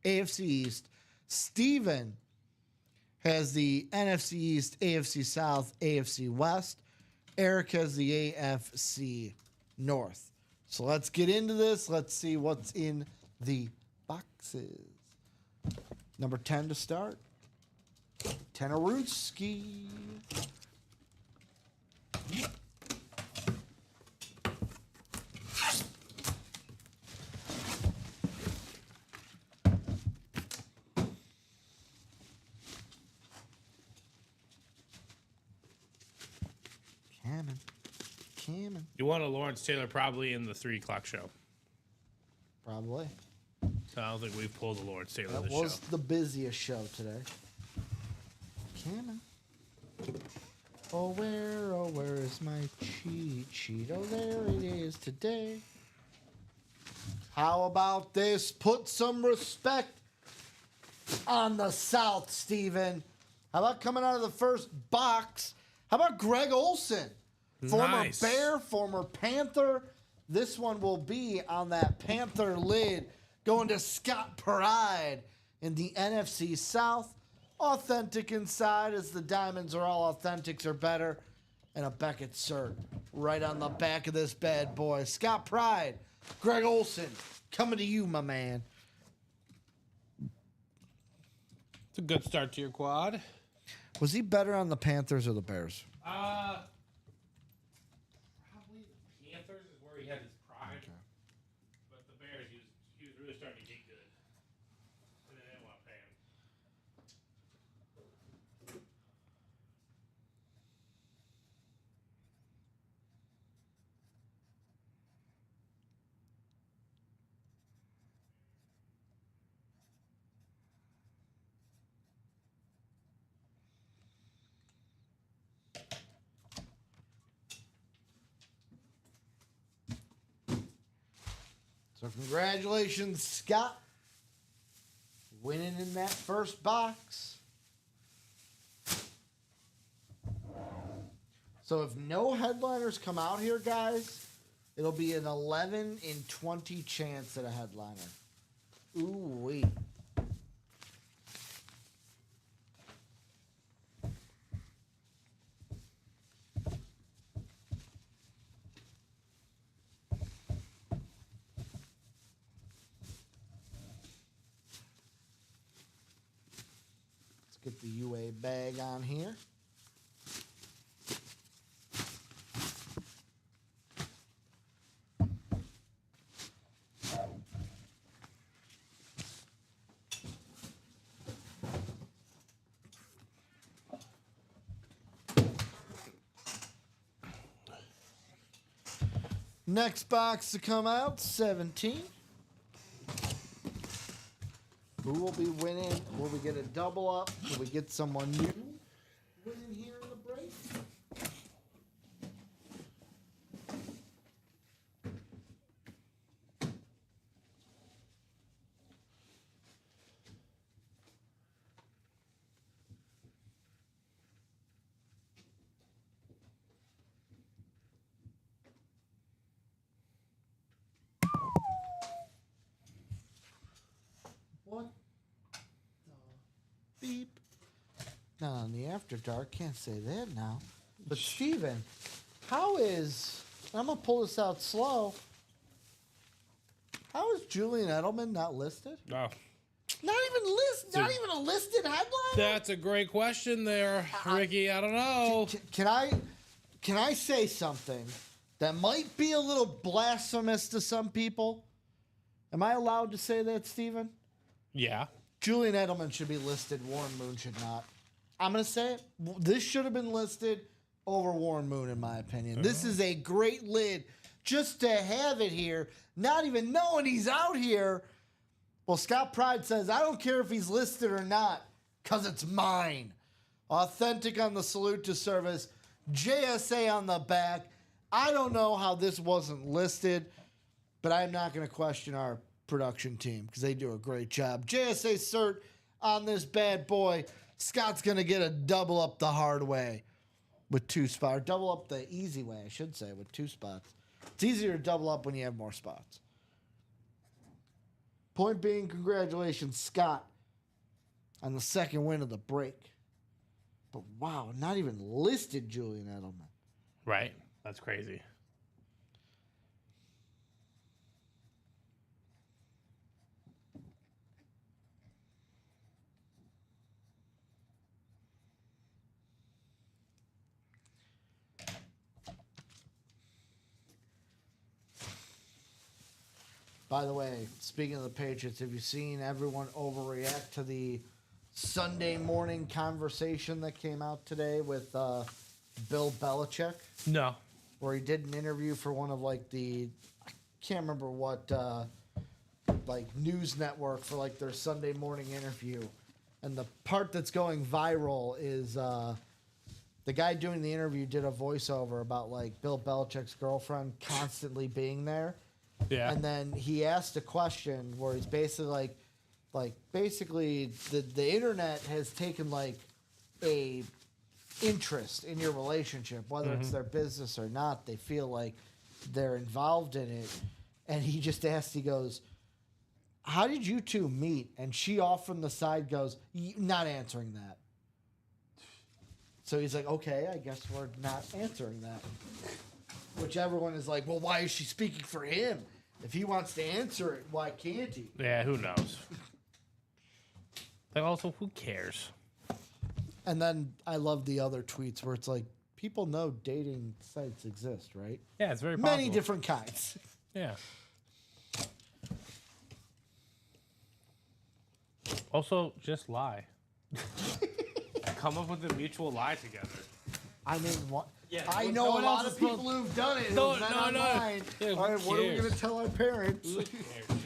B: AFC East. Stephen has the NFC East, AFC South, AFC West. Eric has the AFC North. So let's get into this. Let's see what's in the boxes. Number 10 to start. Tenorutski. Coming.
D: You want a Lawrence Taylor probably in the 3 o'clock show.
B: Probably.
D: So I don't think we've pulled a Lawrence Taylor
B: That
D: this
B: was
D: show.
B: the busiest show today. Coming. Oh, where is my cheat sheet? Oh, there it is today. How about this? Put some respect on the South, Steven. How about coming out of the first box? How about Greg Olson? Former
D: Nice.
B: Bear, former Panther. This one will be on that Panther lid going to Scott Pride in the NFC South. Authentic inside, as the diamonds are all authentics or better. And a Beckett cert right on the back of this bad boy. Scott Pride, Greg Olson, coming to you, my man.
D: It's a good start to your quad.
B: Was he better on the Panthers or the Bears?
D: Probably the Panthers is where he had his prime. But the Bears, he was really starting to get good. And they didn't want to pay him.
B: So congratulations, Scott. Winning in that first box. So if no headliners come out here, guys, it'll be an 11 in 20 chance at a headliner. Ooh-wee. Get the UA bag on here. Next box to come out, 17. Who will be winning? Will we get a double up? Will we get someone new winning here in the break? What? Beep. Not on the After Dark. Can't say that now. But Steven, how is... I'm going to pull this out slow. How is Julian Edelman not listed?
D: Oh,
B: Not even a listed headline?
D: that's a great question there, Ricky. I don't know.
B: Can I say something that might be a little blasphemous to some people? Am I allowed to say that, Steven?
D: Yeah.
B: Julian Edelman should be listed. Warren Moon should not. I'm going to say it. This should have been listed over Warren Moon, in my opinion. This is a great lid just to have it here, not even knowing he's out here. Well, Scott Pride says, I don't care if he's listed or not, because it's mine. Authentic on the salute to service. JSA on the back. I don't know how this wasn't listed, but I'm not going to question our production team because they do a great job. JSA cert on this bad boy. Scott's going to get a double up the hard way with 2 spots. Double up the easy way, I should say, with 2 spots. It's easier to double up when you have more spots. Point being, congratulations, Scott, on the second win of the break. But wow, not even listed Julian Edelman.
D: Right. That's crazy.
B: By the way, speaking of the Patriots, have you seen everyone overreact to the Sunday morning conversation that came out today with Bill Belichick,
D: No.
B: where he did an interview for one of like I can't remember what like news network for like their Sunday morning interview, and the part that's going viral is the guy doing the interview did a voiceover about like Bill Belichick's girlfriend constantly being there.
D: Yeah.
B: And then he asked a question where he's basically basically the internet has taken like a interest in your relationship, whether it's their business or not. They feel like they're involved in it. And he just asked, he goes, how did you two meet? And she off from the side goes, not answering that. So he's like, okay, I guess we're not answering that. Which everyone is like, well, why is she speaking for him? If he wants to answer it, why can't he?
D: Yeah, who knows? Like, also, who cares?
B: And then I love the other tweets where it's like, people know dating sites exist, right?
D: Yeah, it's very possible.
B: Many different kinds.
D: Yeah. Also, just lie. Come up with a mutual lie together.
B: I mean, what?
D: Yeah,
B: I
D: no
B: know a
D: one
B: lot
D: else
B: of
D: is
B: people
D: supposed-
B: who've done it.
D: No,
B: who've been
D: no, no.
B: online.
D: Yeah, who
B: All right, what are we
D: cares?
B: going to tell our parents?
D: Who cares?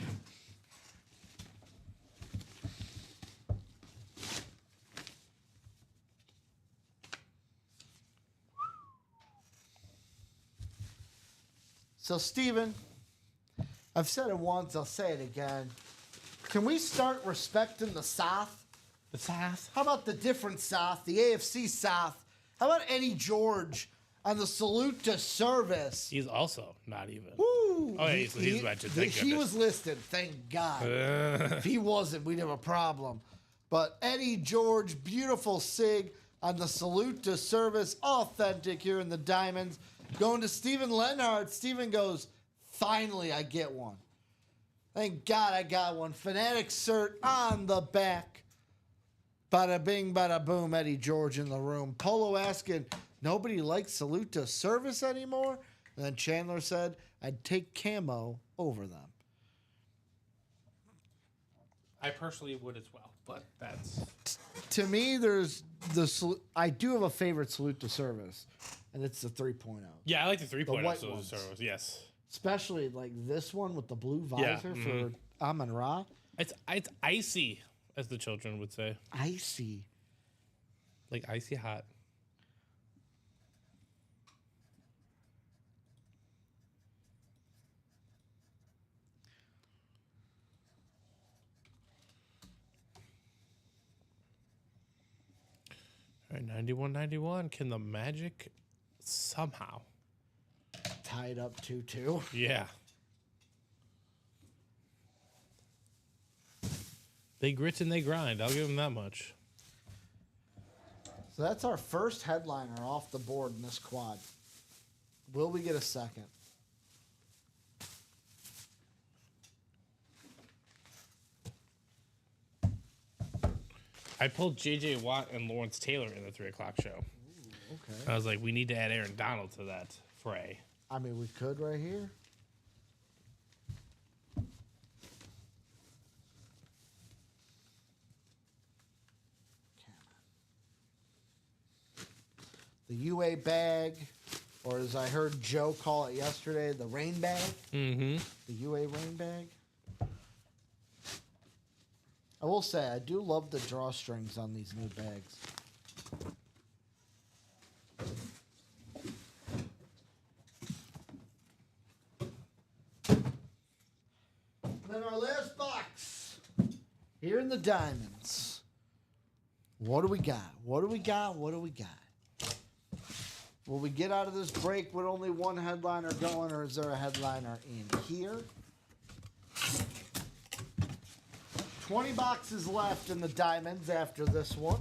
B: So, Steven, I've said it once, I'll say it again. Can we start respecting the South?
D: The South.
B: How about the different South, the AFC South? How about Eddie George on the salute to service?
D: He's also not even.
B: Woo!
D: Oh, yeah, he's mentioned, thank
B: he
D: goodness.
B: was listed, thank God. If he wasn't, we'd have a problem. But Eddie George, beautiful sig on the salute to service, authentic here in the Diamonds. Going to Steven Lenhart. Steven goes, finally, I get one. Thank God I got one. Fanatic cert on the back. Bada bing, bada boom, Eddie George in the room. Polo asking, nobody likes salute to service anymore? And then Chandler said, I'd take camo over them.
D: I personally would as well, but that's.
B: To me, there's I do have a favorite salute to service, and it's the 3.0.
D: Yeah, I like the 3.0
B: white
D: so
B: ones.
D: service. Yes.
B: Especially like this one with the blue
D: Yeah,
B: visor for Amon Ra.
D: It's icy, as the children would say.
B: Icy.
D: Like icy hot. All right, 91-91. Can the Magic somehow?
B: Tied up 2-2.
D: Yeah. They grit and they grind. I'll give them that much.
B: So that's our first headliner off the board in this quad. Will we get a second?
D: I pulled J.J. Watt and Lawrence Taylor in the 3 o'clock show.
B: Okay.
D: I was like, we need to add Aaron Donald to that fray.
B: I mean, we could right here. The UA bag, or as I heard Joe call it yesterday, the rain bag.
D: Mm-hmm.
B: The UA rain bag. I will say, I do love the drawstrings on these new bags. Then our last box here in the Diamonds. What do we got? What do we got? What do we got? Will we get out of this break with only one headliner going, or is there a headliner in here? 20 boxes left in the Diamonds after this one.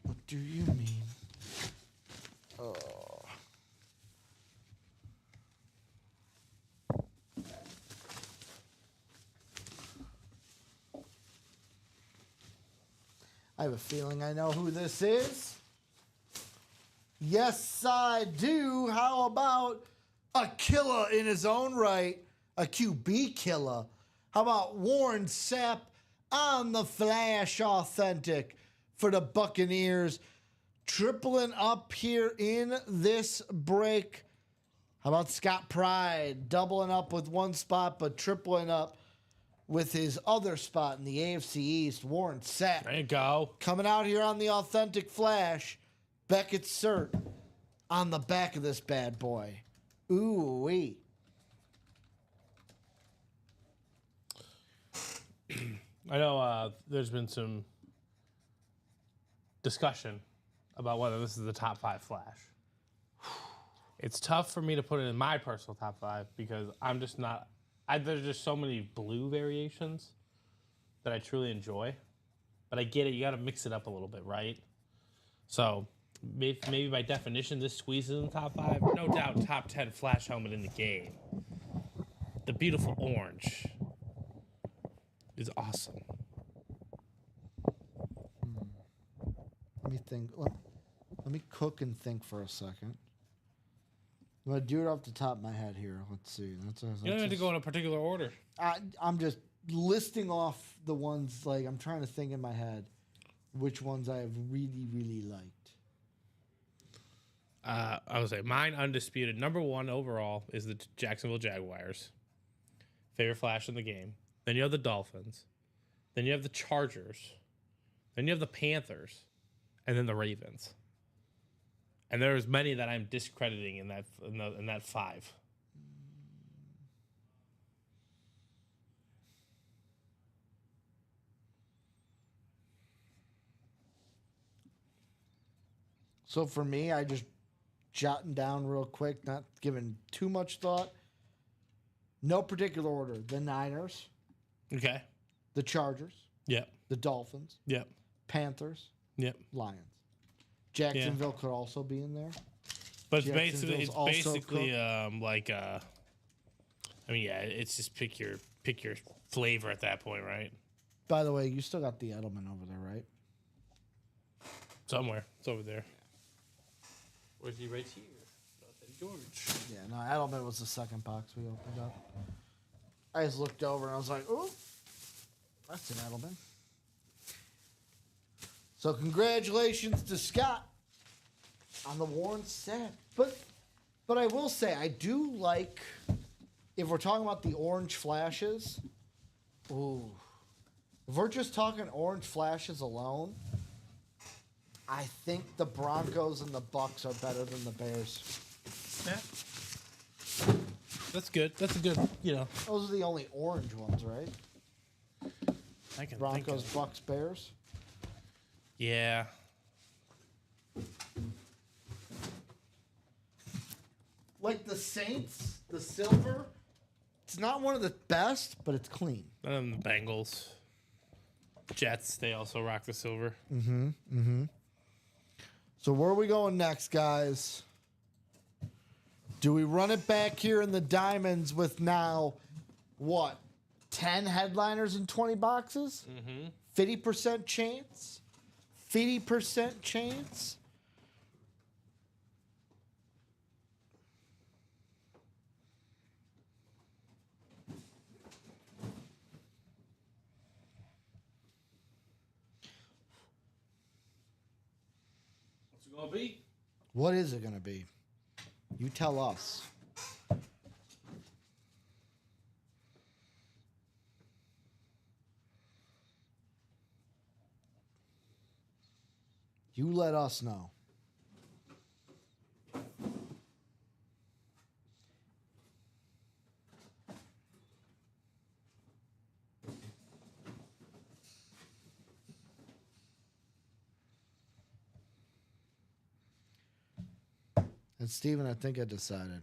B: What do you mean? Oh. I have a feeling I know who this is. Yes, I do. How about a killer in his own right? A QB killer. How about Warren Sapp on the Flash Authentic for the Buccaneers. Tripling up here in this break. How about Scott Pride doubling up with one spot, but tripling up with his other spot in the AFC East? Warren Sapp
D: There you go.
B: coming out here on the Authentic Flash. Beckett Cert on the back of this bad boy. Ooh-wee.
D: I know there's been some discussion about whether this is the top 5 Flash. It's tough for me to put it in my personal top 5 because I'm just not. There's just so many blue variations that I truly enjoy. But I get it. You got to mix it up a little bit, right? So maybe by definition, this squeezes in the top 5. No doubt, top 10 Flash helmet in the game. The beautiful orange is awesome.
B: Let me think. Let me cook and think for a second. I'm going to do it off the top of my head here. Let's see.
D: You don't have to go in a particular order.
B: I'm just listing off the ones, like, I'm trying to think in my head which ones I have really, really liked.
D: I would say mine undisputed. Number 1 overall is the Jacksonville Jaguars. Favorite Flash in the game. Then you have the Dolphins. Then you have the Chargers. Then you have the Panthers. And then the Ravens. And there's many that I'm discrediting in that 5.
B: So for me, I just jotting down real quick, not giving too much thought. No particular order. The Niners,
D: Okay.
B: the Chargers,
D: Yep.
B: the Dolphins,
D: Yep.
B: Panthers,
D: Yep.
B: Lions. Jacksonville could also be in there.
D: But
B: Jacksonville's
D: it's
B: also
D: basically I mean, yeah, it's just pick your flavor at that point, right?
B: By the way, you still got the Edelman over there, right?
D: Somewhere. It's over there. Or is he right here? George.
B: Yeah, no, Edelman was the second box we opened up. I just looked over and I was like, oh, that's an Edelman. So congratulations to Scott on the Warren set. But I will say, I do like, if we're talking about the orange flashes, ooh, if we're just talking orange flashes alone, I think the Broncos and the Bucks are better than the Bears.
D: Yeah. That's good. That's a good,
B: Those are the only orange ones, right?
D: I can
B: Broncos,
D: think of,
B: Bucks, Bears.
D: yeah.
B: Like the Saints, the silver, it's not one of the best, but it's clean.
D: The Bengals. Jets, they also rock the silver.
B: So where are we going next, guys? Do we run it back here in the diamonds with now, what, 10 headliners and 20 boxes? 50% chance? 50% chance?
D: What's it gonna be?
B: What is it going to be? You tell us. You let us know. And Steven, I think I decided.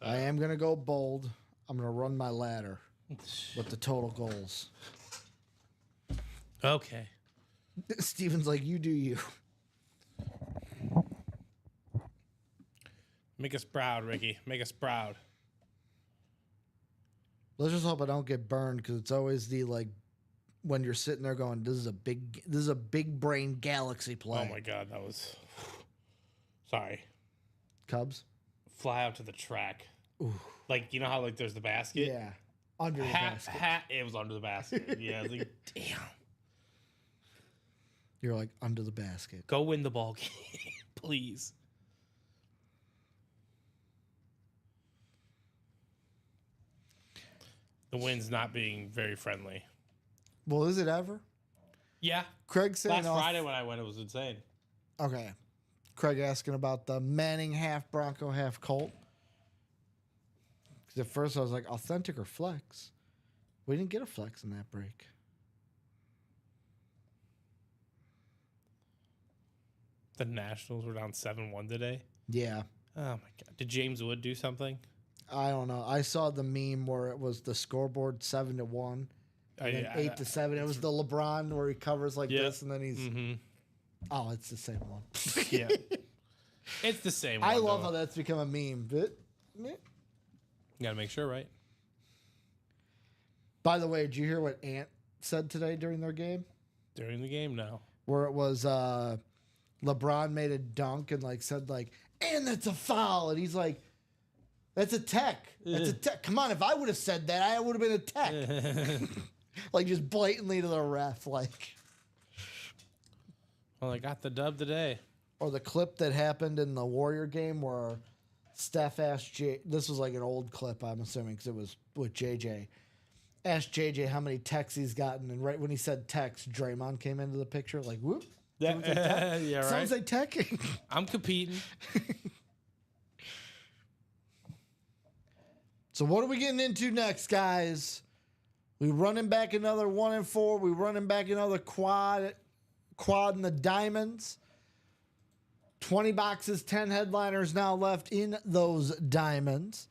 B: I am going to go bold. I'm going to run my ladder with the total goals.
D: Okay.
B: Steven's like, you do you.
D: Make us proud, Ricky. Make us proud.
B: Let's just hope I don't get burned, because it's always the, like, when you're sitting there going, this is a big brain galaxy play.
D: Oh my God, that was. Sorry.
B: Cubs?
D: Fly out to the track. Ooh. Like, you know how, like, there's the basket?
B: Yeah. Under the basket.
D: It was under the basket. Yeah, I was like, damn.
B: You're like, under the basket.
D: Go win the ball game, please. The wind's not being very friendly.
B: Well, is it ever?
D: Yeah.
B: Craig saying
D: Last Friday when I went, it was insane.
B: Okay. Craig asking about the Manning half Bronco, half Colt. Because at first I was like, authentic or flex? We didn't get a flex in that break.
D: The Nationals were down 7-1 today.
B: Yeah.
D: Oh, my God. Did James Wood do something?
B: I don't know. I saw the meme where it was the scoreboard 7-1. And then 8-7. It was the LeBron where he covers like this and then he's.
D: Mm-hmm.
B: Oh, it's the same one.
D: Yeah. It's the same
B: I
D: one,
B: love
D: though.
B: how that's become a meme. But,
D: You got to make sure, right?
B: by the way, did you hear what Ant said today during their game?
D: During the game, no.
B: Where it was LeBron made a dunk and like said like, and that's a foul. And he's like, that's a tech. That's a tech. Come on, if I would have said that, I would have been a tech. Like just blatantly to the ref, like.
D: Well, I got the dub today.
B: Or the clip that happened in the Warrior game where Steph asked this was like an old clip, I'm assuming, because it was with JJ. Asked JJ how many techs he's gotten, and right when he said techs, Draymond came into the picture, like, whoop.
D: Yeah, yeah, right.
B: Sounds like tech.
D: I'm competing.
B: So what are we getting into next, guys? We running back another 1-4. We running back another quad in the diamonds. 20 boxes, 10 headliners now left in those diamonds.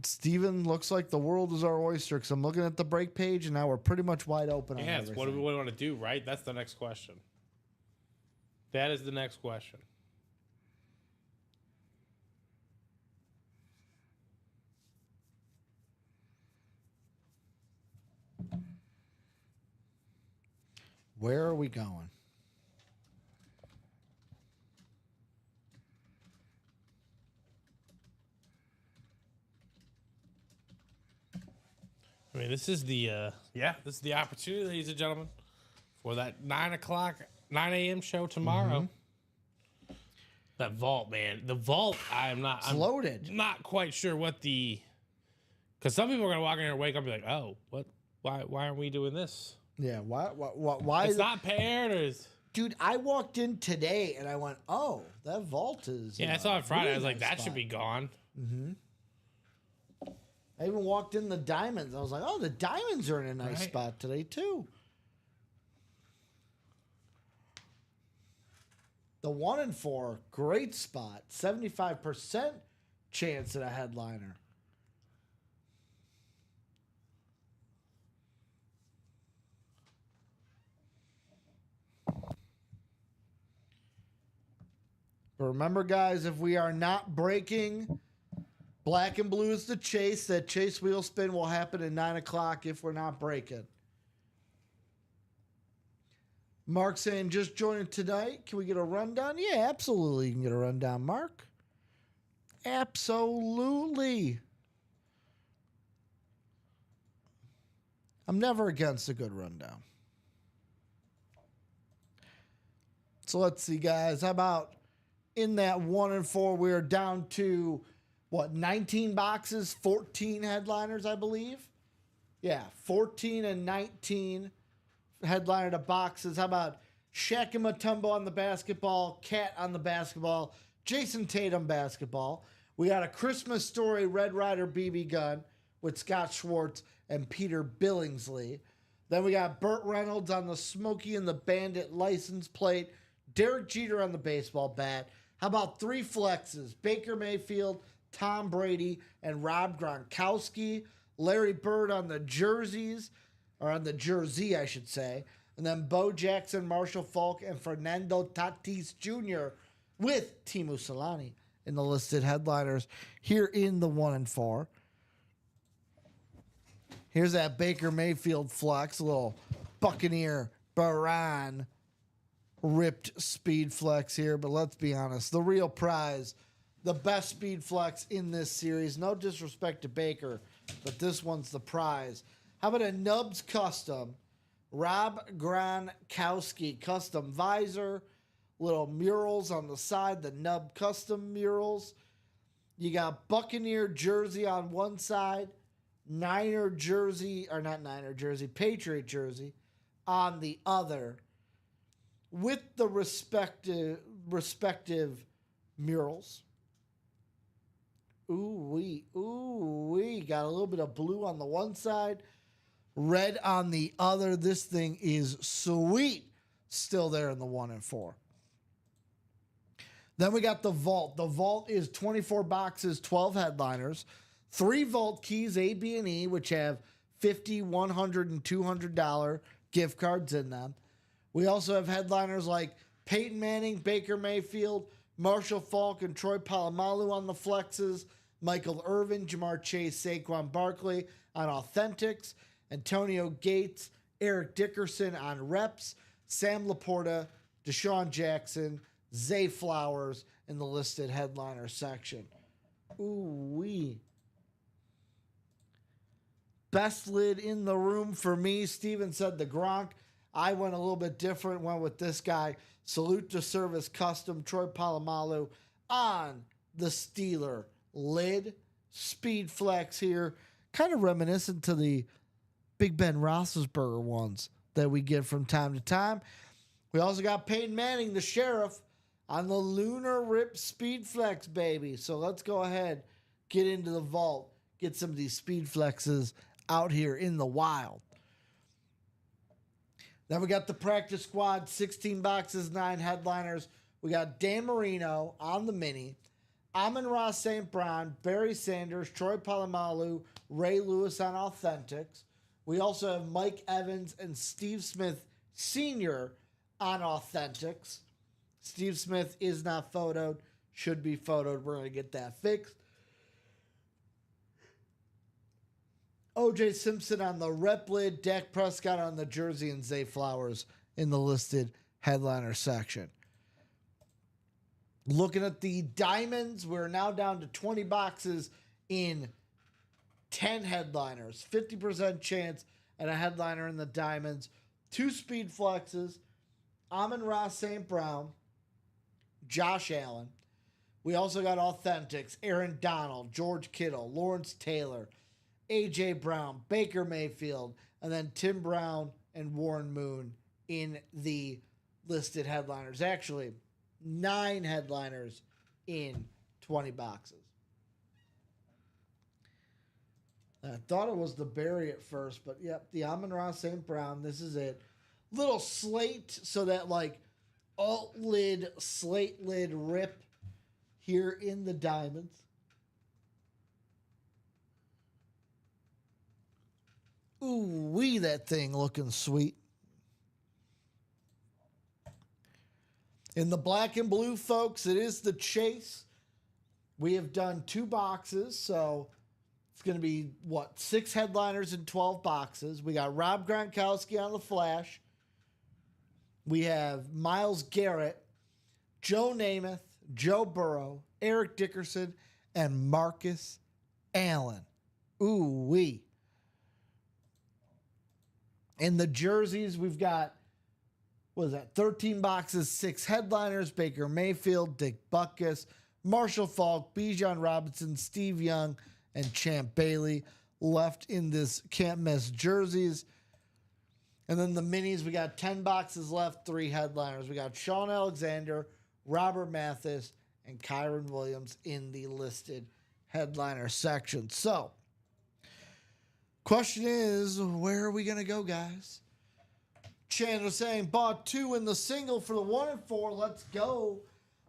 B: Steven, looks like the world is our oyster because I'm looking at the break page and now we're pretty much wide open on
D: Yes,
B: everything.
D: what do we want to do, right? That's the next question. That is the next question.
B: Where are we going?
D: I mean, this is the this is the opportunity, ladies and gentlemen, for that 9 a.m. show tomorrow. That vault, man, the vault. I'm
B: Loaded.
D: Not quite sure what because some people are gonna walk in here and wake up and be like, oh, what? Why aren't we doing this?
B: Yeah, why
D: It's not paired, or is
B: Dude, I walked in today and I went, oh, that vault is.
D: I saw it Friday. I was like, that should be gone.
B: I even walked in the diamonds. I was like, oh, the diamonds are in a nice
D: Right.
B: spot today, too. The 1-4, great spot. 75% chance at a headliner. But remember, guys, if we are not breaking, black and blue is the chase. That chase wheel spin will happen at 9 o'clock if we're not breaking. Mark saying, just joining tonight. Can we get a rundown? Yeah, absolutely. You can get a rundown, Mark. Absolutely. I'm never against a good rundown. So let's see, guys. How about in that 1-4, we're down to, 19 boxes, 14 headliners, I believe? Yeah, 14 and 19 headliner to boxes. How about Shaq and Mutombo on the basketball, Cat on the basketball, Jason Tatum basketball. We got a Christmas Story Red Ryder BB gun with Scott Schwartz and Peter Billingsley. Then we got Burt Reynolds on the Smokey and the Bandit license plate, Derek Jeter on the baseball bat. How about 3 flexes? Baker Mayfield, Tom Brady, and Rob Gronkowski. Larry Bird on the jerseys, or on the jersey, I should say. And then Bo Jackson, Marshall Faulk, and Fernando Tatis Jr. with Timu Solani in the listed headliners here in the 1-4. Here's that Baker Mayfield flex, a little Buccaneer ripped speed flex here, but let's be honest, the real prize, the best speed flex in this series. No disrespect to Baker, but this one's the prize. How about a Nubs Custom? Rob Gronkowski custom visor, little murals on the side, the Nub Custom murals. You got Buccaneer jersey on one side, Patriot jersey on the other, with the respective murals. Ooh-wee. Got a little bit of blue on the one side, red on the other. This thing is sweet. Still there in the 1 and 4. Then we got the Vault. The Vault is 24 boxes, 12 headliners, 3 Vault keys, A, B, and E, which have $50, $100, and $200 gift cards in them. We also have headliners like Peyton Manning, Baker Mayfield, Marshall Faulk, and Troy Polamalu on the flexes, Michael Irvin, Jamar Chase, Saquon Barkley on authentics, Antonio Gates, Eric Dickerson on reps, Sam Laporta, Deshaun Jackson, Zay Flowers in the listed headliner section. Ooh-wee. Best lid in the room for me. Steven said the Gronk. I went a little bit different. Went with this guy. Salute to Service Custom. Troy Polamalu on the Steeler lid. Speed flex here. Kind of reminiscent to the Big Ben Roethlisberger ones that we get from time to time. We also got Peyton Manning, the Sheriff, on the Lunar Rip Speed Flex, baby. So let's go ahead, get into the vault, get some of these speed flexes out here in the wild. Then we got the practice squad, 16 boxes, 9 headliners. We got Dan Marino on the mini, Amon-Ra St. Brown, Barry Sanders, Troy Polamalu, Ray Lewis on authentics. We also have Mike Evans and Steve Smith Sr. on authentics. Steve Smith is not photoed, should be photoed. We're going to get that fixed. OJ Simpson on the rep lid, Dak Prescott on the jersey, and Zay Flowers in the listed headliner section. Looking at the diamonds, we're now down to 20 boxes in 10 headliners. 50% chance at a headliner in the diamonds. 2 speed flexes, Amon-Ra St. Brown, Josh Allen. We also got authentics, Aaron Donald, George Kittle, Lawrence Taylor, A.J. Brown, Baker Mayfield, and then Tim Brown and Warren Moon in the listed headliners. Actually, 9 headliners in 20 boxes. I thought it was the Barry at first, but yep, the Amon-Ra St. Brown. This is it. Little slate, so that like alt lid, slate lid rip here in the diamonds. Ooh-wee, that thing looking sweet. In the black and blue, folks, it is the Chase. We have done 2 boxes, so it's going to be, 6 headliners in 12 boxes. We got Rob Gronkowski on the Flash. We have Myles Garrett, Joe Namath, Joe Burrow, Eric Dickerson, and Marcus Allen. Ooh-wee. In the jerseys, we've got, 13 boxes, 6 headliners, Baker Mayfield, Dick Butkus, Marshall Faulk, Bijan Robinson, Steve Young, and Champ Bailey left in this can't miss jerseys. And then the minis, we got 10 boxes left, 3 headliners. We got Sean Alexander, Robert Mathis, and Kyron Williams in the listed headliner section. So, question is, where are we going to go, guys? Chandler saying, bought 2 in the single for the 1 and 4. Let's go.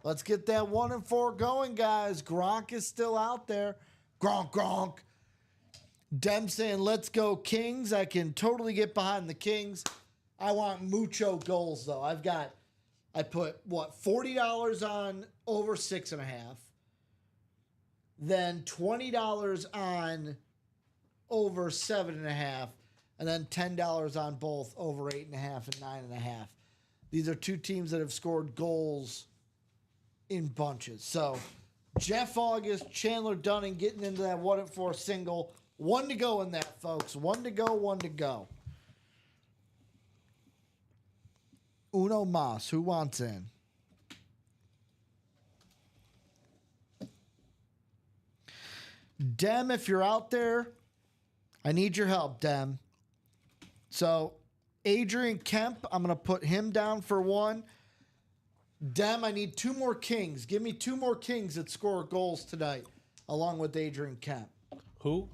B: Let's get that 1 and 4 going, guys. Gronk is still out there. Gronk. Dem saying, let's go Kings. I can totally get behind the Kings. I want mucho goals, though. I put, $40 on over 6.5. Then $20 on over 7.5. And then $10 on both over 8.5 and 9.5. These are 2 teams that have scored goals in bunches. So Jeff August, Chandler Dunning getting into that 1-4 single. 1 to go in that, folks. 1 to go, 1 to go. Uno Mas, who wants in? Dem, if you're out there, I need your help, Dem. So, Adrian Kemp, I'm going to put him down for 1. Dem, I need 2 more Kings. Give me 2 more Kings that score goals tonight, along with Adrian Kemp.
D: Who?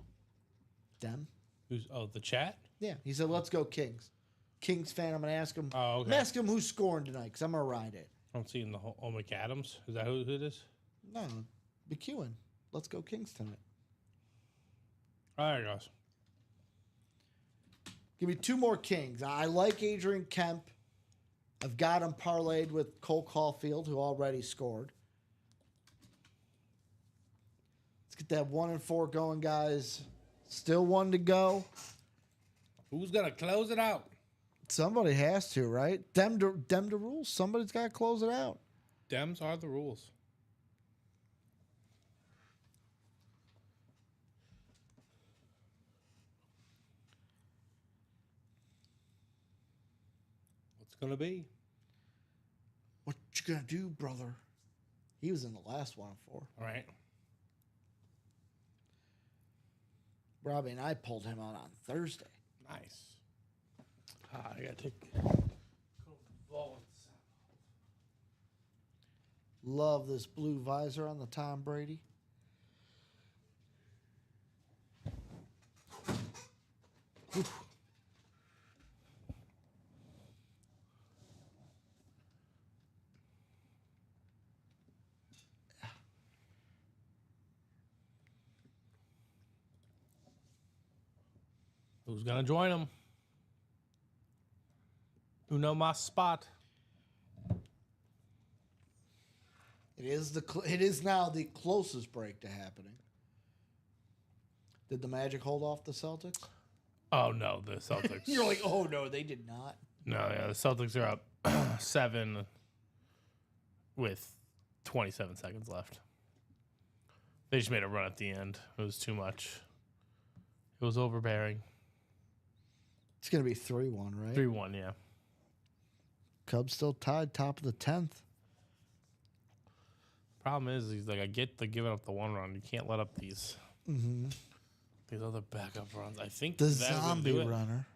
B: Dem?
D: Who's the chat?
B: Yeah, he said, let's go Kings. Kings fan, I'm going to ask him.
D: Oh, okay.
B: I'm gonna ask him who's scoring tonight, because I'm going to ride it.
D: I'm seeing the whole McAdams. Is that who it is?
B: No, McEwen. Let's go Kings tonight.
D: Oh, there it goes.
B: Give me 2 more Kings. I like Adrian Kemp. I've got him parlayed with Cole Caulfield, who already scored. Let's get that 1-4 going, guys. Still 1 to go.
D: Who's gonna close it out?
B: Somebody has to, right? Them to rules. Somebody's got to close it out.
D: Dems are the rules. What's gonna be?
B: What you gonna do, brother? He was in the last 1-4.
D: All right.
B: Robbie and I pulled him out on Thursday.
D: Nice. I gotta take.
B: Love this blue visor on the Tom Brady. Oof.
D: Who's gonna join him? Uno Mas spot.
B: It is now the closest break to happening. Did the Magic hold off the Celtics?
D: Oh no, the Celtics.
B: You're like, oh no, they did not.
D: No, yeah, the Celtics are up 7 with 27 seconds left. They just made a run at the end. It was too much. It was overbearing.
B: It's gonna be 3-1, right?
D: 3-1, yeah.
B: Cubs still tied, top of the 10th.
D: Problem is, he's like, I get the giving up the 1 run. You can't let up these other backup runs. I think
B: The
D: that's gonna do
B: zombie
D: it.
B: runner.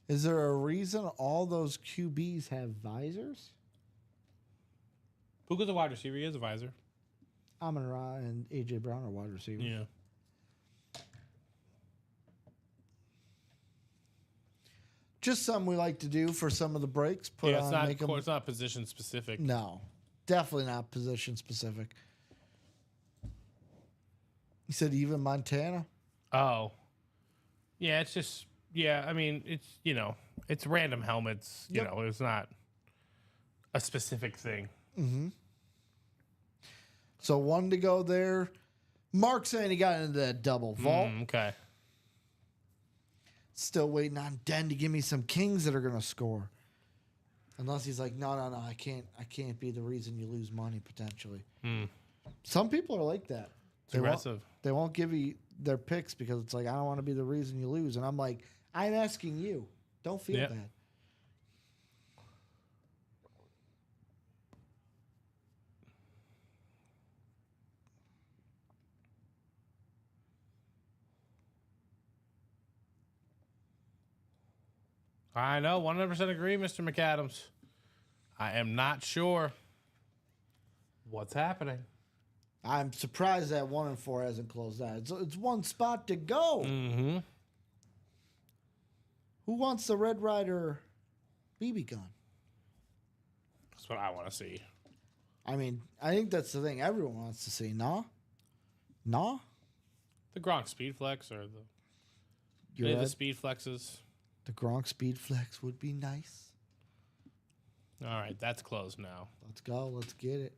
B: Is there a reason all those QBs have visors?
D: Puka's a wide receiver. He has a visor.
B: Amon Ra and AJ Brown are wide receivers.
D: Yeah.
B: Just something we like to do for some of the breaks. Put
D: Yeah,
B: on,
D: it's not,
B: make 'em-
D: it's not position specific.
B: No, definitely not position specific. You said even Montana?
D: Oh. Yeah, it's just, yeah, I mean, it's, it's random helmets. You
B: Yep.
D: know, it's not a specific thing.
B: So 1 to go there. Mark saying he got into that double vault.
D: Okay.
B: Still waiting on Den to give me some Kings that are going to score. Unless he's like, no, I can't be the reason you lose money potentially. Some people are like that.
D: It's aggressive.
B: They won't give you their picks because it's like, I don't want to be the reason you lose. And I'm like, I'm asking you. Don't feel
D: Yep.
B: bad.
D: I know, 100% agree, Mr. McAdams. I am not sure what's happening.
B: I'm surprised that 1-4 hasn't closed out. It's one spot to go.
D: Mm-hmm.
B: Who wants the Red Ryder BB gun?
D: That's what I want to see.
B: I mean, I think that's the thing everyone wants to see. Nah?
D: The Gronk Speed Flex or the
B: You're
D: any of
B: right.
D: the Speed Flexes.
B: The Gronk Speed Flex would be nice.
D: All right, that's closed now.
B: Let's go. Let's get it.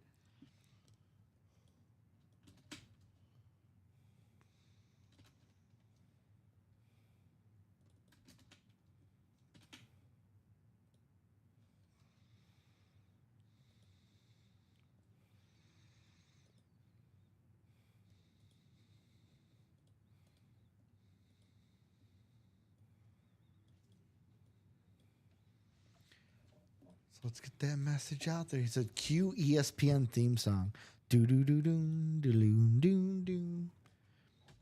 B: So let's get that message out there. He said, cue ESPN theme song. Do do do do do do do do.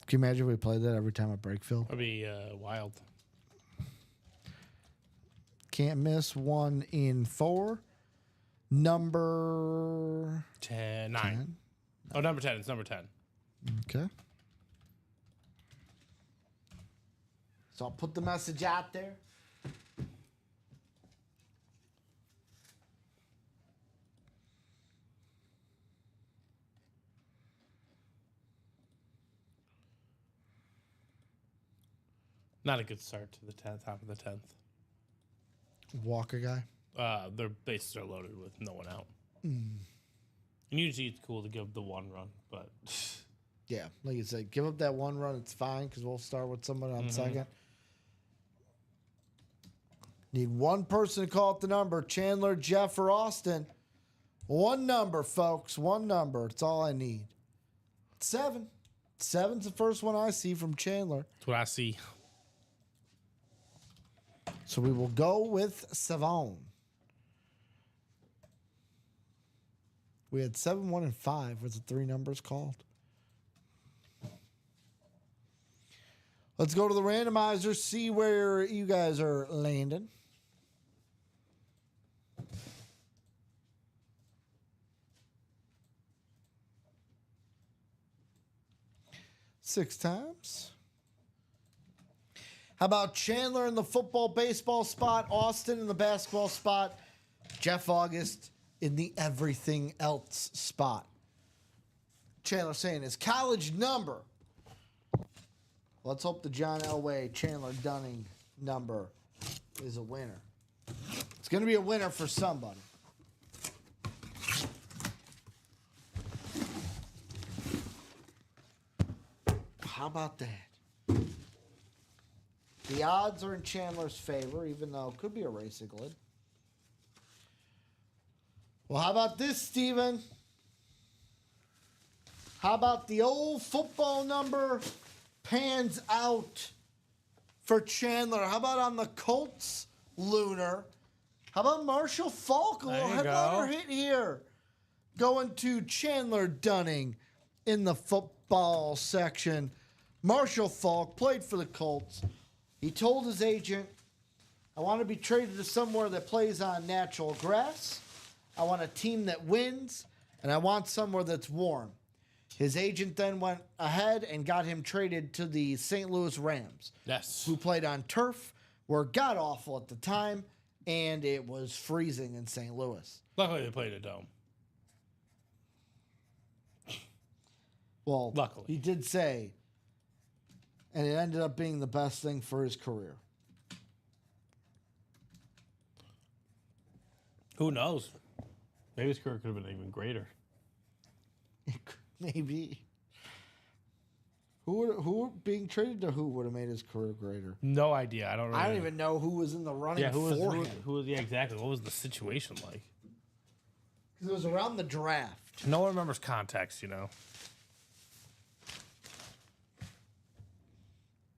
B: Can you imagine if we played that every time at break, Phil?
D: That'd be wild.
B: Can't miss 1 in 4. Number
D: 9.
B: 10.
D: Oh, number 10. It's number 10.
B: Okay. So I'll put the message out there.
D: Not a good start to the 10th, top of the 10th.
B: Walker guy.
D: Their bases are loaded with no one out. And usually it's cool to give the 1 run, but
B: Yeah, like you said, give up that 1 run. It's fine because we'll start with somebody on second. Need 1 person to call up the number. Chandler, Jeff, or Austin. 1 number, folks. 1 number. It's all I need. 7. 7's the first one I see from Chandler.
D: that's what I see.
B: So we will go with Savon. We had 7, 1, and 5. Was it 3 numbers called? Let's go to the randomizer, see where you guys are landing. Six times. How about Chandler in the football, baseball spot, Austin in the basketball spot, Jeff August in the everything else spot? Chandler saying his college number. Let's hope the John Elway Chandler Dunning number is a winner. It's going to be a winner for somebody. How about that? The odds are in Chandler's favor, even though it could be a racing lid. Well, how about this, Steven? How about the old football number pans out for Chandler? How about on the Colts lunar? How about Marshall Falk? A little
D: There you
B: headliner
D: go.
B: hit here. Going to Chandler Dunning in the football section. Marshall Falk played for the Colts. He told his agent, I want to be traded to somewhere that plays on natural grass. I want a team that wins, and I want somewhere that's warm. His agent then went ahead and got him traded to the St. Louis Rams,
D: Yes.
B: who played on turf, were god-awful at the time, and it was freezing in St. Louis.
D: Luckily, they played a dome.
B: Well,
D: Luckily.
B: he did say, and it ended up being the best thing for his career.
D: Who knows? Maybe his career could have been even greater.
B: Maybe. Who being traded to who would have made his career greater?
D: No idea. I don't really
B: I don't even know who was in the running
D: who
B: for
D: was,
B: him.
D: who was, yeah, exactly. What was the situation like?
B: Because it was around the draft.
D: No one remembers context, you know?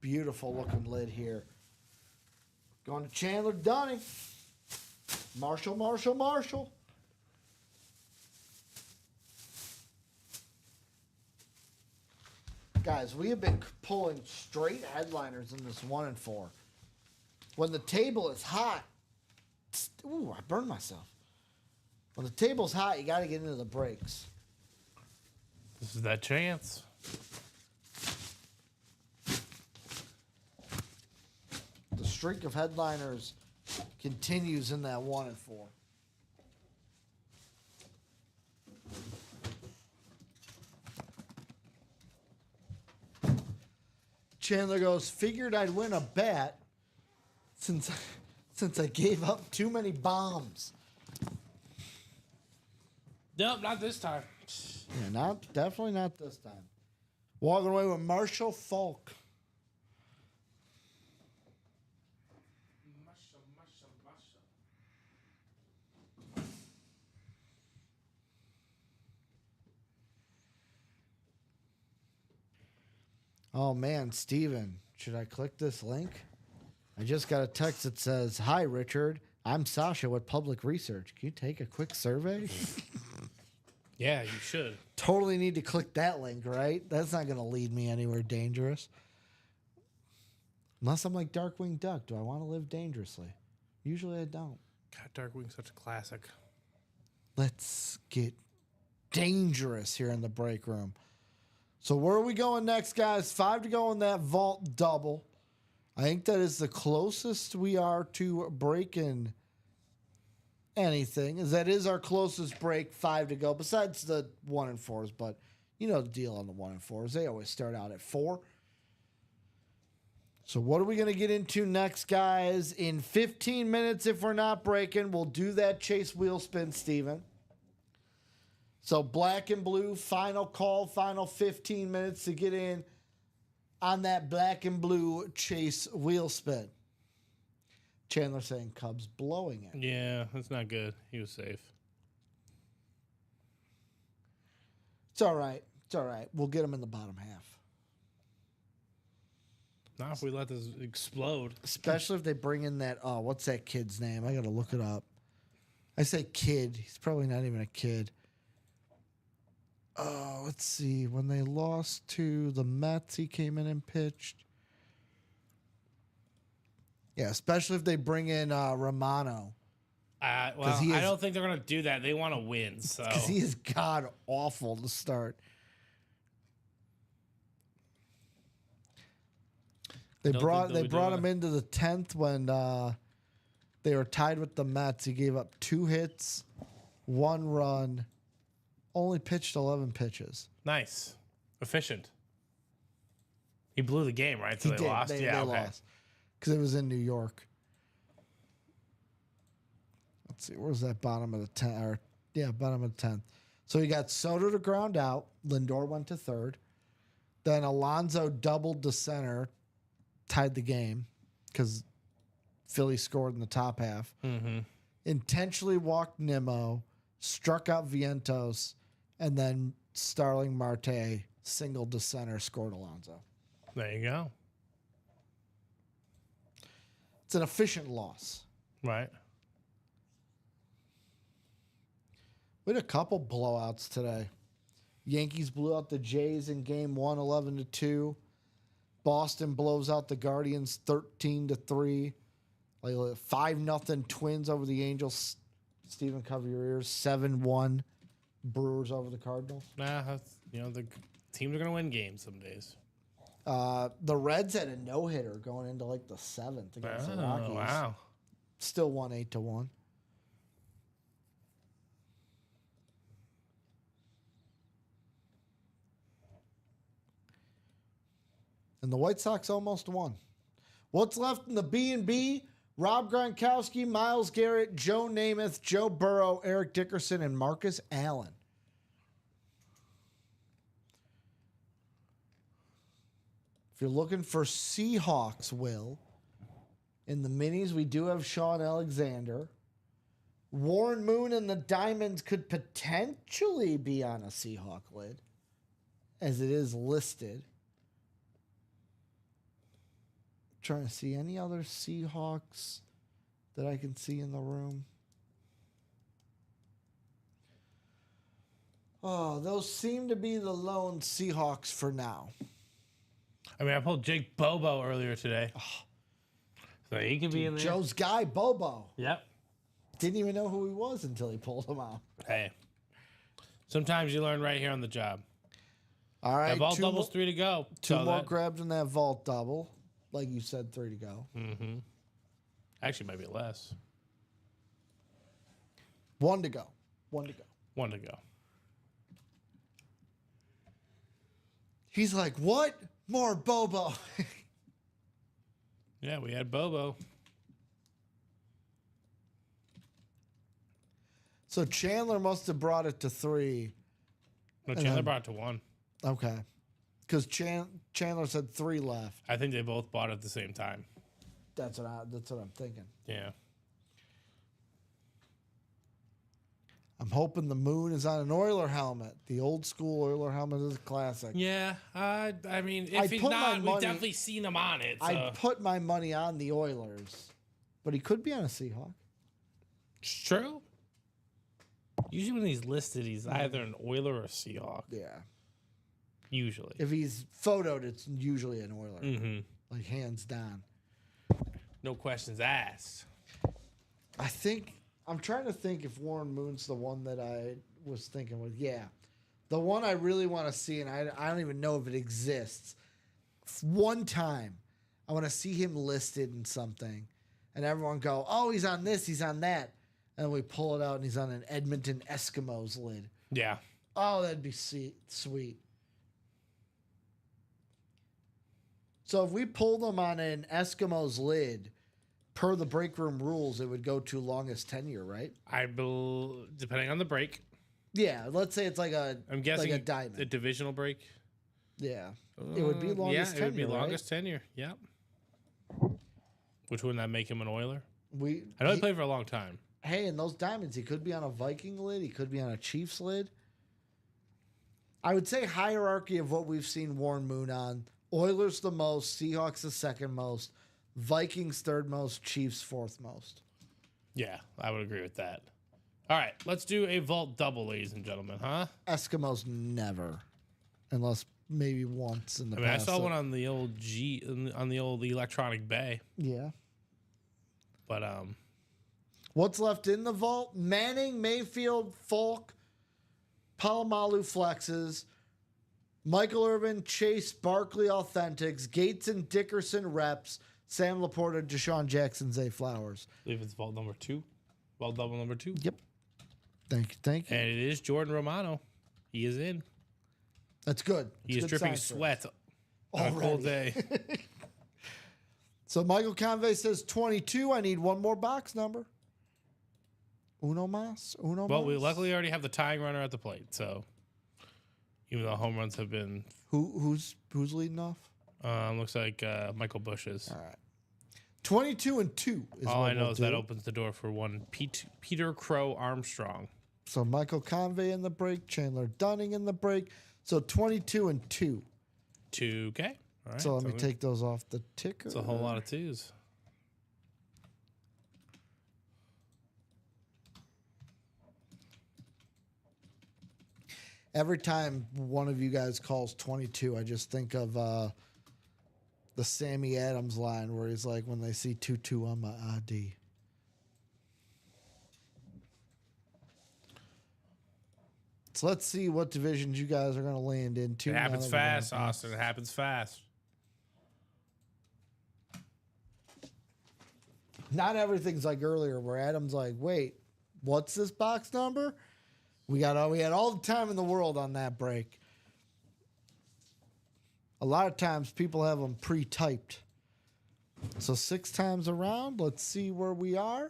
B: Beautiful looking lid here. Going to Chandler Dunning. Marshall, Marshall, Marshall. Guys, we have been pulling straight headliners in this 1 and 4. When the table is hot, ooh, I burned myself. When the table's hot, you got to get into the breaks.
D: This is that chance.
B: The streak of headliners continues in that 1 and 4. Chandler goes, figured I'd win a bet since I gave up too many bombs.
D: Nope, not this time.
B: Yeah, definitely not this time. Walking away with Marshall Falk. Oh man, Steven, should I click this link? I just got a text that says, "Hi Richard, I'm Sasha with Public Research. Can you take a quick survey?
D: Yeah, you should.
B: Totally need to click that link, right? That's not going to lead me anywhere dangerous. Unless I'm like Darkwing Duck. Do I want to live dangerously? Usually I don't.
D: God, Darkwing's such a classic.
B: Let's get dangerous here in the break room. So where are we going next, guys? 5 to go in that vault double. I think that is the closest we are to breaking anything. That is our closest break, 5 to go, besides the 1 and 4s. But you know the deal on the 1 and 4s. They always start out at 4. So what are we going to get into next, guys? In 15 minutes, if we're not breaking, we'll do that chase wheel spin, Steven. So black and blue, final call, final 15 minutes to get in on that black and blue chase wheel spin. Chandler saying Cubs blowing it.
D: Yeah, that's not good. He was safe.
B: It's all right. It's all right. We'll get him in the bottom half.
D: Not if we let this explode.
B: Especially if they bring in that, what's that kid's name? I got to look it up. I say kid. He's probably not even a kid. Let's see. When they lost to the Mets, he came in and pitched. Yeah, especially if they bring in Romano.
D: Well, I don't think they're going to do that. They want to win. So
B: Because he is god awful to start. They brought him into the 10th when they were tied with the Mets. He gave up 2 hits, 1 run, only pitched 11 pitches.
D: Nice. Efficient. He blew the game, right? So they lost?
B: They lost. Because it was in New York. Let's see. Where's that bottom of the 10th? Bottom of the 10th. So he got Soto to ground out. Lindor went to third. Then Alonso doubled to center. Tied the game because Philly scored in the top half.
D: Mm-hmm.
B: Intentionally walked Nimmo, struck out Vientos, and then Starling Marte singled to center, scored Alonso.
D: There you go.
B: It's an efficient loss.
D: Right.
B: We had a couple blowouts today. Yankees blew out the Jays in game 1, 11-2. Boston blows out the Guardians 13-3. Like 5-0 Twins over the Angels. Stephen, cover your ears. 7-1 Brewers over the Cardinals.
D: The teams are going to win games some days.
B: The Reds had a no-hitter going into like the 7th against the Rockies.
D: Wow.
B: Still won 8-1. And the White Sox almost won. What's left in the B&B? Rob Gronkowski, Myles Garrett, Joe Namath, Joe Burrow, Eric Dickerson, and Marcus Allen. If you're looking for Seahawks, Will, in the minis, we do have Sean Alexander. Warren Moon and the Diamonds could potentially be on a Seahawk lid, as it is listed. Trying to see any other Seahawks that I can see in the room. Oh, those seem to be the lone Seahawks for now.
D: I mean, I pulled Jake Bobo earlier today. So he could be in there.
B: Joe's guy, Bobo.
D: Yep.
B: Didn't even know who he was until he pulled him out.
D: Hey. Sometimes you learn right here on the job.
B: All right.
D: That vault double's 3 to go.
B: Two more grabs in that vault double. Like you said, 3 to go.
D: Mm-hmm. Actually, might be less.
B: 1 to go. 1 to go.
D: 1 to go.
B: He's like, what? More Bobo.
D: Yeah, we had Bobo.
B: So Chandler must have brought it to 3.
D: No, Chandler brought it to 1.
B: Okay. Because Chandler said 3 left.
D: I think they both bought it at the same time.
B: That's what I'm thinking.
D: Yeah.
B: I'm hoping the moon is on an Oiler helmet. The old school Oiler helmet is a classic.
D: Yeah. I mean, if he's not, we've definitely seen him on it. So.
B: I put my money on the Oilers, but he could be on a Seahawk.
D: It's true. Usually when he's listed, he's either an Oiler or a Seahawk.
B: Yeah.
D: Usually.
B: If he's photoed, it's usually an Oiler.
D: Mm-hmm.
B: Like, hands down.
D: No questions asked.
B: I think I'm trying to think if Warren Moon's the one that I was thinking with. Yeah, the one I really want to see, and I don't even know if it exists. One time, I want to see him listed in something, and everyone go, "Oh, he's on this, he's on that," and we pull it out, and he's on an Edmonton Eskimos lid.
D: Yeah.
B: Oh, that'd be sweet. So if we pulled him on an Eskimos lid, per the break room rules, it would go to longest tenure, right?
D: Depending on the break.
B: Yeah, let's say it's like
D: I'm guessing
B: like a diamond.
D: a divisional break.
B: Yeah, it would be longest tenure.
D: Yeah, it would be
B: right?
D: longest tenure. Yeah. Which wouldn't that make him an Oiler?
B: I
D: know he played for a long time.
B: Hey, in those diamonds, he could be on a Viking lid. He could be on a Chiefs lid. I would say hierarchy of what we've seen Warren Moon on. Oilers the most, Seahawks the second most, Vikings third most, Chiefs fourth most.
D: Yeah, I would agree with that. All right, let's do a vault double, ladies and gentlemen, huh?
B: Eskimos never, unless maybe once in the
D: I
B: past.
D: saw one on the old on the old Electronic Bay,
B: Yeah.
D: but
B: What's left in the vault? Manning, Mayfield, Falk, Palomalu flexes, Michael Irvin, Chase, Barkley authentics, Gates and Dickerson reps, Sam Laporta, Deshaun Jackson, Zay Flowers.
D: I believe it's vault number 2, vault double number 2.
B: Yep. Thank you.
D: And it is Jordan Romano. He is in.
B: That's good.
D: He is dripping sweat on a cold day.
B: So Michael Convey says 22. I need one more box number. Uno mas.
D: Well, we luckily already have the tying runner at the plate, so even though home runs have been,
B: Who's leading off?
D: looks like Michael Bush is.
B: All right. 22 and 2 is
D: All
B: what
D: I know
B: we'll
D: is
B: do.
D: that opens the door for one Peter Crow Armstrong.
B: So Michael Convey in the break, Chandler Dunning in the break. So 22 and 2.
D: 2K. All right.
B: So let me take those off the ticker.
D: It's a whole lot of 2s.
B: Every time one of you guys calls 22, I just think of the Sammy Adams line where he's like, when they see 22 on my ID. So let's see what divisions you guys are going to land into.
D: It happens fast, Austin. It happens fast.
B: Not everything's like earlier where Adam's like, wait, what's this box number? We had all the time in the world on that break. A lot of times people have them pre-typed. So 6 times around, let's see where we are.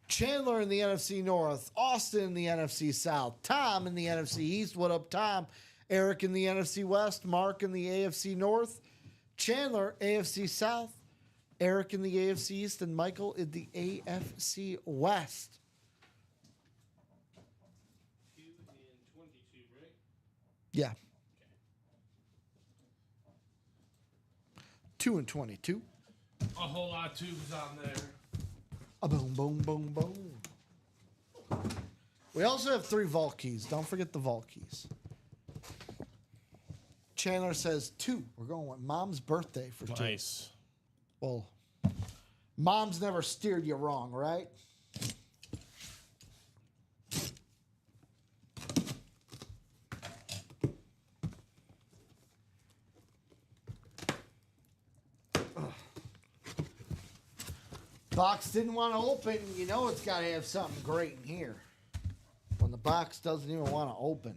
B: Chandler in the NFC North, Austin in the NFC South, Tom in the NFC East. What up, Tom? Eric in the NFC West, Mark in the AFC North, Chandler, AFC South, Eric in the AFC East, and Michael in the AFC West.
D: 2 and 22, right?
B: Yeah. 2 and 22.
D: A whole lot of 2s on there.
B: A boom, boom, boom, boom. We also have 3 vault keys. Don't forget the vault keys. Chandler says 2. We're going with Mom's birthday for 2.
D: Nice.
B: Well, Mom's never steered you wrong, right? Box didn't want to open. You know it's got to have something great in here. When the box doesn't even want to open.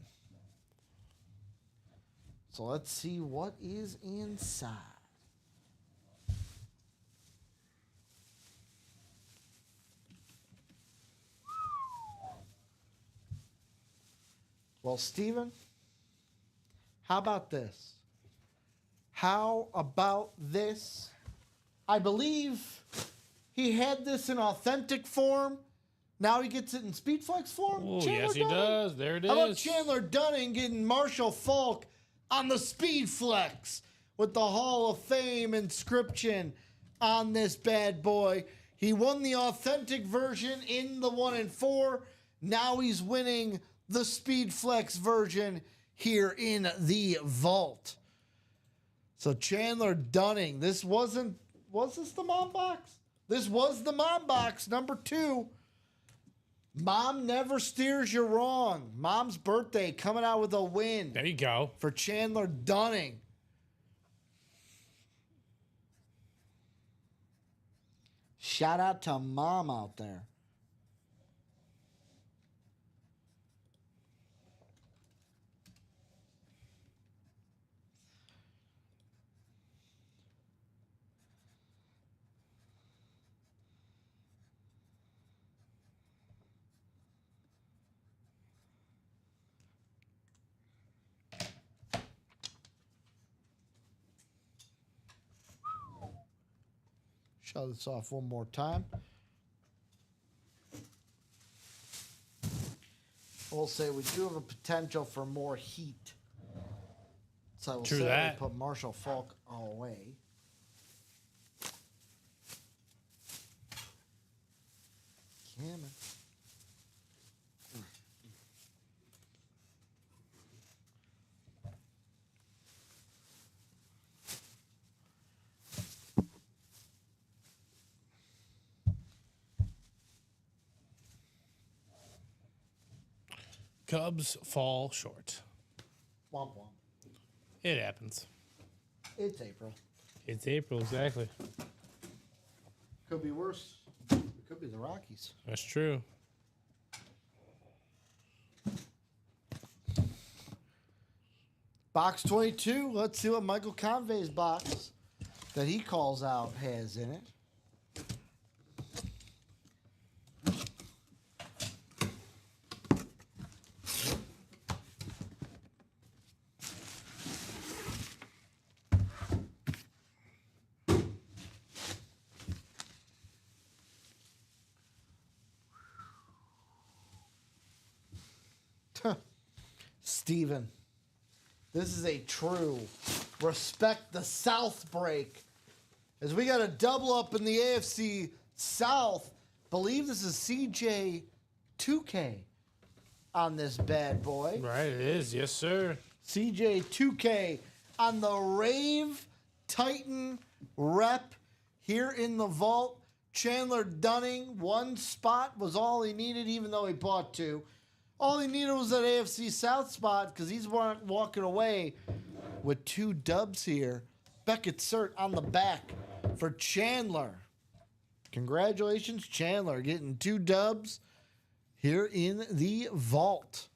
B: So let's see what is inside. Well, Steven, how about this? How about this? I believe he had this in authentic form. Now he gets it in Speedflex form.
D: Oh,
B: Chandler
D: yes, he
B: Dunning?
D: does. There it is.
B: How about Chandler Dunning getting Marshall Falk on the Speedflex with the Hall of Fame inscription on this bad boy? He won the authentic version in the 1 and 4. Now he's winning the Speed Flex version here in the vault. So Chandler Dunning, was this the Mom Box? This was the Mom Box, number 2. Mom never steers you wrong. Mom's birthday coming out with a win
C: There you go.
B: for Chandler Dunning. Shout out to Mom out there. Shut this off one more time. We'll say we do have a potential for more heat. So I will
C: True
B: say
C: that.
B: we put Marshall Falk away. Cameron.
C: Cubs fall short.
B: Womp womp.
C: It happens.
B: It's April.
C: It's April, exactly.
B: Could be worse. It could be the Rockies.
C: That's true.
B: Box 22. Let's see what Michael Convey's box that he calls out has in it. Steven, this is a true respect the South break. As we got a double up in the AFC South. Believe this is CJ 2K on this bad boy.
C: Right, it is. Yes, sir.
B: CJ 2K on the Rave Titan rep here in the vault. Chandler Dunning, 1 spot was all he needed, even though he bought 2. All he needed was that AFC South spot because he's walking away with 2 dubs here. Beckett Cert on the back for Chandler. Congratulations, Chandler, getting 2 dubs here in the vault.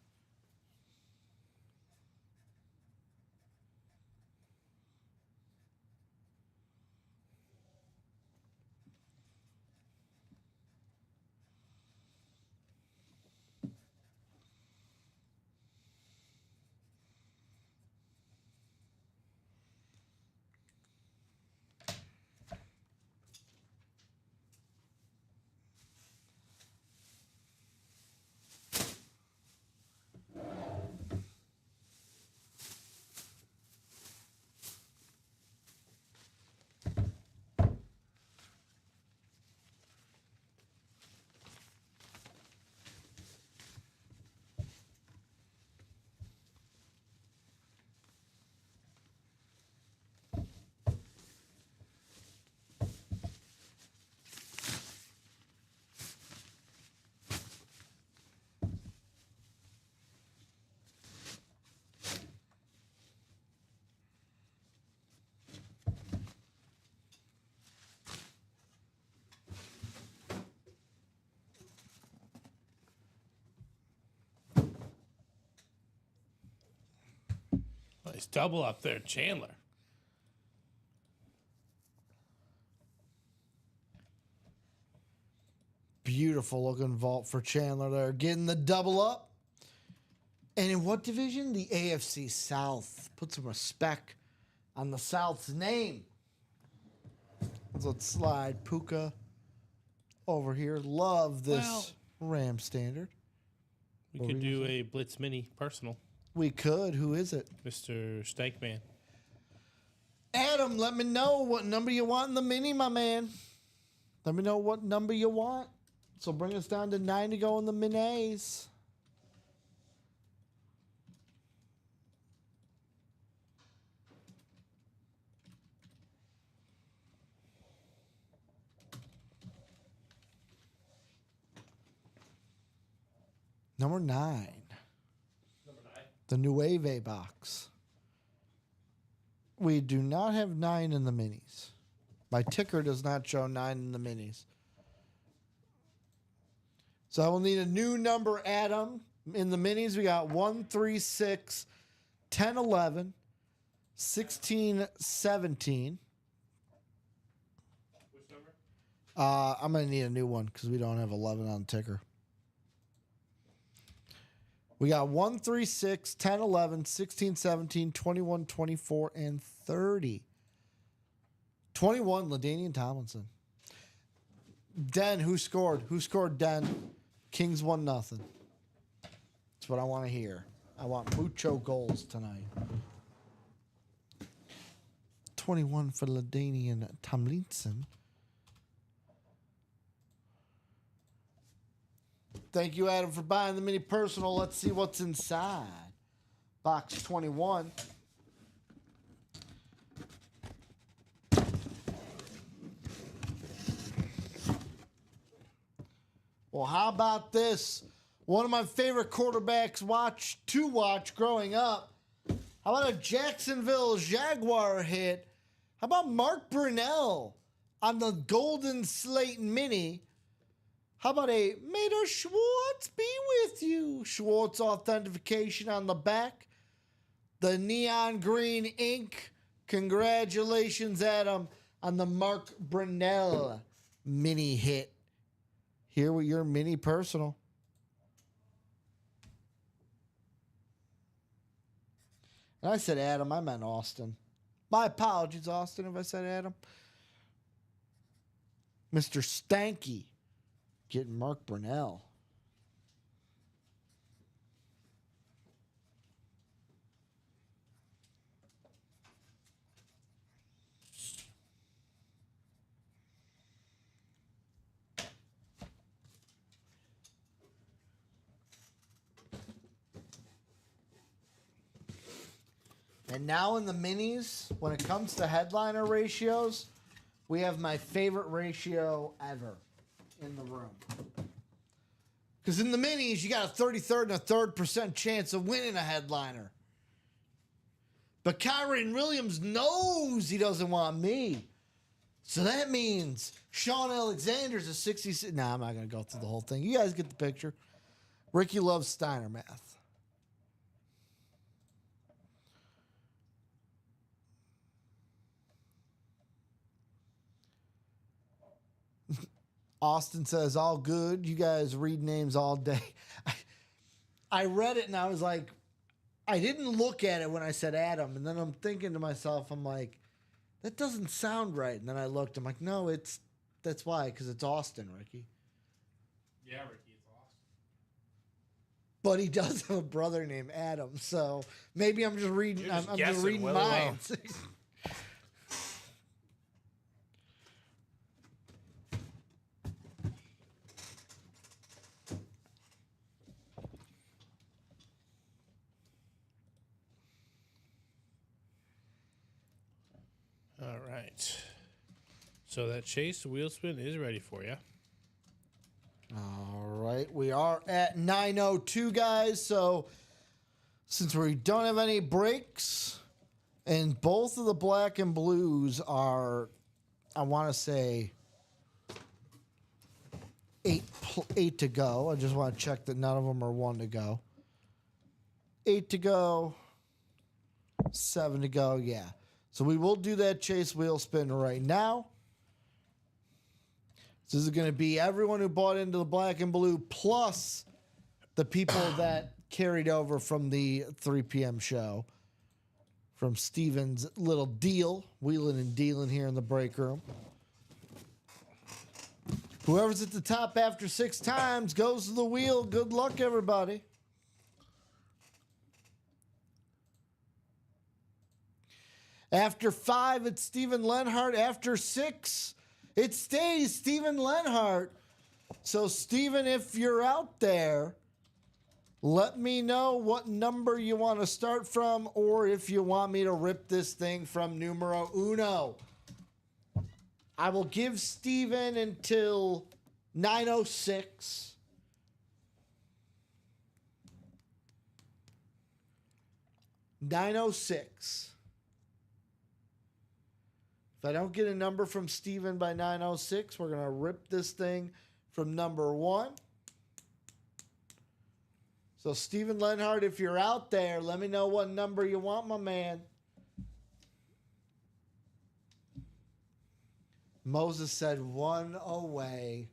C: Nice double up there, Chandler.
B: Beautiful looking vault for Chandler there. Getting the double up. And in what division? The AFC South. Put some respect on the South's name. Let's slide Puka over here. Love this Ram standard.
C: We could do a Blitz Mini personal.
B: We could. Who is it?
C: Mr. Stankman.
B: Adam, let me know what number you want in the mini, my man. Let me know what number you want. So bring us down to 9 to go in the minis. Number 9. The Nueve box. We do not have 9 in the minis. My ticker does not show 9 in the minis. So I will need a new number, Adam. In the minis, we got 1, 3, 6, 10, 11, 16, 17.
C: Which number?
B: I'm going to need a new one because we don't have 11 on the ticker. We got 1, 3, 6, 10, 11, 16, 17, 21, 24, and 30. 21, LaDainian Tomlinson. Den, who scored? Who scored Den? Kings 1-0. That's what I want to hear. I want mucho goals tonight. 21 for LaDainian Tomlinson. Thank you, Adam, for buying the mini personal. Let's see what's inside. Box 21. Well, how about this? One of my favorite quarterbacks to watch growing up. How about a Jacksonville Jaguar hit? How about Mark Brunell on the Golden Slate Mini? How about a "May the Schwartz be with you"? Schwartz authentication on the back. The neon green ink. Congratulations, Adam, on the Mark Brunell mini hit. Here with your mini personal. And I said Adam, I meant Austin. My apologies, Austin, if I said Adam. Mr. Stanky getting Mark Brunell. And now in the minis, when it comes to headliner ratios, we have my favorite ratio ever in the room. Because in the minis, you got a 33rd and a 3rd% chance of winning a headliner. But Kyron Williams knows he doesn't want me. So that means Sean Alexander's a 66. Nah, I'm not going to go through the whole thing. You guys get the picture. Ricky loves Steiner math. Austin says, all good. You guys read names all day. I read it and I was like, I didn't look at it when I said Adam. And then I'm thinking to myself, I'm like, that doesn't sound right. And then I looked, I'm like, no, that's why, because it's Austin, Ricky.
C: Yeah, Ricky, it's Austin.
B: But he does have a brother named Adam. So maybe I'm just reading, I'm just reading
C: Willie
B: minds.
C: All right. So that chase wheel spin is ready for you.
B: All right, we are at 9:02, guys. So since we don't have any breaks, and both of the black and blues are, I want to say, eight to go. I just want to check that none of them are 1 to go. 8 to go, 7 to go. Yeah. So we will do that chase wheel spin right now. This is going to be everyone who bought into the black and blue plus the people that carried over from the 3 p.m. show from Steven's little deal, wheeling and dealing here in the break room. Whoever's at the top after 6 times goes to the wheel. Good luck, everybody. After 5, it's Steven Lenhart. After 6, It stays Steven Lenhart. So, Steven, if you're out there, let me know what number you want to start from, or if you want me to rip this thing from numero uno. I will give Steven until 9:06. $9:06. If I don't get a number from Steven by 9:06, we're going to rip this thing from number 1. So, Steven Lenhart, if you're out there, let me know what number you want, my man. Moses said 1 away.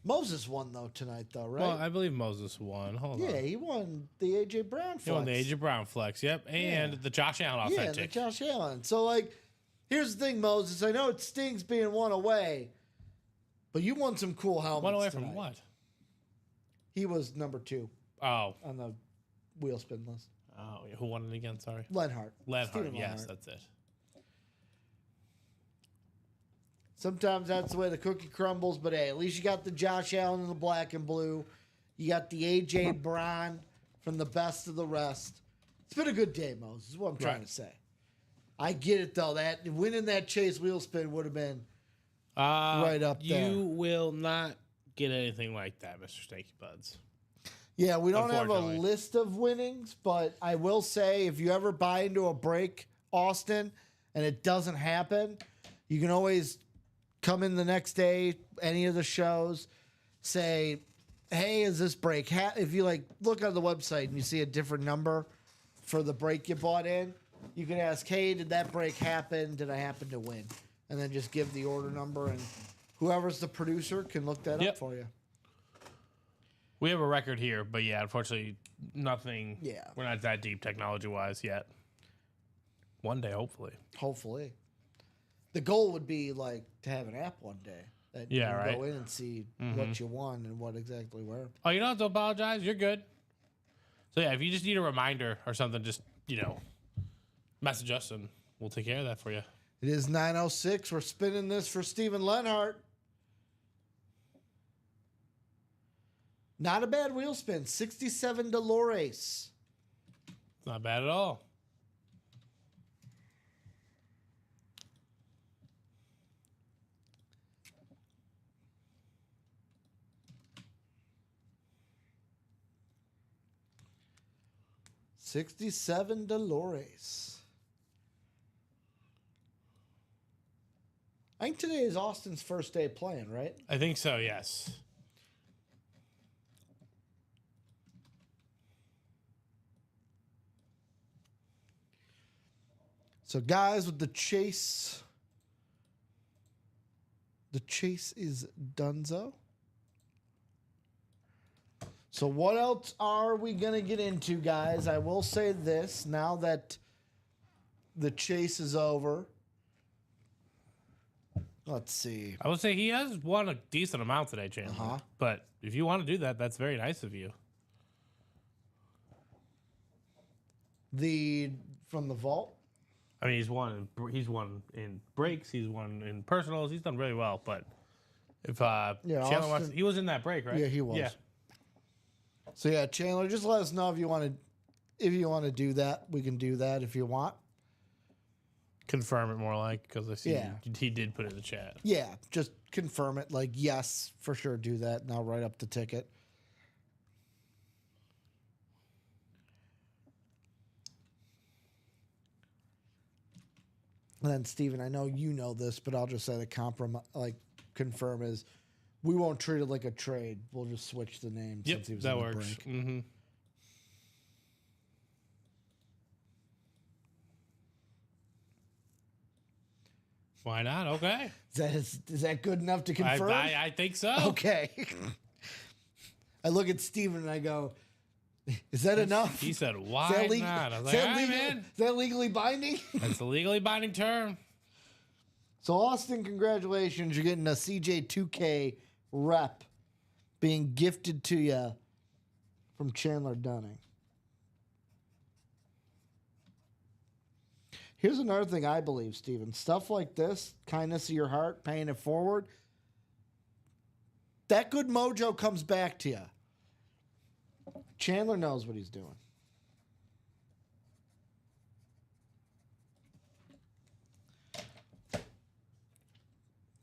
B: Moses won, though, tonight, though, right?
C: Well, I believe Moses won. Hold on.
B: Yeah, he won the A.J. Brown flex.
C: He won the A.J. Brown flex, yep. And the Josh Allen
B: Yeah,
C: authentic.
B: the Josh Allen. So, like, here's the thing, Moses. I know it stings being 1 away, but you won some cool helmets.
C: 1 away
B: tonight.
C: from what?
B: He was number 2
C: Oh.
B: on the wheel spin list.
C: Oh, yeah. Who won it again? Sorry.
B: Lenhart.
C: Lenhart,
B: Steven
C: yes,
B: Lenhart.
C: that's it.
B: Sometimes that's the way the cookie crumbles, but hey, at least you got the Josh Allen in the black and blue. You got the A.J. Brown from the best of the rest. It's been a good day, Moses, is what I'm trying
C: Right.
B: to say. I get it, though. That winning that chase wheel spin would have been right up there.
C: You will not get anything like that, Mr. Snaky Buds.
B: Yeah, we don't have a
C: Unfortunately.
B: list of winnings, but I will say if you ever buy into a break, Austin, and it doesn't happen, you can always come in the next day, any of the shows, say, hey, is this break? If you like look on the website and you see a different number for the break you bought in, you can ask, hey, did that break happen? Did I happen to win? And then just give the order number, and whoever's the producer can look that up
C: Yep.
B: for you.
C: We have a record here, but yeah, unfortunately, nothing.
B: Yeah.
C: We're not that deep technology wise yet. One day, hopefully.
B: Hopefully. The goal would be like to have an app one day that
C: Yeah,
B: you can
C: right.
B: go in and see what you won and what exactly where.
C: Oh, you don't have to apologize. You're good. So yeah, if you just need a reminder or something, just message us and we'll take care of that for you.
B: It is 9:06. We're spinning this for Steven Lenhart. Not a bad wheel spin. 67 Dolores.
C: Not bad at all.
B: $67 Dolores. I think today is Austin's first day playing, right?
C: I think so. Yes.
B: So, guys, with the chase is donezo. So, what else are we going to get into, guys? I will say this now that the chase is over. Let's see.
C: I would say he has won a decent amount today, Chandler.
B: Uh-huh.
C: But if you want to do that, that's very nice of you.
B: From the vault.
C: I mean, he's won in breaks, he's won in personals, he's done really well. But if Chandler wants,
B: Austin-
C: he was in that break, right?
B: Yeah, he was.
C: Yeah.
B: So yeah, Chandler, just let us know if you want to do that. We can do that if you want.
C: Confirm it more like, because I see
B: Yeah.
C: he did put it in the chat.
B: Yeah, just confirm it. Like, yes, for sure, do that, and I'll write up the ticket. And then, Steven, I know you know this, but I'll just say the confirm is we won't treat it like a trade. We'll just switch the name
C: Yep,
B: since he was
C: that
B: in the
C: works.
B: break.
C: Mm-hmm. Why not? Okay.
B: Is that good enough to confirm?
C: I think so.
B: Okay. I look at Steven and I go, is that enough?
C: He said,
B: Is
C: why
B: that
C: not? I was
B: is
C: like,
B: that
C: all right,
B: legal-
C: man.
B: is that legally binding?
C: That's a legally binding term.
B: So, Austin, congratulations. You're getting a CJ2K rep being gifted to you from Chandler Dunning. Here's another thing I believe, Steven. Stuff like this, kindness of your heart, paying it forward, that good mojo comes back to you. Chandler knows what he's doing.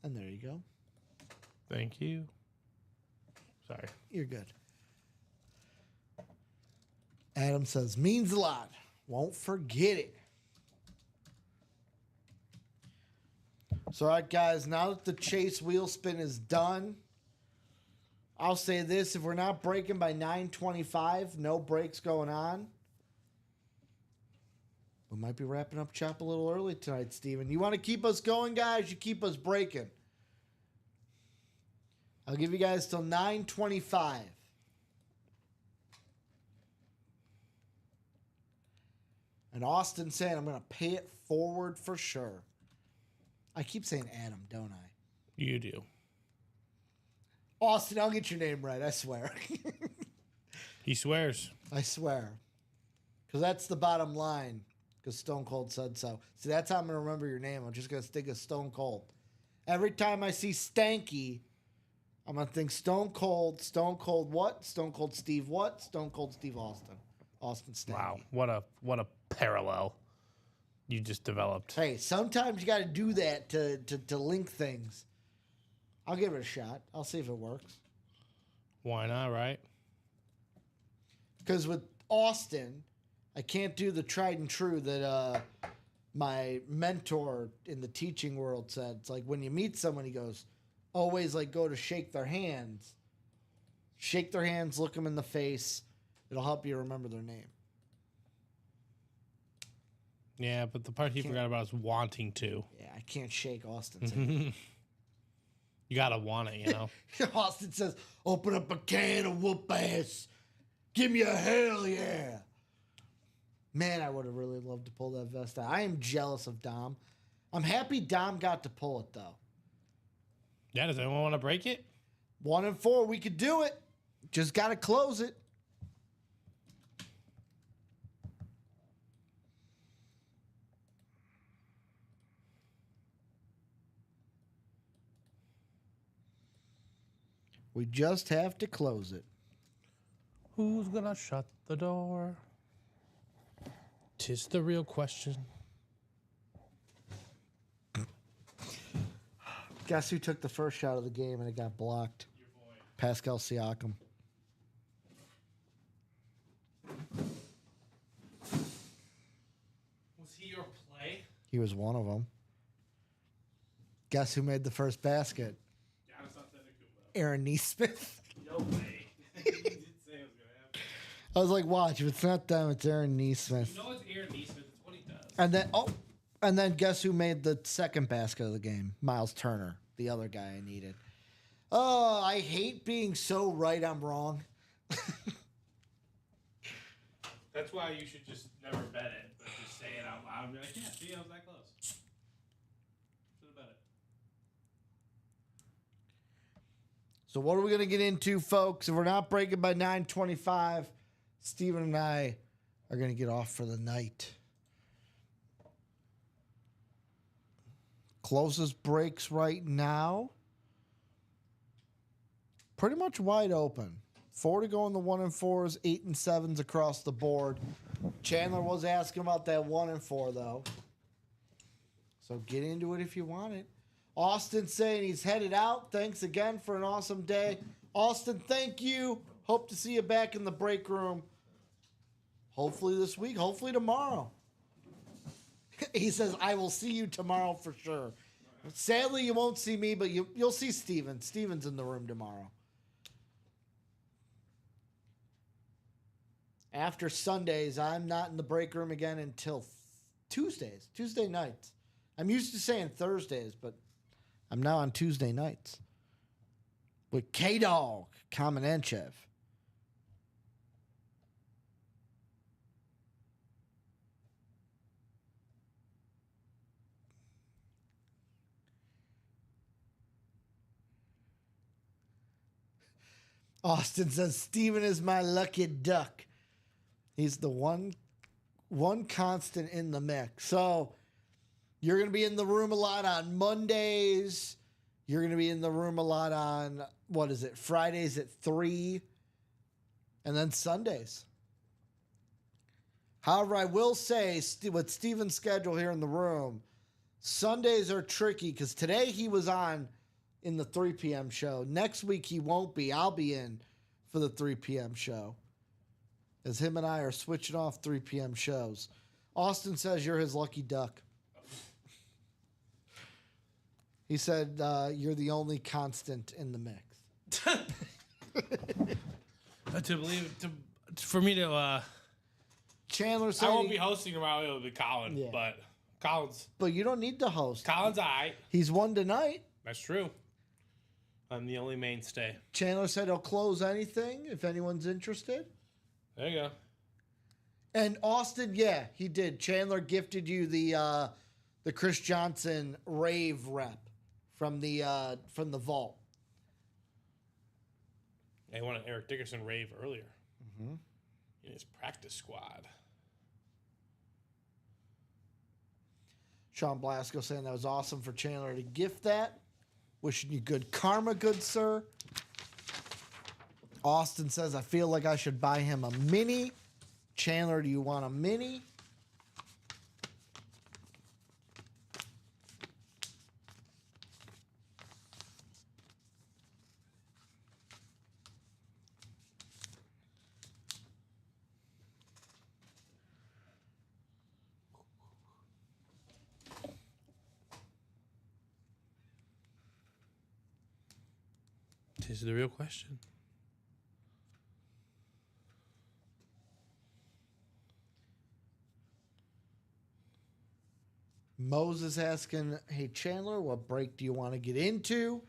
B: And there you go.
C: Thank you. Sorry.
B: You're good. Adam says, means a lot. Won't forget it. So, all right, guys, now that the chase wheel spin is done, I'll say this. If we're not breaking by 9:25, no breaks going on, we might be wrapping up shop a little early tonight, Steven. You want to keep us going, guys? You keep us breaking. I'll give you guys till 9:25. And Austin saying I'm going to pay it forward for sure. I keep saying Adam, don't I?
C: You do.
B: Austin, I'll get your name right, I swear.
C: He swears.
B: I swear. Because that's the bottom line. Because Stone Cold said so. See, that's how I'm going to remember your name. I'm just going to stick a Stone Cold. Every time I see Stanky, I'm going to think Stone Cold what? Stone Cold Steve what? Stone Cold Steve Austin. Austin Stanky.
C: Wow. What a parallel you just developed.
B: Hey, sometimes you got to do that to link things. I'll give it a shot. I'll see if it works.
C: Why not, right?
B: Because with Austin, I can't do the tried and true that my mentor in the teaching world said. It's like when you meet someone, he goes, always like go to shake their hands. Shake their hands, look them in the face. It'll help you remember their name.
C: Yeah, but the part he forgot about is wanting to.
B: Yeah, I can't shake Austin's hand.
C: You gotta want it, you know?
B: Austin says, open up a can of whoop ass. Give me a hell yeah. Man, I would have really loved to pull that vest out. I am jealous of Dom. I'm happy Dom got to pull it, though.
C: Yeah, does anyone want to break it?
B: 1 and 4, we could do it. Just got to close it. We just have to close it.
C: Who's gonna shut the door? 'Tis the real question.
B: Guess who took the first shot of the game and it got blocked? Your boy. Pascal Siakam.
C: Was he your play?
B: He was one of them. Guess who made the first basket? Aaron Neesmith.
C: No way. You did say it was gonna happen.
B: I was like, watch, if it's not them, it's Aaron Neesmith.
C: You know it's Aaron Neesmith. It's what he does.
B: And then guess who made the second basket of the game? Miles Turner, the other guy I needed. Oh, I hate being so right I'm wrong.
C: That's why you should just never bet it, but just say it out loud and be like, yeah, see, I was that close. Should have bet it.
B: So what are we going to get into, folks? If we're not breaking by 9:25, Steven and I are going to get off for the night. Closest breaks right now. Pretty much wide open. 4 to go in the 1 and 4s, 8 and 7s across the board. Chandler was asking about that 1 and 4, though. So get into it if you want it. Austin saying he's headed out. Thanks again for an awesome day. Austin, thank you. Hope to see you back in the break room. Hopefully this week. Hopefully tomorrow. He says, I will see you tomorrow for sure. Sadly, you won't see me, but you'll see Steven. Steven's in the room tomorrow. After Sundays, I'm not in the break room again until Tuesdays, Tuesday nights. I'm used to saying Thursdays, but I'm now on Tuesday nights with K-Dog, Kamenechev. Austin says, Steven is my lucky duck. He's the one constant in the mix. So You're going to be in the room a lot on Mondays. You're going to be in the room a lot on, Fridays at 3. And then Sundays. However, I will say, with Steven's schedule here in the room, Sundays are tricky because today he was on in the 3 p.m. show. Next week he won't be. I'll be in for the 3 p.m. show. As him and I are switching off 3 p.m. shows. Austin says you're his lucky duck. He said you're the only constant in the mix.
C: For me to,
B: Chandler said
C: I won't be hosting tomorrow. It'll be Colin,
B: Yeah.
C: but Colin's
B: but you don't need to host.
C: all right.
B: He's won tonight.
C: That's true. I'm the only mainstay.
B: Chandler said he'll close anything if anyone's interested.
C: There you go.
B: And Austin, yeah, he did. Chandler gifted you the Chris Johnson rave rep from the vault.
C: They won an Eric Dickerson rave earlier in his practice squad.
B: Sean Blasco saying that was awesome for Chandler to gift that. Wishing you good karma, good sir. Austin says, I feel like I should buy him a mini. Chandler, do you want a mini?
C: This is the real question.
B: Moses asking, hey, Chandler, what break do you want to get into?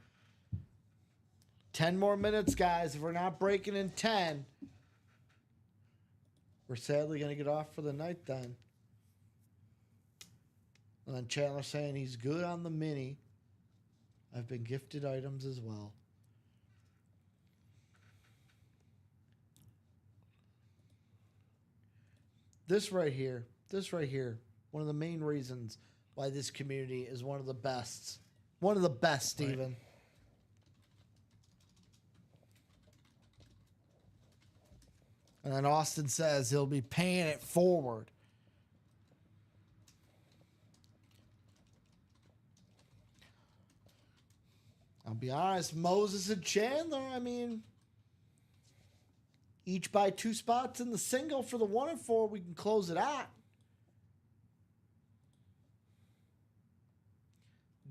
B: 10 more minutes, guys. If we're not breaking in 10, we're sadly going to get off for the night then. And then Chandler saying he's good on the mini. I've been gifted items as well. This right here, one of the main reasons why this community is one of the best. One of the best, Steven.
C: Right.
B: And then Austin says he'll be paying it forward. I'll be honest, Moses and Chandler, I mean, each buy 2 spots in the single for the 1 and 4. We can close it out.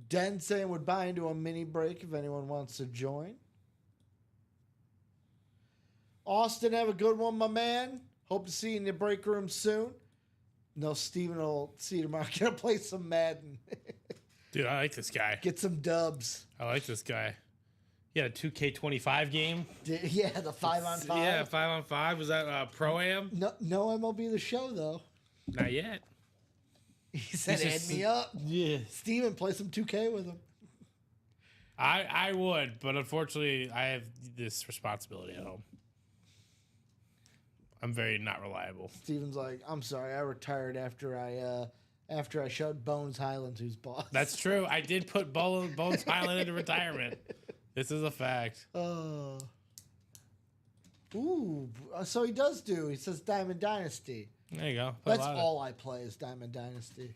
B: Den saying would buy into a mini break if anyone wants to join. Austin, have a good one, my man. Hope to see you in the break room soon. No, Steven will see you tomorrow. Gonna play some Madden.
C: Dude, I like this guy.
B: Get some dubs.
C: I like this guy. He had a 2K25 game.
B: Yeah, the 5-on-5.
C: Yeah, 5-on-5. Was that Pro-Am?
B: No MLB The Show, though.
C: Not yet.
B: He said,
C: He's
B: add
C: just-
B: me up.
C: Yeah.
B: Steven, play some 2K with him.
C: I would, but unfortunately, I have this responsibility at home. I'm very not reliable.
B: Steven's like, I'm sorry, I retired after I showed Bones Highlands who's boss.
C: That's true. I did put Bones Highland into retirement. This is a fact.
B: Ooh, so he does do. He says Diamond Dynasty.
C: There you go.
B: That's all I play is Diamond Dynasty.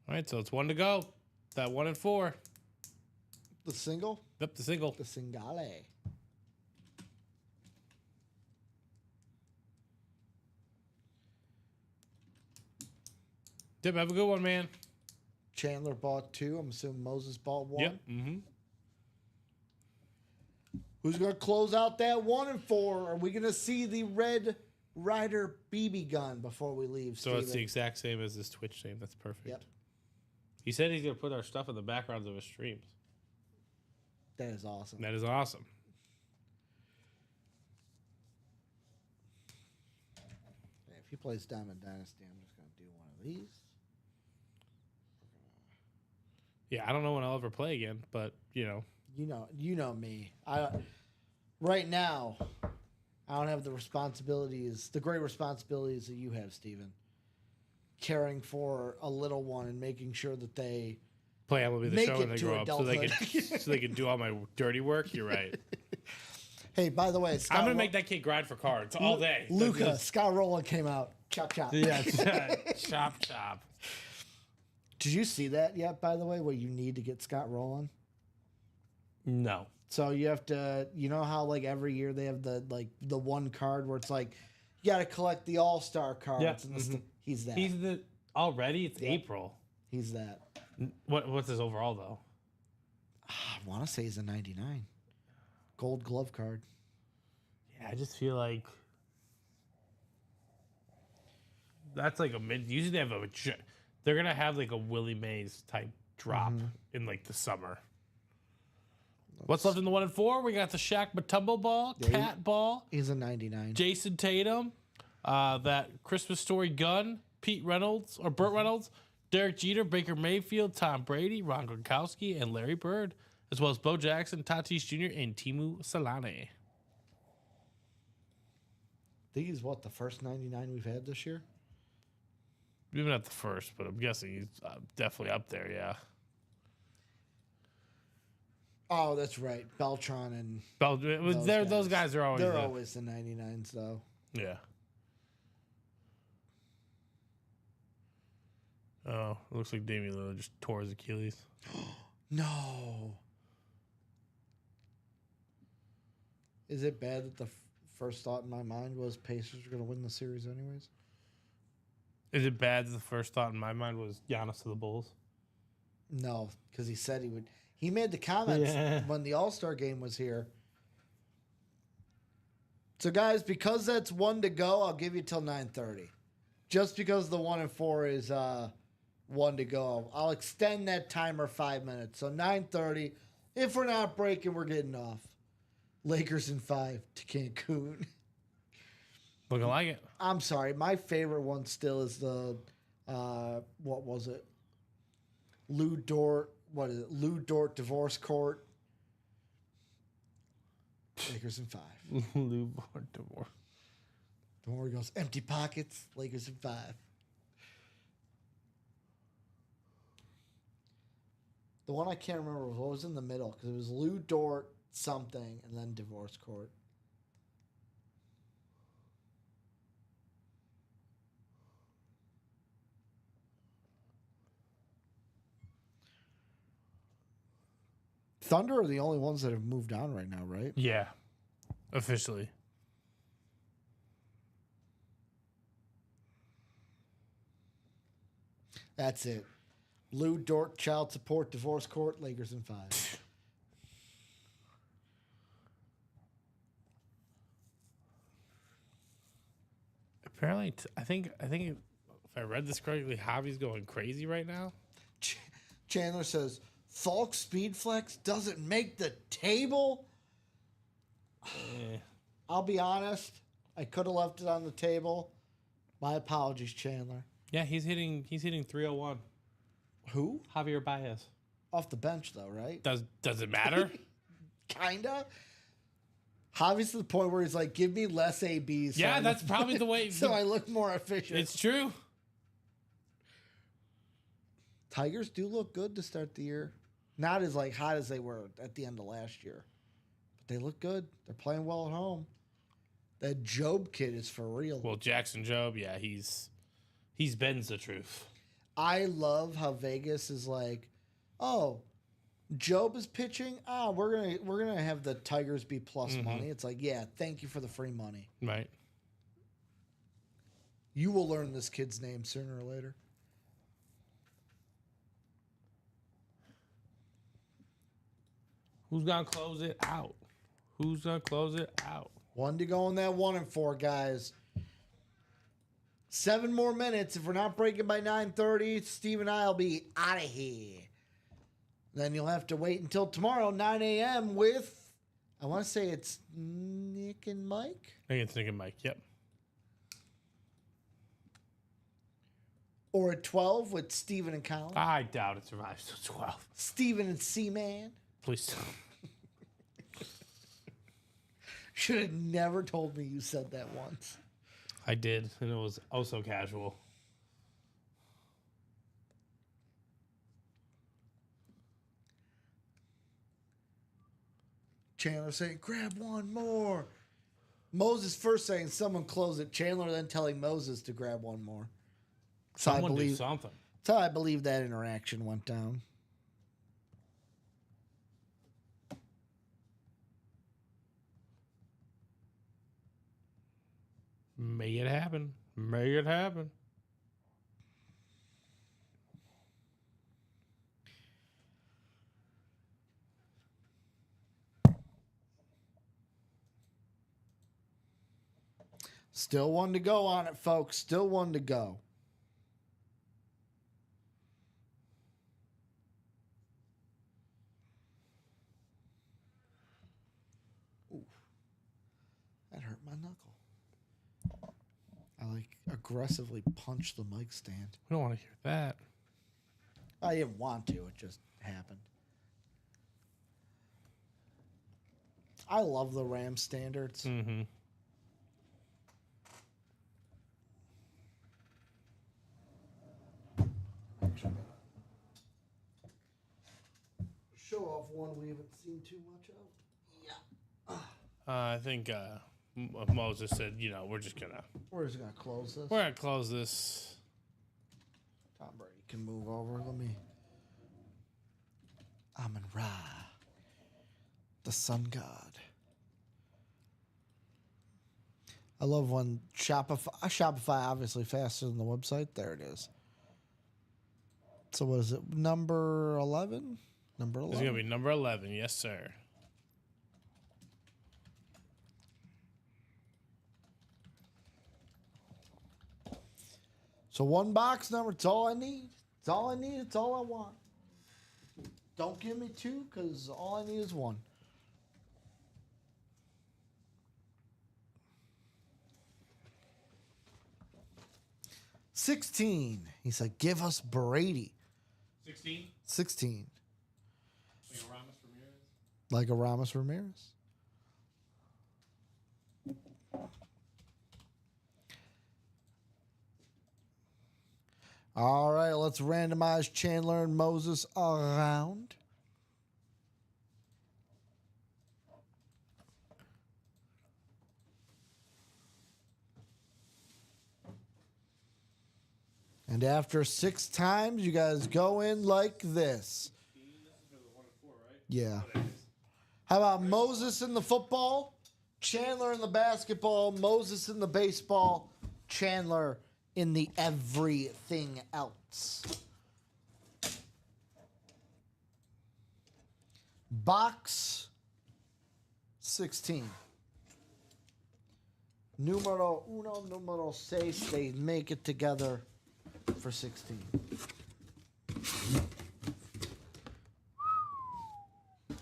C: All right, so it's 1 to go. That 1 and 4.
B: The single?
C: Yep, the single.
B: The singale.
C: Dip, have a good one, man.
B: Chandler bought 2. I'm assuming Moses bought 1.
C: Yep. Mm-hmm.
B: Who's going to close out that 1 and 4? Are we going to see the Red Ryder BB gun before we leave,
C: So it's the
B: Steven?
C: exact same as this Twitch name. That's perfect.
B: Yep.
C: He said he's going to put our stuff in the backgrounds of his streams.
B: That is awesome.
C: That is awesome.
B: If he plays Diamond Dynasty, I'm just going to do one of these.
C: Yeah, I don't know when I'll ever play again, but, you know.
B: You know me. Right now, I don't have the responsibilities, the great responsibilities that you have, Steven. Caring for a little one and making sure that they
C: Play MLB the
B: Make
C: Show when
B: it
C: they
B: to
C: grow up,
B: adulthood.
C: so they can do all my dirty work. You're right.
B: Hey, by the way,
C: I'm gonna make that kid grind for cards all day.
B: Luca, Scott Rowland came out. Chop chop.
C: Yeah, chop chop.
B: Did you see that yet, by the way, what you need to get Scott Rowland?
C: No.
B: So you have to, you know how like every year they have the one card where it's like you got to collect the All-Star cards.
C: Yeah,
B: And he's that.
C: He's the already. It's April.
B: He's that.
C: What's his overall though?
B: I want to say he's a 99. Gold glove card.
C: Yeah, I just feel like that's like a mid. Usually they have they're gonna have like a Willie Mays type drop in like the summer. What's left in the 1 and 4? We got the Shaq Matumbo ball, Cat ball,
B: He's a 99.
C: Jason Tatum, that Christmas Story gun, Burt Reynolds, Derek Jeter, Baker Mayfield, Tom Brady, Ron Gronkowski, and Larry Bird, as well as Bo Jackson, Tatis Jr., and Timu Solane.
B: I think he's what, the first 99 we've had this year?
C: Maybe not the first, but I'm guessing he's definitely up there, yeah.
B: Oh, that's right. Beltron and
C: Those guys are always
B: they're
C: the-
B: always the 99s though.
C: Yeah. Oh, it looks like Damian Lillard just tore his Achilles.
B: No. Is it bad that the first thought in my mind was Pacers are going to win the series anyways?
C: Is it bad that the first thought in my mind was Giannis to the Bulls?
B: No, because he said he would. He made the comments when the All-Star game was here. So, guys, because that's 1 to go, I'll give you till 9:30. Just because the 1 and 4 is 1 to go, I'll extend that timer 5 minutes. So 9:30. If we're not breaking, we're getting off. Lakers in 5 to Cancun.
C: Looking like it.
B: I'm sorry. My favorite one still is the, what was it? Lou Dort. What is it? Lou Dort divorce court. Lakers in 5.
C: Lou Dort.
B: Don't worry, goes empty pockets. Lakers in 5. The one I can't remember was what was in the middle because it was Lou Dort something and then divorce court. Thunder are the only ones that have moved on right now, right?
C: Yeah. Officially.
B: That's it. Lou Dort, child support, divorce court, Lakers in 5.
C: Apparently, I think if I read this correctly, Javi's going crazy right now.
B: Chandler says, Falk Speed Flex doesn't make the table? I'll be honest. I could have left it on the table. My apologies, Chandler.
C: Yeah, he's hitting 301.
B: Who?
C: Javier Baez.
B: Off the bench, though, right?
C: Does it matter?
B: Kinda. Javi's to the point where he's like, give me less ABs.
C: Yeah, that's probably the way.
B: So I look more efficient.
C: It's true.
B: Tigers do look good to start the year. Not as like hot as they were at the end of last year. But they look good. They're playing well at home. That Job kid is for real.
C: Well, Jackson Job, yeah, he's Ben's the truth.
B: I love how Vegas is like, oh, Job is pitching. We're gonna have the Tigers be plus money. It's like, yeah, thank you for the free money.
C: Right.
B: You will learn this kid's name sooner or later.
C: Who's gonna close it out? Who's gonna close it out?
B: 1 to go in that 1 and 4, guys. 7 more minutes. If we're not breaking by 9:30, Steve and I will be out of here. Then you'll have to wait until tomorrow, 9 a.m. with, I want to say it's Nick and Mike.
C: I think it's Nick and Mike. Yep.
B: Or at 12 with Steven and Colin.
C: I doubt it survives to 12.
B: Steven and C-Man.
C: Please.
B: Should have never told me you said that once.
C: I did, and it was oh so casual.
B: Chandler saying, grab one more. Moses first saying, someone close it. Chandler then telling Moses to grab one more. So
C: Someone do something.
B: That's how I believe that interaction went down.
C: Make it happen. Make it happen.
B: Still one to go on it, folks. Still one to go. Ooh. That hurt my knuckle. I aggressively punched the mic stand.
C: We don't want to hear that.
B: I didn't want to, it just happened. I love the Ram standards.
C: Mm-hmm.
B: Show off one we haven't seen too much of.
C: I think Moses said, we're just gonna
B: Close this.
C: we're gonna close this.
B: Tom Brady can move over. Let me. Amun Ra, the sun god. I love when Shopify obviously faster than the website. There it is. So what is it? Number 11? Number
C: It's
B: 11.
C: gonna be number 11. Yes, sir.
B: So one box number. It's all I need. It's all I need. It's all I want. Don't give me two, because all I need is one. $16. He said, give us Brady.
C: 16.
B: 16.
C: Like a Ramos Ramirez.
B: Like a Ramos Ramirez. All right, let's randomize Chandler and Moses around. And after 6 times, you guys go in like this. Yeah. How about Moses in the football, Chandler in the basketball, Moses in the baseball, Chandler in the everything else? Box 16. Numero uno, numero seis. They make it together for 16.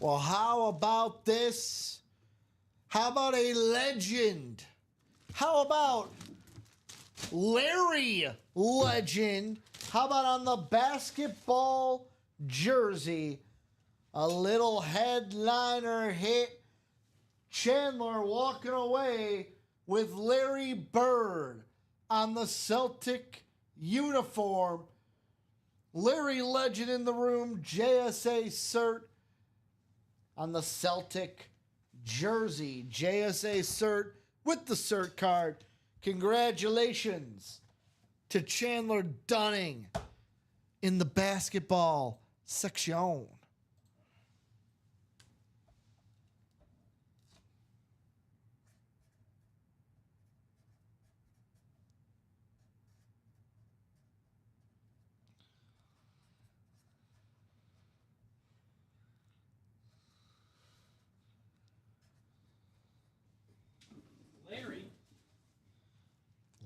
B: Well, how about this? How about a legend? How about Larry Legend? How about on the basketball jersey, a little headliner hit? Chandler walking away with Larry Bird on the Celtic uniform. Larry Legend in the room, JSA cert on the Celtic jersey. JSA cert with the cert card. Congratulations to Chandler Dunning in the basketball section.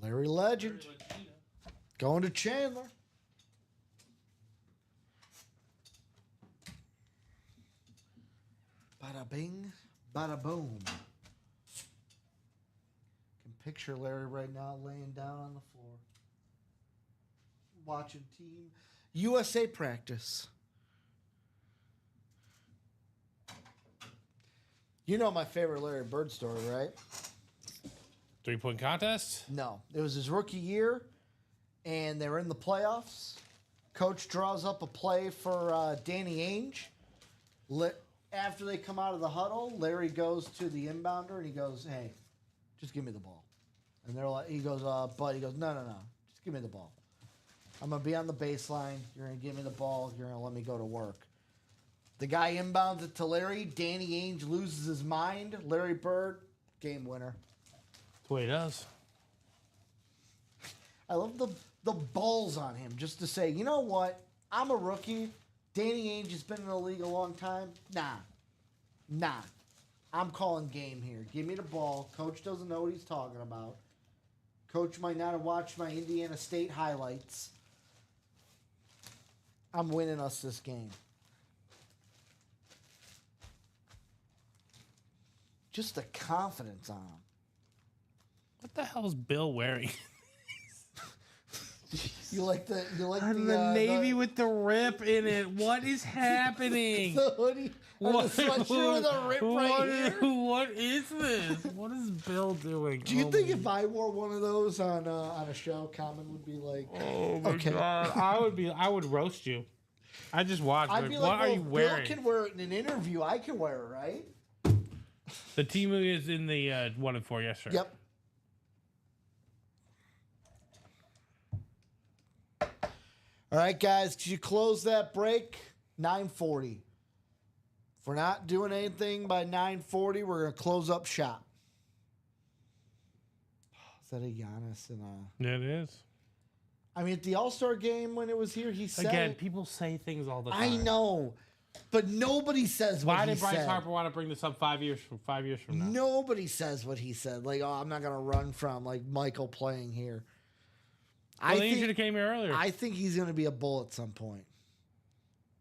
B: Larry Legend going to Chandler. Bada bing, bada boom. Can picture Larry right now laying down on the floor, watching Team USA practice. You know my favorite Larry Bird story, right?
C: 3-point contest.
B: No. It was his rookie year, and they were in the playoffs. Coach draws up a play for Danny Ainge. After they come out of the huddle, Larry goes to the inbounder, and he goes, hey, just give me the ball. And they're like, he goes, Bud, he goes, no, just give me the ball. I'm going to be on the baseline. You're going to give me the ball. You're going to let me go to work. The guy inbounds it to Larry. Danny Ainge loses his mind. Larry Bird, game winner.
C: That's the way it does.
B: I love the balls on him just to say, you know what? I'm a rookie. Danny Ainge has been in the league a long time. Nah. I'm calling game here. Give me the ball. Coach doesn't know what he's talking about. Coach might not have watched my Indiana State highlights. I'm winning us this game. Just the confidence on him.
C: What the hell is Bill wearing?
B: You like the
C: Navy with the rip in it. What is happening?
B: the hoodie, or the sweatshirt with a rip right here.
C: What is this? What is Bill doing?
B: Do you think if I wore one of those on a show, Common would be like,
C: Oh my
B: okay.
C: god! I would roast you. I just watched.
B: I'd
C: Like,
B: be
C: what
B: like,
C: are
B: well,
C: you
B: Bill
C: wearing?
B: can wear it in an interview. I can wear it, right?
C: The team is in the 1 and 4. Yes, sir.
B: Yep. All right, guys, could you close that break? 9:40. If we're not doing anything by 9:40, we're going to close up shop. Is that a Giannis and a...
C: Yeah, it is.
B: I mean, at the All-Star game when it was here, he said
C: Again,
B: it.
C: people say things all the time.
B: I know, but nobody says what
C: Why
B: he
C: did Bryce
B: said.
C: Harper want to bring this up 5 years from now?
B: Nobody says what he said. Like, oh, I'm not going to run from, like, Michael playing here.
C: Well, then you should have came here earlier.
B: I think he's going to be a Bull at some point.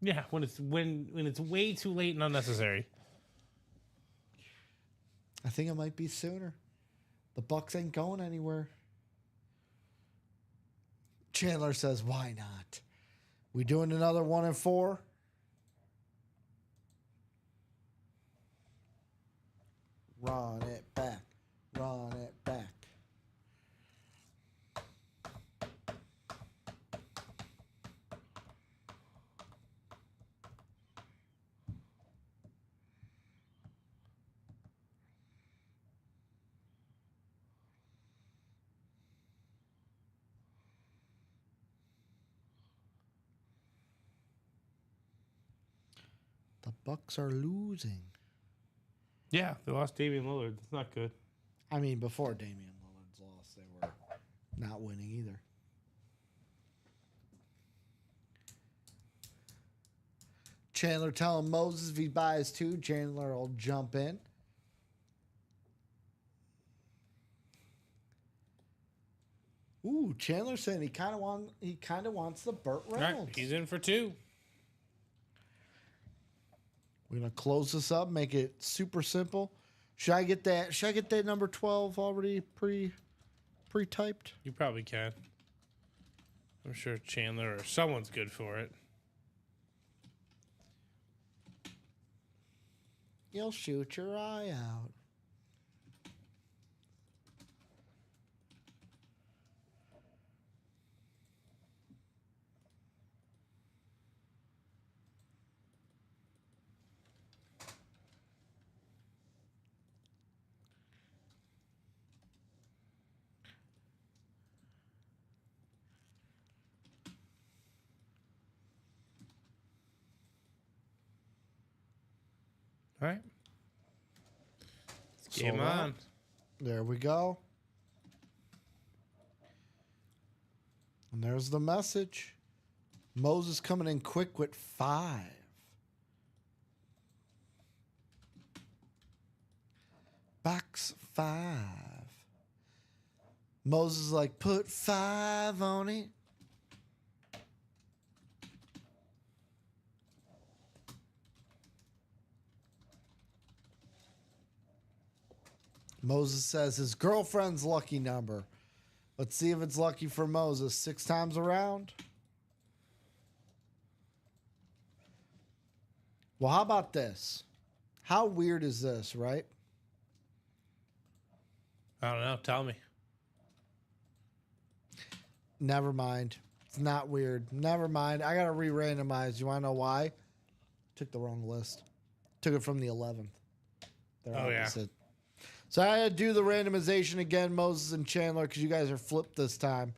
C: Yeah, when it's way too late and unnecessary.
B: I think it might be sooner. The Bucks ain't going anywhere. Chandler says, why not? We doing another 1 and 4? Run it back. Run it back. The Bucks are losing.
C: Yeah, they lost Damian Lillard. That's not good.
B: I mean, before Damian Lillard's loss, they were not winning either. Chandler telling Moses if he buys 2, Chandler will jump in. Ooh, Chandler saying he kind of wants the Burt
C: All right,
B: Reynolds.
C: he's in for 2.
B: We're gonna close this up, make it super simple. Should I get that number 12 already pre-typed?
C: You probably can. I'm sure Chandler or someone's good for it.
B: You'll shoot your eye out.
C: All right. Game
B: Sold
C: on.
B: out. There we go. And there's the message. Moses coming in quick with 5. Box 5. Moses is like, put 5 on it. Moses says his girlfriend's lucky number. Let's see if it's lucky for Moses. 6 times around. Well, how about this? How weird is this, right?
C: I don't know. Tell me.
B: Never mind. It's not weird. Never mind. I got to re-randomize. You want to know why? Took the wrong list. Took it from the 11th. They're
C: Oh, yeah.
B: opposite. So I had to do the randomization again, Moses and Chandler, because you guys are flipped this time.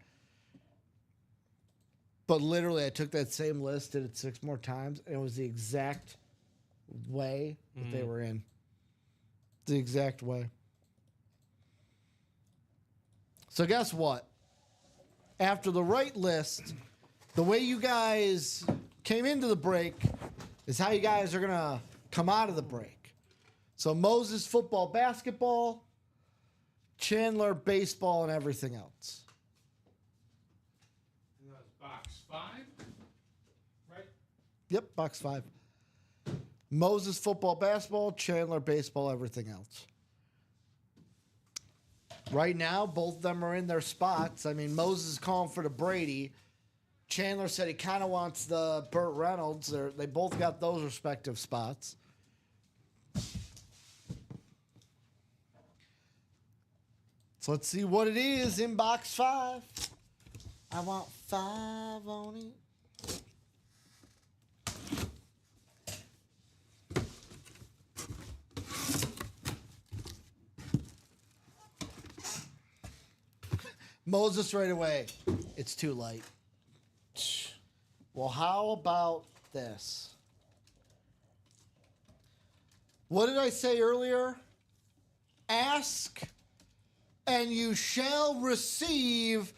B: But literally, I took that same list, did it 6 more times, and it was the exact way that they were in. The exact way. So guess what? After the right list, the way you guys came into the break is how you guys are going to come out of the break. So Moses, football, basketball, Chandler, baseball, and everything else.
C: Box 5, right?
B: Yep, box 5. Moses, football, basketball, Chandler, baseball, everything else. Right now, both of them are in their spots. I mean, Moses is calling for the Brady. Chandler said he kind of wants the Burt Reynolds. They both got those respective spots. So let's see what it is in box 5. I want 5 on it. Moses right away. It's too late. Well, how about this? What did I say earlier? Ask and you shall receive.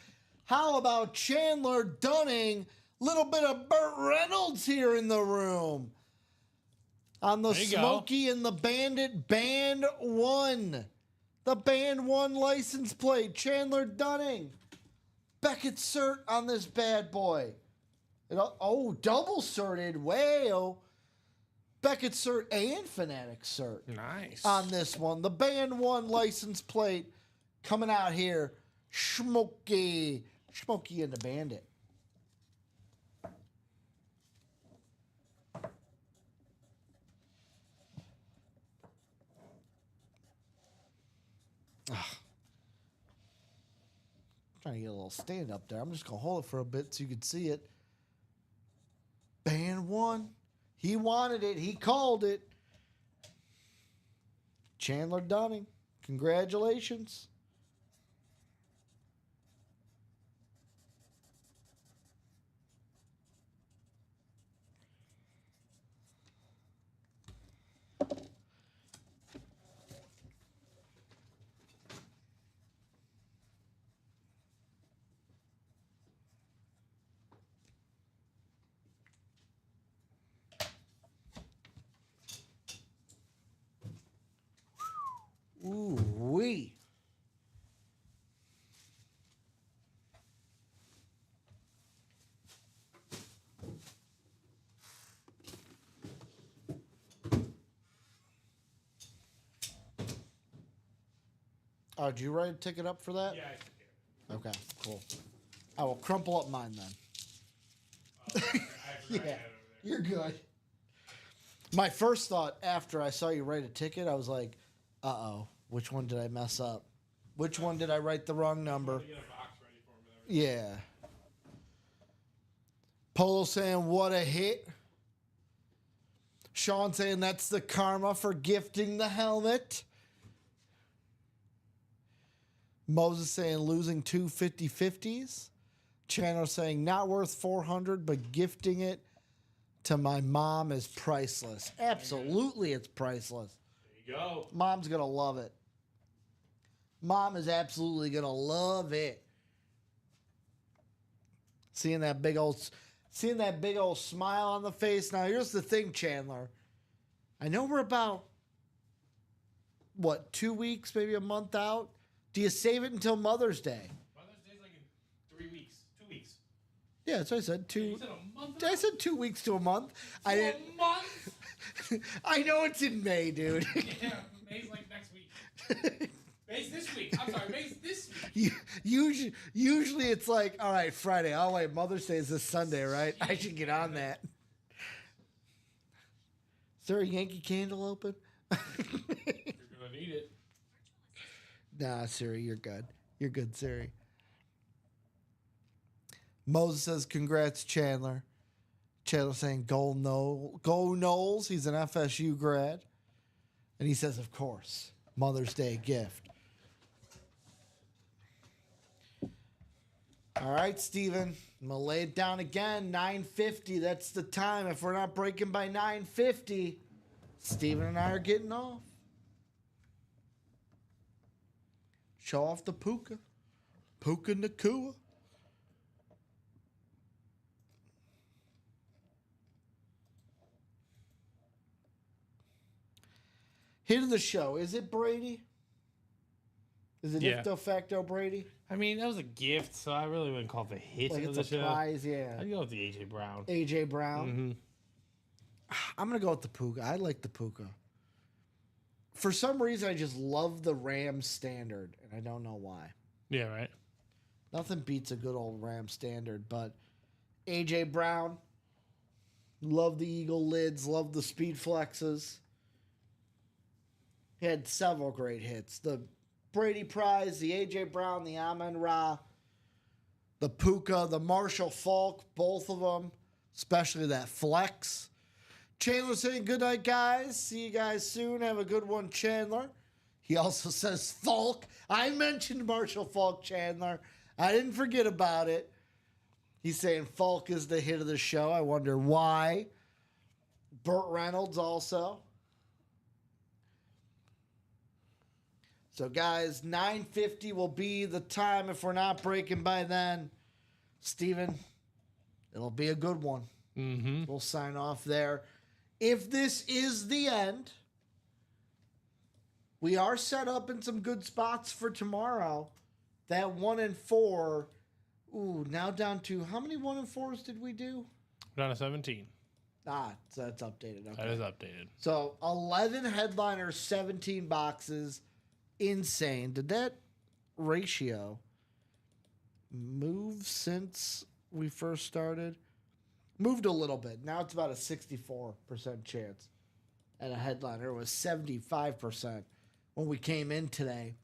B: How about Chandler Dunning? Little bit of Burt Reynolds here in the room. On the
C: There you go.
B: Smokey and the Bandit Band 1. The Band 1 license plate. Chandler Dunning. Beckett cert on this bad boy. Double certed. Way. Beckett cert and Fanatic cert
C: Nice.
B: on this one. The Band 1 license plate coming out here. Smokey and the Bandit. Trying to get a little stand up there. I'm just going to hold it for a bit so you can see it. Band 1. He wanted it. He called it. Chandler Dunning. Congratulations. Ooh wee. Oh, did you write a ticket up for that?
C: Yeah, I took it.
B: Okay, cool. I will crumple up mine then. Yeah, you're good. My first thought after I saw you write a ticket, I was like, uh-oh, which one did I mess up? Which one did I write the wrong number?
C: Get a box ready for him and everything.
B: Yeah. Polo saying, what a hit. Sean saying, that's the karma for gifting the helmet. Moses saying, losing 2 50-50s. Chandler saying, not worth 400, but gifting it to my mom is priceless. Absolutely, it's priceless.
C: There you go.
B: Mom's going to love it. Mom is absolutely going to love it. Seeing that big old smile on the face. Now, here's the thing, Chandler. I know we're about, 2 weeks, maybe a month out? Do you save it until Mother's Day?
C: Mother's Day's like in 3 weeks, 2 weeks.
B: Yeah, that's what I said.
C: You said a month.
B: I said 2 weeks to a month. I didn't.
C: A month.
B: I know it's in May, dude.
C: Yeah, May's like next week. May's this week. I'm sorry, May's this week.
B: Usually it's like, all right, Friday. Oh wait, Mother's Day is this Sunday, right? I should get on that. Is there a Yankee Candle open?
C: You're gonna need it.
B: Nah, Siri, you're good. You're good, Siri. Moses says, congrats, Chandler. Chandler saying, go Knowles. He's an FSU grad. And he says, of course, Mother's Day gift. All right, Steven. I'm going to lay it down again. 9:50. That's the time. If we're not breaking by 9:50, Steven and I are getting off. Show off the Puka. Puka Nakua. Hit of the show. Is it Brady? Is it
C: Yeah.
B: ipso facto Brady?
C: I mean, that was a gift, so I really wouldn't call it the hit
B: Like
C: of
B: it's
C: the
B: a
C: show.
B: prize, yeah.
C: I'd go with the AJ Brown.
B: AJ Brown.
C: Mm-hmm.
B: I'm going to go with the Puka. I like the Puka. For some reason, I just love the Rams standard, and I don't know why.
C: Yeah, right.
B: Nothing beats a good old Rams standard, but AJ Brown, love the Eagle lids, love the speed flexes. He had several great hits. The Brady Prize, the AJ Brown, the Amon Ra, the Puka, the Marshall Falk, both of them, especially that flex. Chandler saying good night, guys. See you guys soon. Have a good one, Chandler. He also says Falk. I mentioned Marshall Falk, Chandler. I didn't forget about it. He's saying Falk is the hit of the show. I wonder why. Burt Reynolds also. So, guys, 9:50 will be the time if we're not breaking by then. Steven, it'll be a good one.
C: Mm-hmm.
B: We'll sign off there. If this is the end, we are set up in some good spots for tomorrow. That 1 and 4. Ooh, now down to how many 1 and 4s did we do?
C: Down to 17.
B: So that's updated. Okay.
C: That is updated.
B: So 11 headliners, 17 boxes. Insane. Did that ratio move since we first started? Moved a little bit. Now it's about a 64% chance. And a headliner it was 75% when we came in today.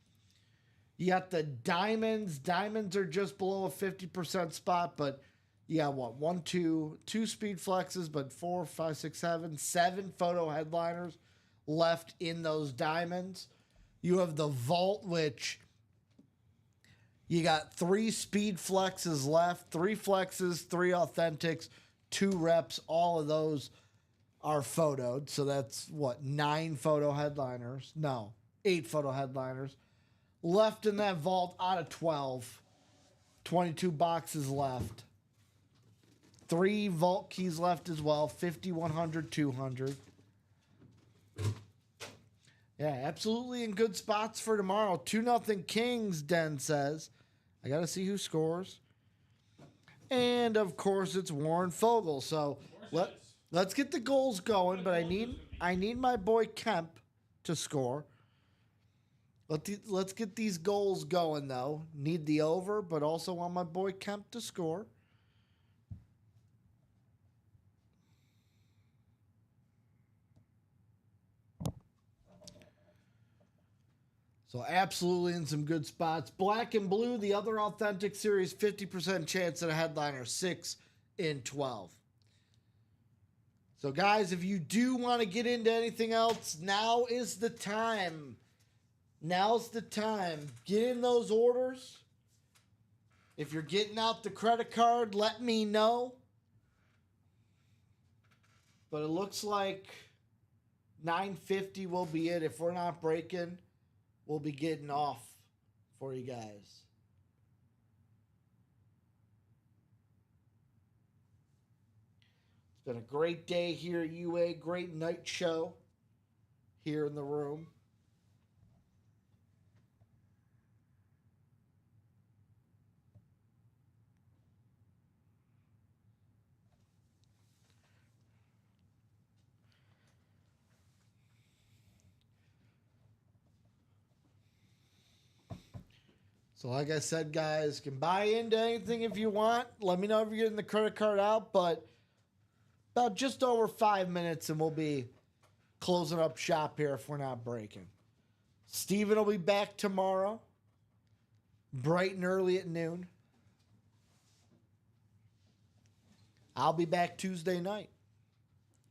B: You got the diamonds. Diamonds are just below a 50% spot, but you got what? Two speed flexes, but 4, 5, 6, 7 photo headliners left in those diamonds. You have the vault, which you got 3 speed flexes left, 3 flexes, 3 authentics, 2 reps. All of those are photoed. So that's what, 9 photo headliners? No, 8 photo headliners left in that vault out of 12. 22 boxes left. 3 vault keys left as well. 50, 100, 200. Yeah, absolutely in good spots for tomorrow. 2-0 Kings, Den says. I got to see who scores. And, of course, it's Warren Fogle. So let's get the goals going, but I need my boy Kemp to score. Let's get these goals going, though. Need the over, but also want my boy Kemp to score. So absolutely in some good spots. Black and blue, the other authentic series, 50% chance at a headliner, 6 in 12. So guys, if you do want to get into anything else, now is the time. Now's the time. Get in those orders. If you're getting out the credit card, let me know. But it looks like 9:50 will be it. If we're not breaking, we'll be getting off for you guys. It's been a great day here at UA. Great night show here in the room. So like I said, guys, can buy into anything if you want. Let me know if you're getting the credit card out, but about just over 5 minutes and we'll be closing up shop here if we're not breaking. Steven will be back tomorrow, bright and early at noon. I'll be back Tuesday night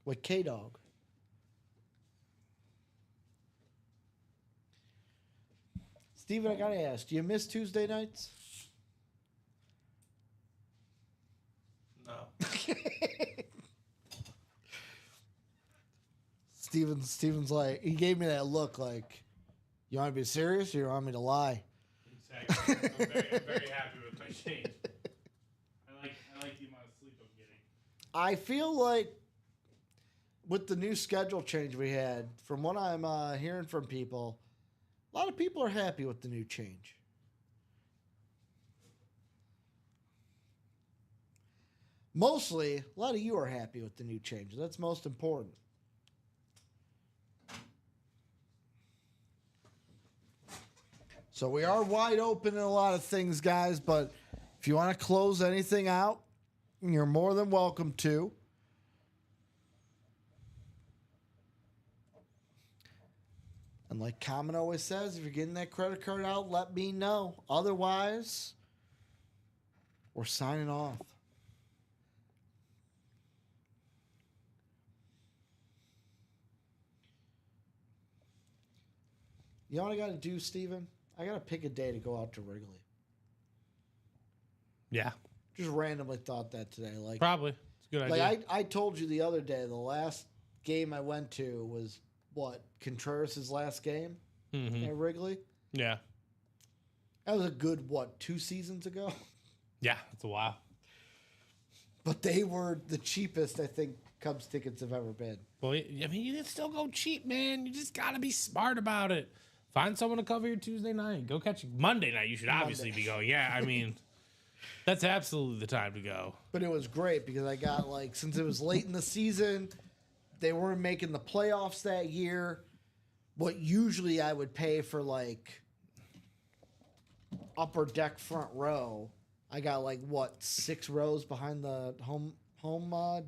B: with K-Dog. Steven, I gotta ask, do you miss Tuesday nights?
C: No.
B: Steven's like, he gave me that look like, you want to be serious or you want me to lie?
C: Exactly. I'm very happy with my change. I like the amount of sleep I'm getting.
B: I feel like with the new schedule change we had, from what I'm hearing from people, a lot of people are happy with the new change. Mostly, a lot of you are happy with the new change. That's most important. So we are wide open in a lot of things, guys, but if you want to close anything out, you're more than welcome to. And like Common always says, if you're getting that credit card out, let me know. Otherwise, we're signing off. You know what I got to do, Steven? I got to pick a day to go out to Wrigley.
C: Yeah,
B: Just randomly thought that today. Like,
C: probably. It's a good idea.
B: like I told you the other day, the last game I went to was what? Contreras' last game at Wrigley?
C: Yeah.
B: That was a good, 2 seasons ago?
C: Yeah, it's a while.
B: But they were the cheapest, I think, Cubs tickets have ever been.
C: Well, I mean, you can still go cheap, man. You just got to be smart about it. Find someone to cover your Tuesday night. Go catch Monday night. You should obviously be going. Yeah, I mean, that's absolutely the time to go.
B: But it was great because I got, since it was late in the season, they weren't making the playoffs that year. What usually I would pay for, upper deck front row, I got, 6 rows behind the home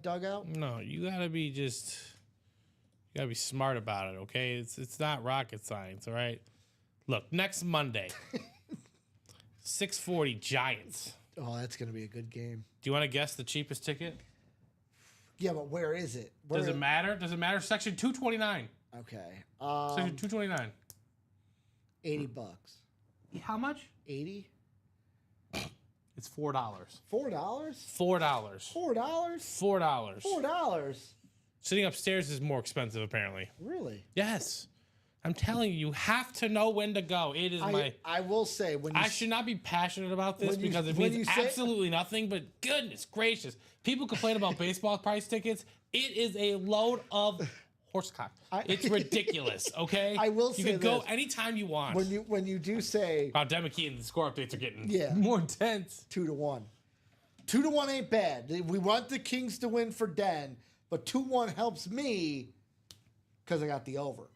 B: dugout?
C: No, you gotta be smart about it, okay? It's not rocket science, all right? Look, next Monday, 640 Giants.
B: Oh, that's going to be a good game.
C: Do you want to guess the cheapest ticket?
B: Yeah, but where is it? Where
C: Does it matter? Does it matter? Section 229.
B: Okay.
C: Section 229.
B: $80.
C: How much?
B: 80?
C: It's $4.
B: $4?
C: $4.
B: $4?
C: $4.
B: $4?
C: Sitting upstairs is more expensive, apparently.
B: Really?
C: Yes. I'm telling you, you have to know when to go. It is
B: I will say when you
C: I should not be passionate about this because it means absolutely nothing, but goodness gracious. People complain about baseball price tickets. It is a load of horsecock. It's ridiculous, okay?
B: I will say
C: you can go
B: this.
C: anytime you want.
B: when you do say
C: Wow, Demikey and the score updates are getting
B: Yeah.
C: more intense.
B: 2-1. 2-1 ain't bad. We want the Kings to win for Den, but 2-1 helps me because I got the over.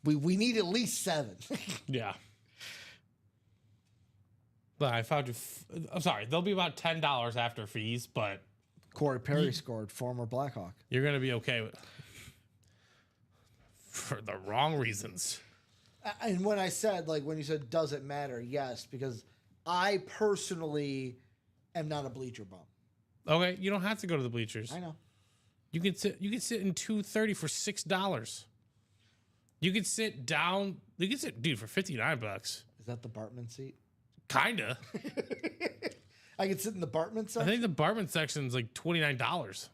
B: We need at least 7.
C: Yeah. But I found you. I'm sorry. They'll be about $10 after fees, but
B: Corey Perry scored, former Blackhawk.
C: you're gonna be okay with for the wrong reasons.
B: And when I said, when you said, does it matter? Yes, because I personally am not a bleacher bum.
C: Okay, you don't have to go to the bleachers.
B: I know.
C: You can sit in 230 for $6. You can sit down. You can sit, dude, for $59.
B: Is that the Bartman seat?
C: Kinda.
B: I can sit in the Bartman
C: I
B: section?
C: think the Bartman section is like $29,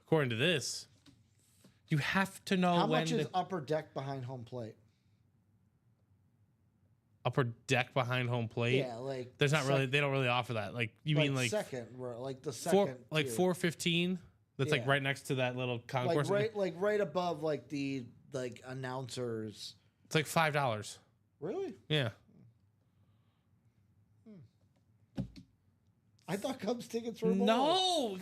C: according to this. You have to know
B: How
C: when
B: much is upper deck behind home plate?
C: upper deck behind home plate.
B: Yeah,
C: There's not really. They don't really offer that. Like you mean like
B: second, the second,
C: like
B: tier.
C: 415. That's like
B: Yeah.
C: right next to that little concourse.
B: right above the announcers.
C: It's like $5.
B: Really?
C: Yeah.
B: I thought Cubs tickets were more.
C: No.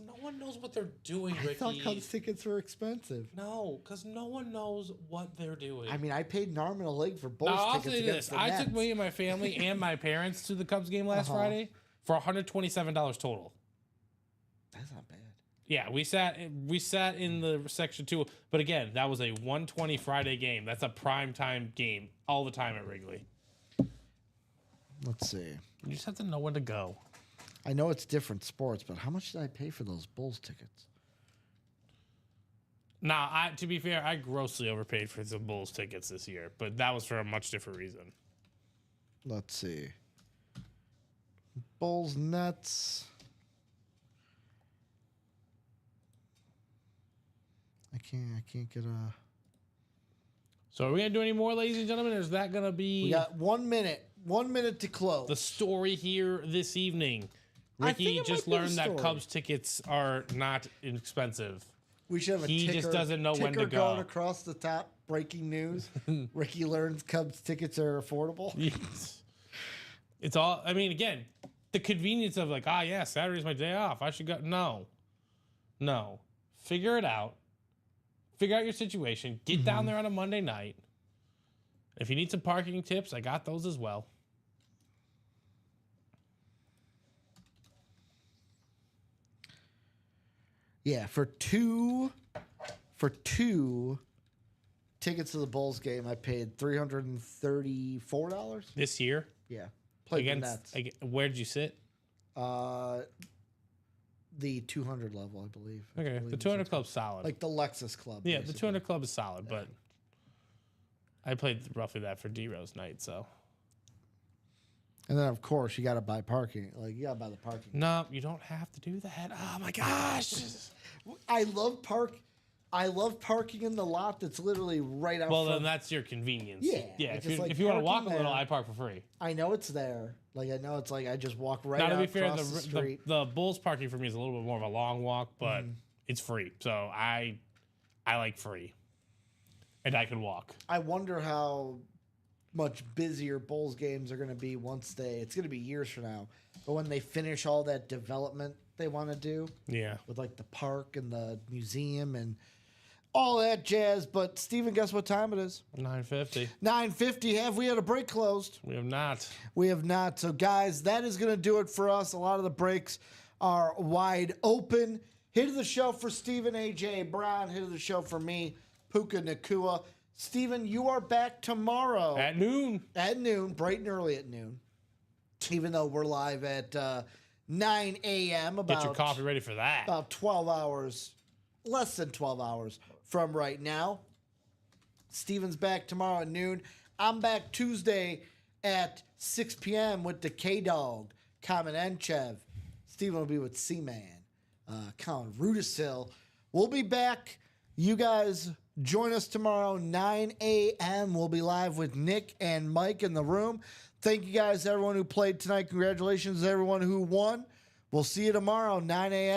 C: No one knows what they're doing, Ricky.
B: I thought Cubs tickets were expensive.
C: No, because no one knows what they're doing.
B: I mean, I paid an arm and a leg for both
C: Now, I'll
B: tickets
C: say
B: against
C: this:
B: the
C: I
B: Mets.
C: took me and my family and my parents to the Cubs game last Friday for $127 total.
B: That's not bad.
D: Yeah, we sat in the section 2, but again, that was a 1:20 Friday game. That's a prime time game all the time at Wrigley.
B: Let's see.
D: You just have to know when to go.
B: I know it's different sports, but how much did I pay for those Bulls tickets?
D: Now, to be fair, I grossly overpaid for some Bulls tickets this year, but that was for a much different reason.
B: Let's see. Bulls Nets. I can't get a.
D: So are we gonna do any more, ladies and gentlemen? Or is that gonna be
B: We got 1 minute. 1 minute to close.
D: the story here this evening?
B: I think
D: Ricky
B: it
D: just
B: might be the
D: learned that
B: story.
D: Cubs tickets are not inexpensive.
B: We should have a
D: He
B: ticker,
D: just doesn't know when to
B: ticker
D: go.
B: going across the top. Breaking news. Ricky learns Cubs tickets are affordable.
D: It's all. I mean, again, the convenience of like, yeah, Saturday's my day off. I should go. No. Figure it out. Figure out your situation. Get down there on a Monday night. If you need some parking tips, I got those as well.
B: Yeah, for two tickets to the Bulls game, I paid $334.
D: This year,
B: Yeah, played the
D: against
B: Nets.
D: where did you sit?
B: The 200 level, I believe. I
D: Okay,
B: believe
D: the
B: it's
D: 200 club's solid.
B: like the Lexus Club.
D: Yeah, the
B: basically.
D: 200 club is solid, but I played roughly that for D-Rose night, so.
B: And then of course you got to buy parking. Like you got to buy the parking.
D: No, you don't have to do that. Oh my gosh.
B: I love parking in the lot that's literally right out
D: Well,
B: front.
D: then that's your convenience.
B: Yeah,
D: Yeah.
B: I
D: If
B: just
D: you,
B: like
D: if you want to walk a
B: parking
D: little,
B: there.
D: I park for free.
B: I know it's there. Like I know it's like I just walk right
D: Now, to
B: out
D: be fair,
B: across the street.
D: the Bulls parking for me is a little bit more of a long walk, but it's free. So I like free. And I can walk.
B: I wonder how much busier Bulls games are going to be once it's going to be years from now. But when they finish all that development they want to do
D: Yeah.
B: with like the park and the museum and all that jazz. But Steven, guess what time it is?
D: 9:50.
B: 9:50. Have we had a break closed?
D: We have not.
B: We have not. So, guys, that is going to do it for us. A lot of the breaks are wide open. Hit of the show for Steven A.J. Brown. Hit of the show for me, Puka Nakua. Steven, you are back tomorrow
D: At noon.
B: at noon, bright and early at noon. Even though we're live at 9 a.m.
D: Get your coffee ready for that.
B: About 12 hours, less than 12 hours from right now. Steven's back tomorrow at noon. I'm back Tuesday at 6 p.m. with the K-Dog, Common Enchev. Steven will be with C-Man, Colin Rudisil. We'll be back. You guys join us tomorrow, 9 a.m. We'll be live with Nick and Mike in the room. Thank you guys, everyone who played tonight. Congratulations to everyone who won. We'll see you tomorrow, 9 a.m.